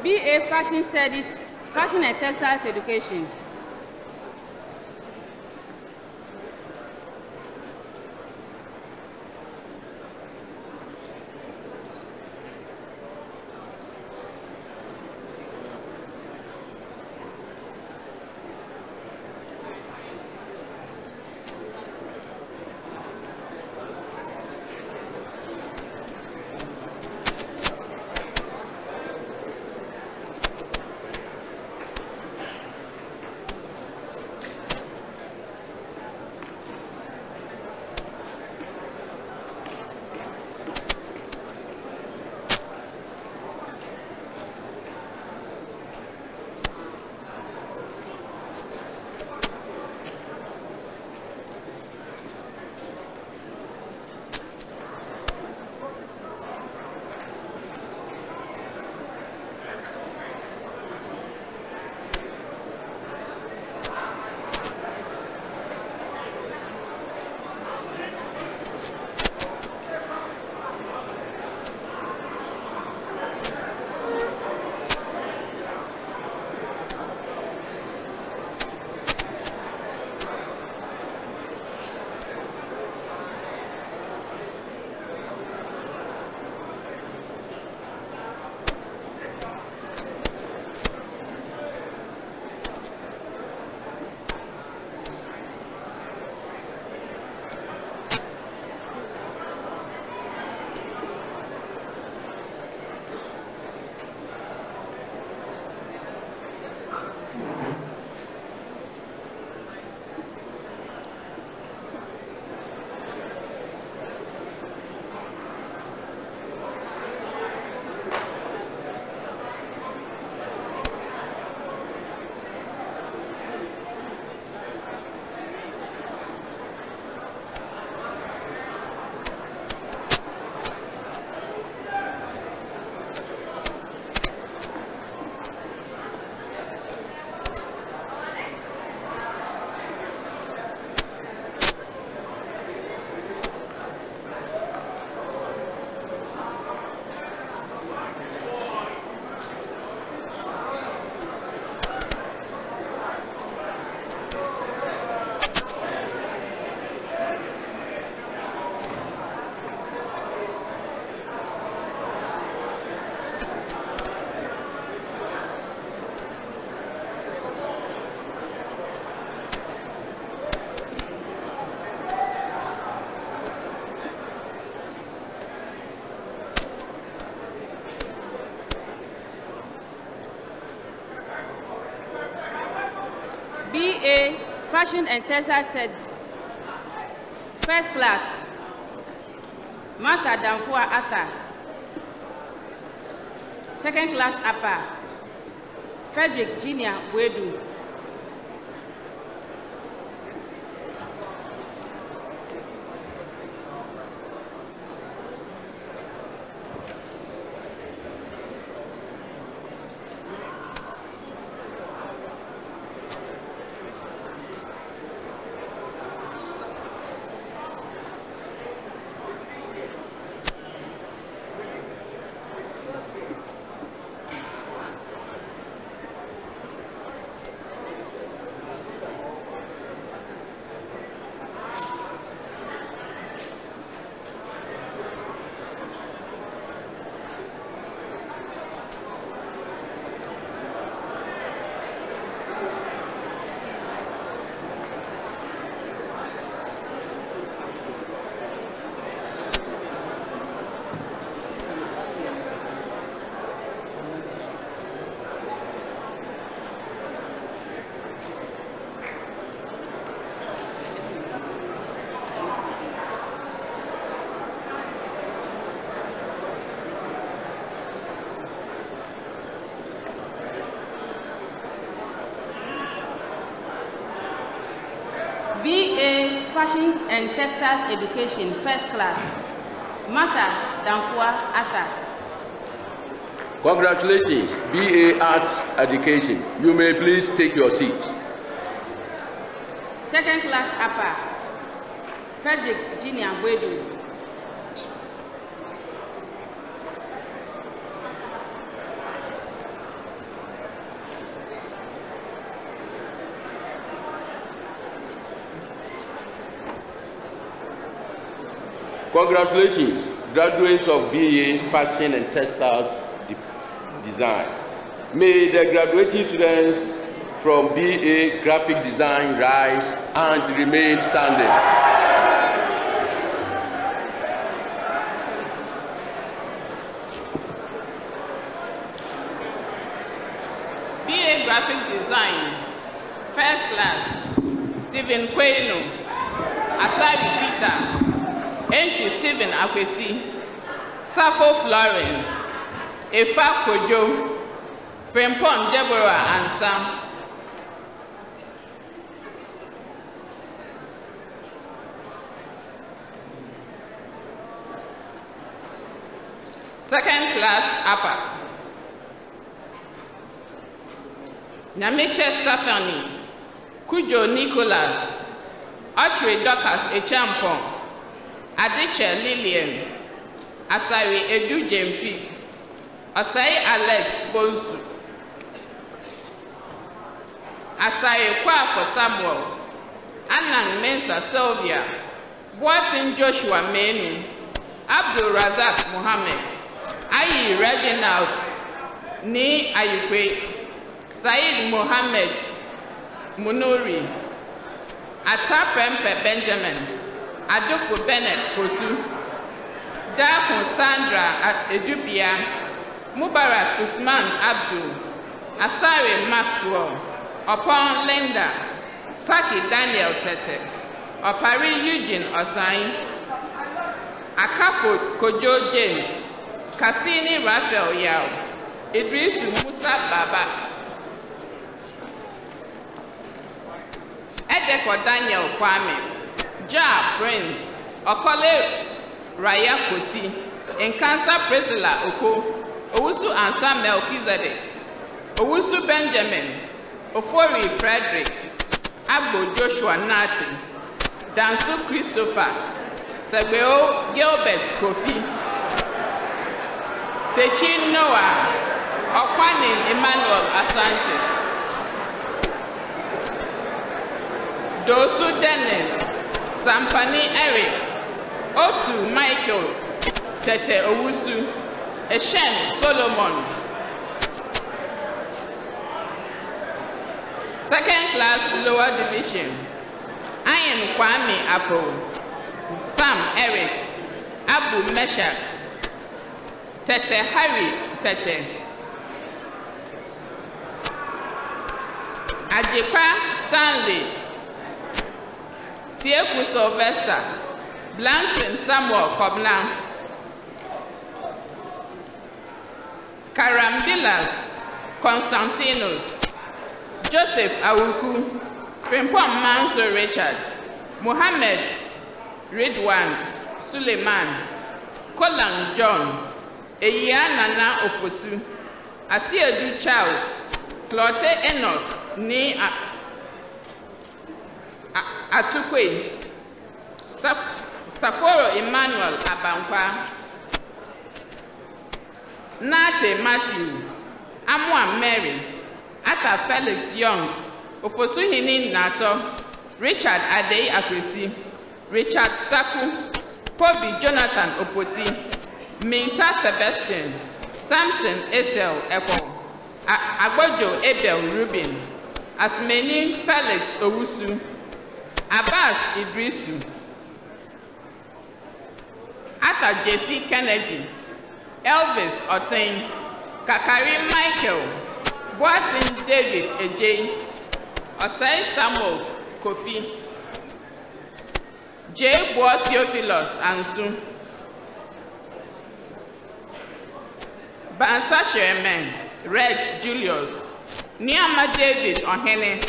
BA Fashion Studies, Fashion and Textiles Education. BA Fashion and Textile Studies, First Class, Martha Danfua Arthur. Second Class Upper, Frederick Junior Wedu. BA Fashion and Textiles Education, First Class, Martha Danfua Arthur. Congratulations, BA Arts Education. You may please take your seat. Second Class Upper, Frederick Junior Wedu. Congratulations, graduates of BA Fashion and Textiles Design. May the graduating students from BA Graphic Design rise and remain standing. BA Graphic Design, First Class, Stephen Kweno, Asari Peter, Entry Stephen Akwesi, Safo Florence, Efa Kojo, Frempon Deborah and Sam. Second Class Upper, Nyamiche Stephanie, Kujo Nicholas, Autry Dorcas Echampon, Adiche Lillian, Asari Edu Jemfi, Asai Alex Bonsu, Asai Kwafo Samuel, Anang Mensa Sylvia, Boatin Joshua Menu, Abdul Razak Mohammed, Ayi Reginald, Ni Ayukwe, Said Mohammed Munuri, Atapempe Benjamin, Adolfo Bennett Fosu, Dakon Sandra Edupia, Mubarak Usman Abdul, Asari Maxwell, Upon Linda, Saki Daniel Tete, Opari Eugene Osain, Akafo Kojo James, Cassini Raphael Yao, Idrisu Musa Baba, Edeko Daniel Kwame, Ja Prince, Okole Raya Kosi, Nkansa Priscilla Oko, Owusu Ansa Melchizedek, Owusu Benjamin, Ofori Frederick, Agbo Joshua Nati, Dansu Christopher, Segbeo Gilbert Kofi, Techi Noah, Okwanin Emmanuel Asante, Dosu Dennis, Sampani Eric, Otu Michael, Tete Owusu, Eshen Solomon. Second Class Lower Division, Ian Kwame Apple, Sam Eric, Abu Meshach, Tete Harry Tete, Ajipa Stanley Tieku Sylvester, Blanson Samuel Kobna, Karambilas Constantinos, Joseph Awuku, Frimpong Manso Richard, Mohammed Ridwan Suleiman, Kolang John, Eyanana Ofosu, Asiedu Charles, Clote Enoch, Ni Atukwe, Saforo Emmanuel Abankwa, Nate Matthew, Amwa Mary, Ata Felix Young, Ofosuhini Nato, Richard Adei Akwesi, Richard Saku, Pobi Jonathan Opoti, Minta Sebastian, Samson Esel Eko, Agbojo Abel Rubin, Asmeni Felix Owusu, Abbas Idrisu, Ata Jesse Kennedy, Elvis Otain, Kakari Michael, Boatin David Ejay, Osei Samuel Kofi, J. Boa Theophilus Ansu, Bansa Sherman, Rex Julius, Niama David Ohene,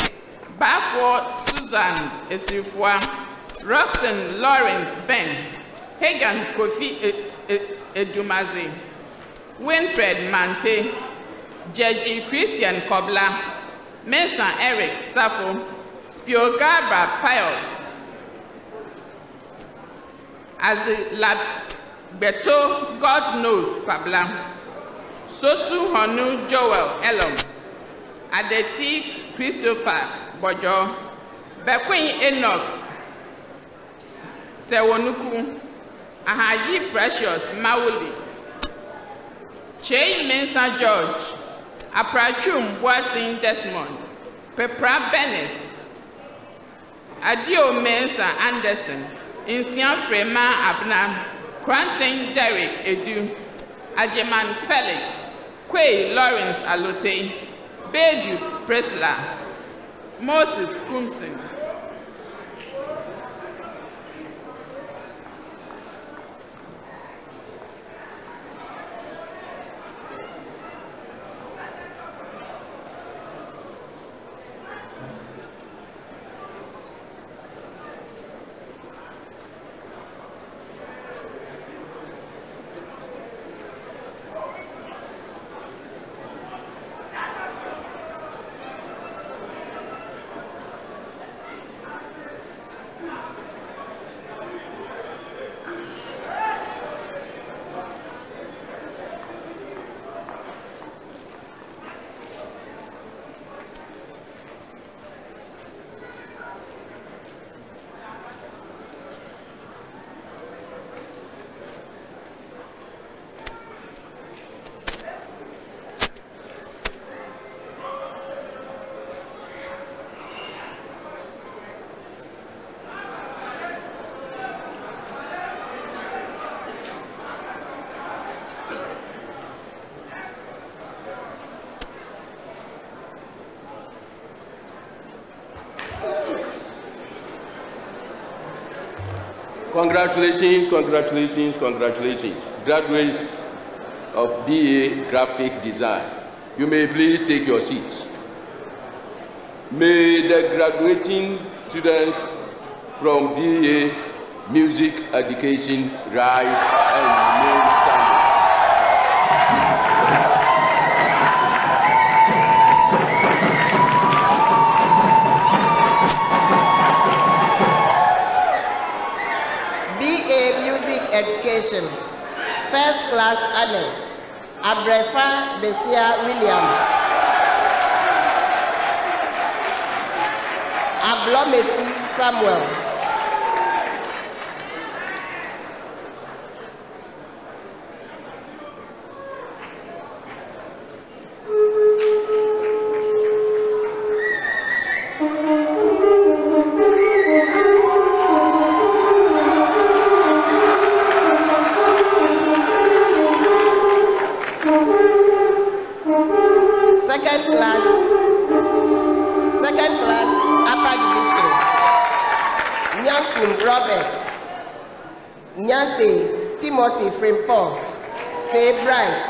Bafo Susan Esifua, Roxanne Lawrence Ben, Hagan Kofi Edumazi, Winfred Mante, Jeji Christian Kobla, Mesa Eric Safo, Spiogaba Pius, as the Beto God knows Kabla, Sosu Honu Joel Elom, Adeti Christopher Bojo, Bequin Enoch Sewonuku, Ahayi Precious Mauli, Che Mensa George, Aprachum Boatin Desmond, Pepra Benes, Adio Mensa Anderson, Insian Frema Abna, Quentin Derek Edu, Ajeman Felix, Quay Lawrence Alote, Bedu Presla, Moses Kumsin. Congratulations, congratulations, congratulations. Graduates of BA Graphic Design. You may please take your seats. May the graduating students from BA Music Education rise and remain standing. Education, First Class Honors, Abrefa Besia William, Ablometi Samuel, Second class Upper Division, Nyankum Robert, Nyante Timothy Frimpong, Faye Bright,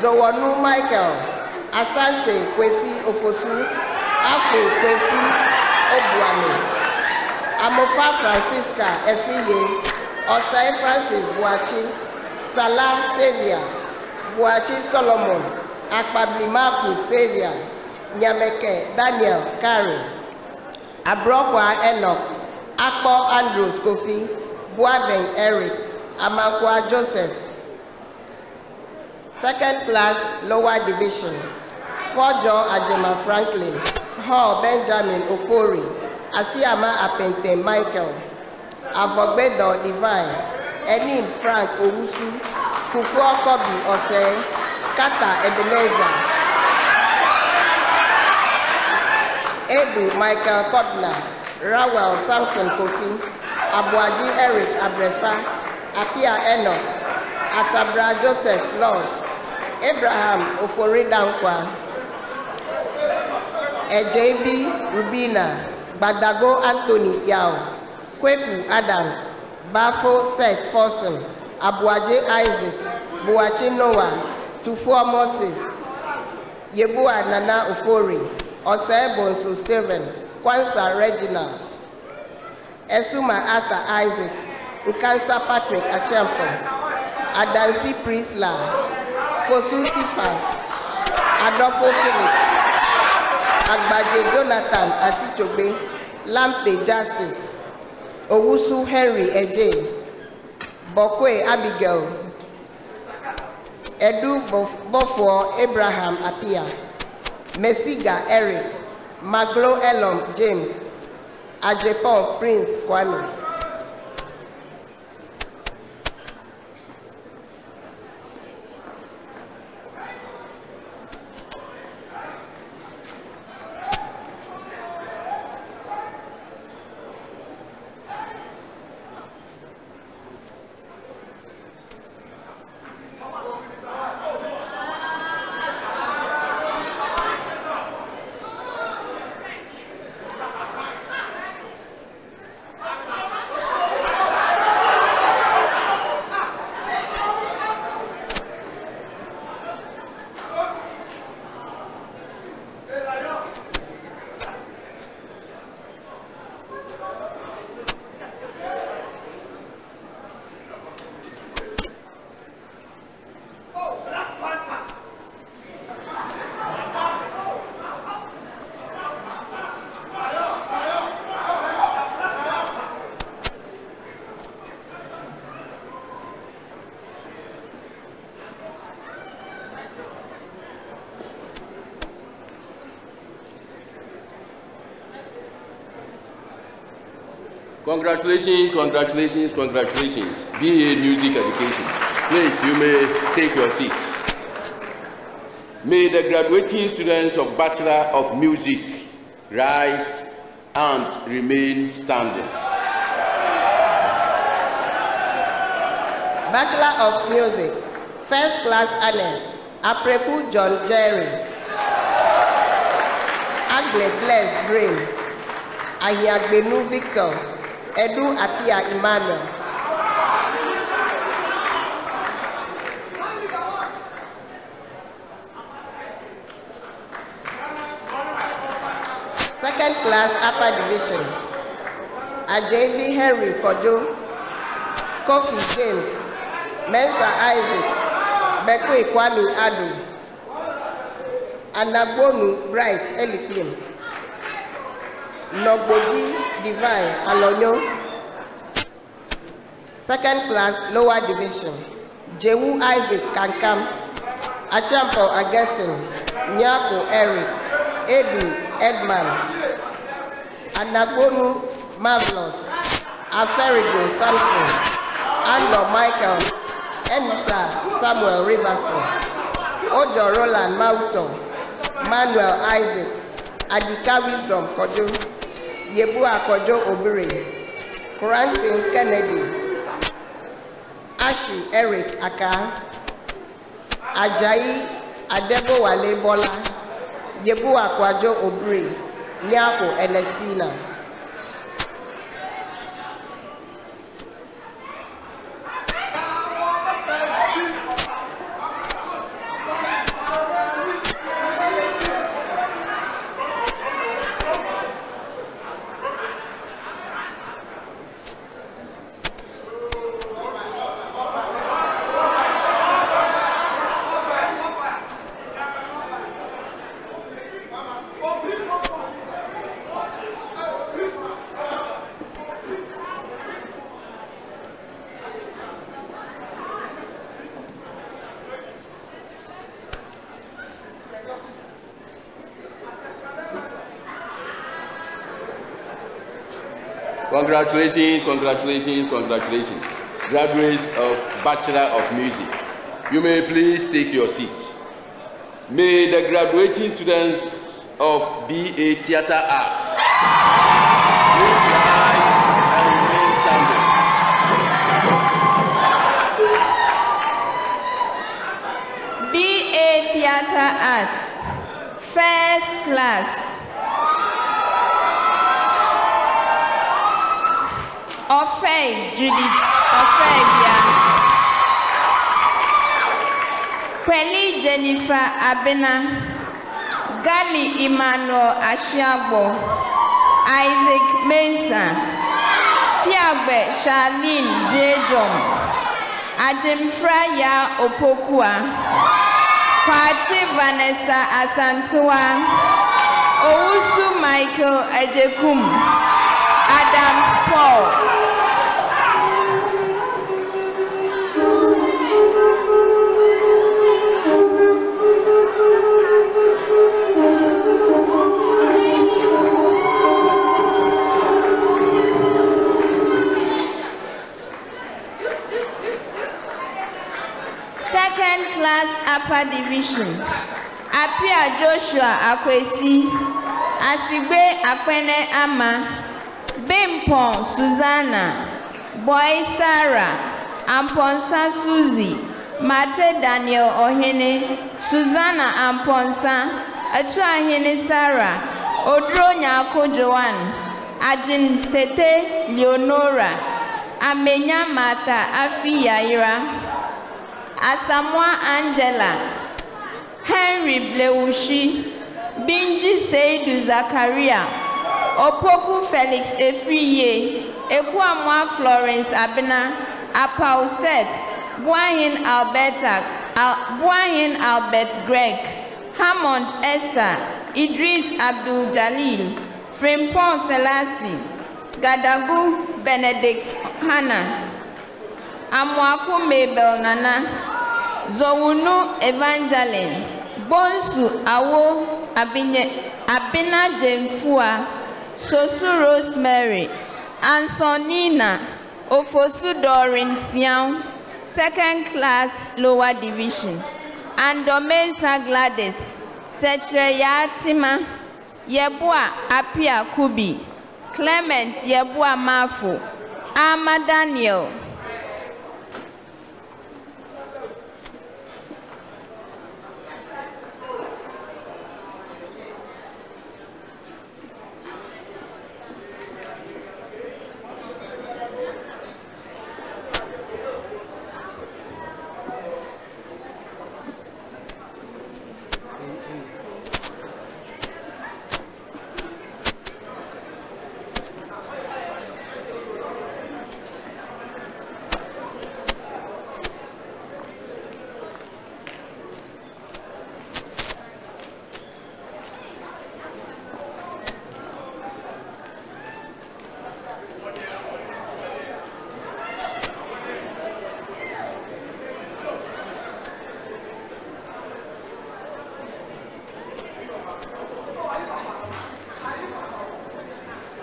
Zowonu Michael, Asante Kwesi Ofosu, Afo Kwesi Obuame, Amofa Francisca Efiye, Osai Francis Buachi, Salah Xavier, Buachi Solomon, Akpablimaku Xavier, Nyameke Daniel Kari, Abrokwa Enoch, Akpo Andrews Kofi, Buabeng Eric, Amankwa Joseph. Second class, lower division, Fojo Ajema Franklin, Hall Benjamin Ofori, Asiama Apente Michael, Avogbedo Divine, Enin Frank Owusu, Kufuo Kobi Ose, Kata Ebenezer, Edu Michael Kotner, Rawel Samson Kofi, Abuaji Eric Abrefa, Apia Enoch, Atabra Joseph Lord, Abraham Oforidankwa, Ejebi Rubina, Badago Anthony Yao, Kweku Adams, Bafo Seth Forson, Abuaje Isaac, Buachi Noah, Tufuo Moses, Yebua Nana Ofori, Osebonsu Stephen, Kwanza Regina, Esuma Ata Isaac, Ukansa Patrick Achempo, Adansi Prisla, Fosu Sifas, Adolfo Philip, Agbaje Jonathan Atichobe, Lamte Justice, Owusu Henry Eje, Bokwe Abigail, Edu Bofo Abraham Apia, Mesiga Eric, Maglo Elom James, Ajepon Prince Kwame. Congratulations, congratulations, congratulations. BA Music Education. Please, you may take your seats. May the graduating students of Bachelor of Music rise and remain standing. Bachelor of Music, First Class Honors, Apreku John Jerry, Agle Bless Green, Ahiagbenu Victor, Edu Apia Emmanuel. Second Class Upper Division, Ajevi Henry Kojo, Kofi James, Mensa Isaac, Bekwe Kwame Adu, Anabonu Bright Eliklim, Nogboji Divine Alonyo. Second Class Lower Division, Jewu Isaac Kankam, Achampo Augustine, Nyako Eric, Edu Edman, Anabonu Marvelous, Aferigo Samson, Ando Michael, Enisa Samuel Riverson, Ojo Roland Mauto, Manuel Isaac, Adika Wisdom Kojo, Yebua Kojo Obiri, Corantin Kennedy, Ashi Eric Aka, Ajayi Adebo Wale Bola, Yebua Kwajo Obiri, Nyako Ernestina. Congratulations, congratulations, congratulations. Graduates of Bachelor of Music. You may please take your seat. May the graduating students of BA Theatre Arts please rise and remain standing. BA Theatre Arts, first class. Ofei Judith Ofebia, Kweli Jennifer Abena, Gali Emmanuel Ashiagbo, Isaac Mensah, Fiagbe Charlene Jejom, Ajimfraya Opokua, Kwachi Vanessa Asantua, Owusu Michael Ejekum, Adams Paul. Second class upper division. Apia Joshua Akwesi, Asigbe Akwene Ama, Bimpon Susanna, Boy Sarah, Amponsa Suzy, Mate Daniel Ohene, Susanna Amponsa, Atuahene Sarah, Odronya Joan, Ajin Tete Leonora, Amenya Mata Afi Yaira, Asamoah Angela, Henry Blewushi, Binji Seidu Zakaria, Opoku Felix Efriye, Ekwamwa Florence Abena, Apauset, Buahin Albert Greg, Hammond Esther, Idris Abdul Jalil, Frimpong Selassie, Gadagu Benedict Hannah, Amwaku Mabel Nana, Zowunu Evangeline, Bonsu Awo Abina Jemfua, Sosu Rosemary, Ansonina, Ofosu Dorin Sian, second class lower division, and Domensa Gladys, Secretary Tima, Yebua Apia Kubi, Clement Yebua Mafu, Ama Daniel.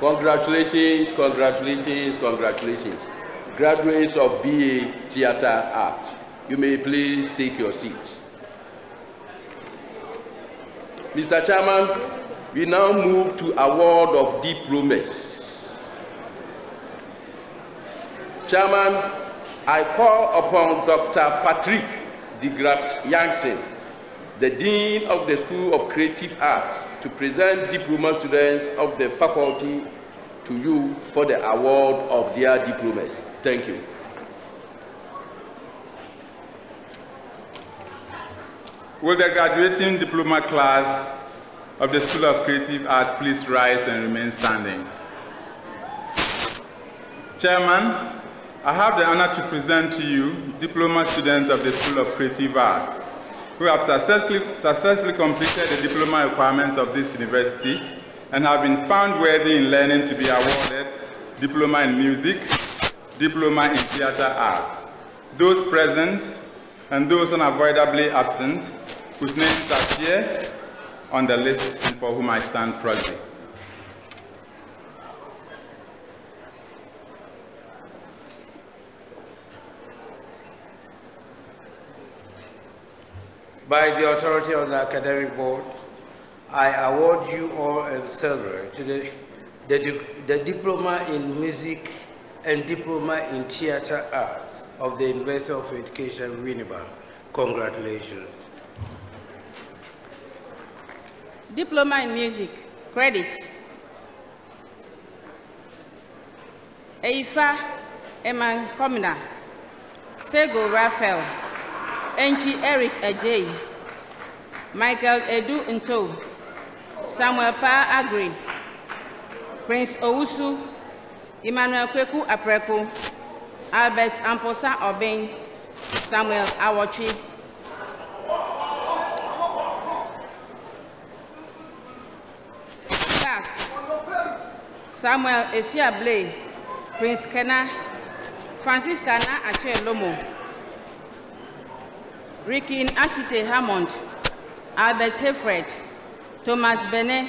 Congratulations, congratulations, congratulations. Graduates of BA Theatre Arts, you may please take your seat. Mr. Chairman, we now move to award of diplomas. Chairman, I call upon Dr. Patrick de Graaf Jansen, the Dean of the School of Creative Arts, to present diploma students of the faculty to you for the award of their diplomas. Thank you. Will the graduating diploma class of the School of Creative Arts please rise and remain standing? Chairman, I have the honor to present to you diploma students of the School of Creative Arts who have successfully completed the diploma requirements of this university and have been found worthy in learning to be awarded diploma in music, diploma in theater arts. Those present and those unavoidably absent, whose names appear on the list and for whom I stand proxy. By the authority of the Academic Board, I award you all and several to the Diploma in Music and Diploma in Theater Arts of the University of Education, Winneba. Congratulations. Diploma in Music, credit. Eifa Eman Komina, Sego Raphael, Enki Eric Ajay, Michael Edu Nto, Samuel Pa Agri, Prince Owusu, Emmanuel Kweku Apreko, Albert Amposa Obeng, Samuel Awachi. Class, Samuel Esiabley, Prince Kena, Francis Kana Ache Lomo, Ricky Ashite Hammond, Albert Hefred, Thomas Bene,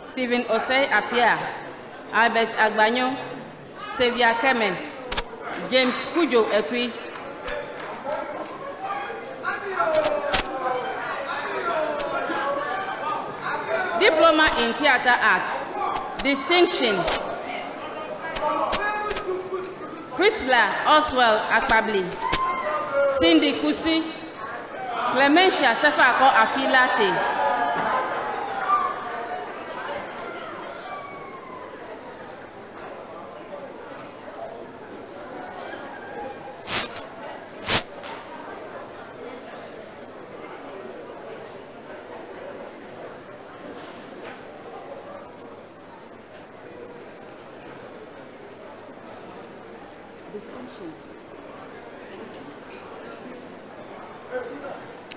Stephen Osei Apia, Albert Agbanyo, Xavier Kemen, James Kujo Ekwi, Diploma in Theater Arts, Distinction, Priscilla Oswell Akpabli, Cindy Kusi, Clementia Sefako Afilate,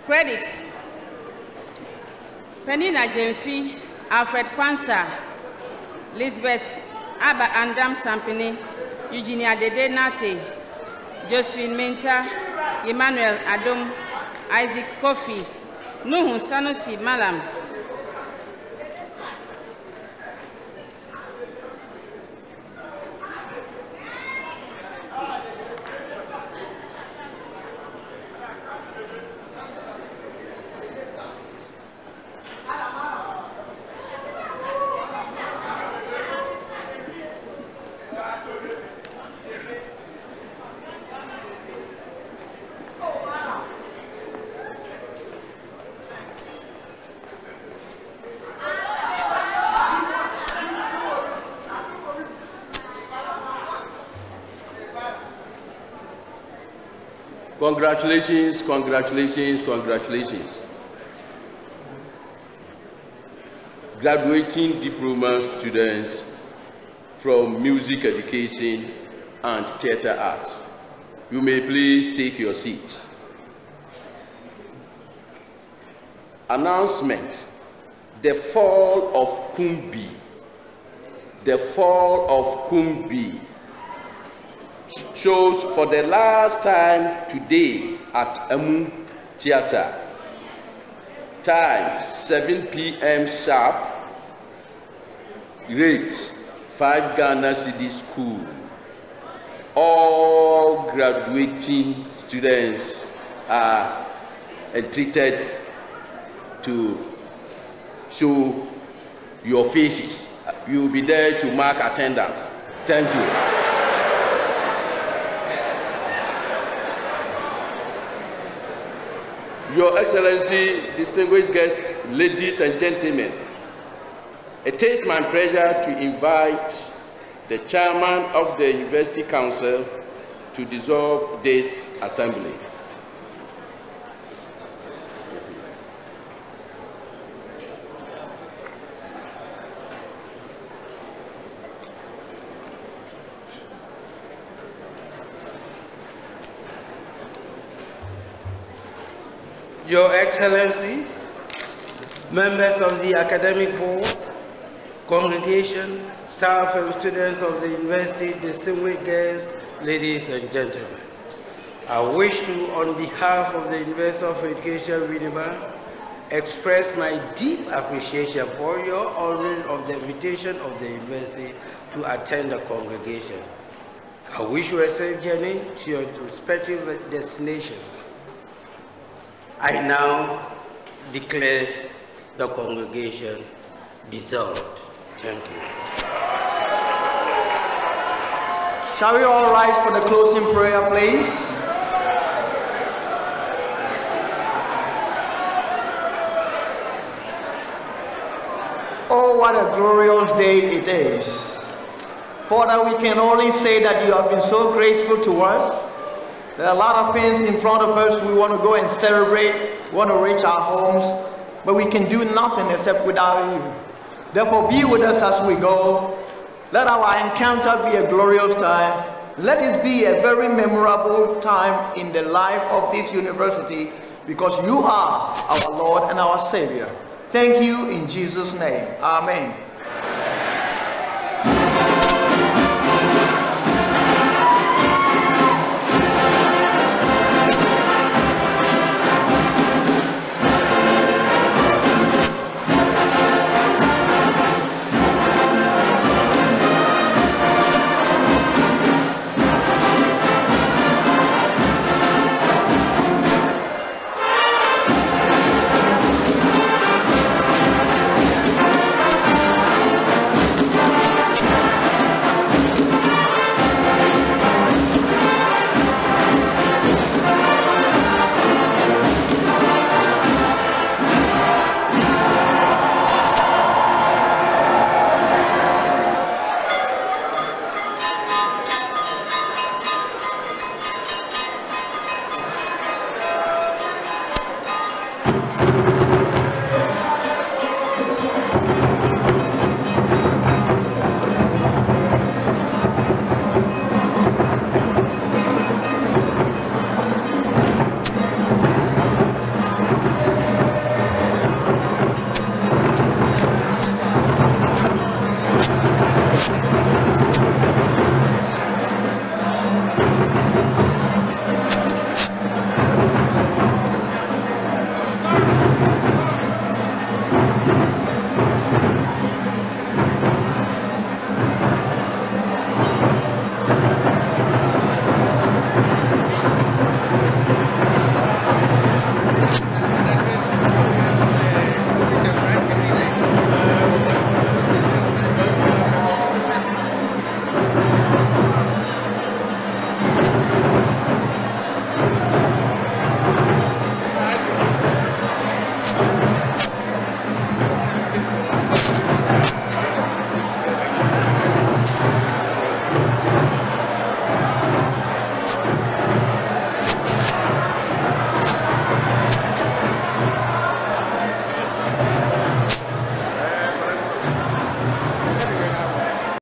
credits. Penina Jemfi, Alfred Kwanzaa, Lisbeth Abba Andam Sampini, Eugenia Dede Nate, Josephine Minta, Emmanuel Adom, Isaac Kofi, Nuhu Sanusi Malam, Congratulations, congratulations, congratulations. Graduating diploma students from music education and theater arts. You may please take your seat. Announcement: the fall of Kumbi. The fall of Kumbi shows for the last time today at Amu Theatre. Time 7 p.m. sharp. Rate 5 Ghana cedis school. All graduating students are entreated to show your faces. You will be there to mark attendance. Thank you. Your Excellency, distinguished guests, ladies and gentlemen, it is my pleasure to invite the chairman of the University Council to dissolve this assembly. Your Excellency, members of the Academic Board, congregation, staff and students of the university, distinguished guests, ladies and gentlemen. I wish to, on behalf of the University of Education, UEW, express my deep appreciation for your honoring of the invitation of the university to attend the congregation. I wish you a safe journey to your respective destinations. I now declare the congregation dissolved. Thank you. Shall we all rise for the closing prayer, please? Oh, what a glorious day it is. Father, we can only say that you have been so graceful to us. There are a lot of things in front of us. We want to go and celebrate, we want to reach our homes, but we can do nothing except without you. Therefore, be with us as we go. Let our encounter be a glorious time. Let this be a very memorable time in the life of this university, because you are our Lord and our Savior. Thank you in Jesus' name. Amen.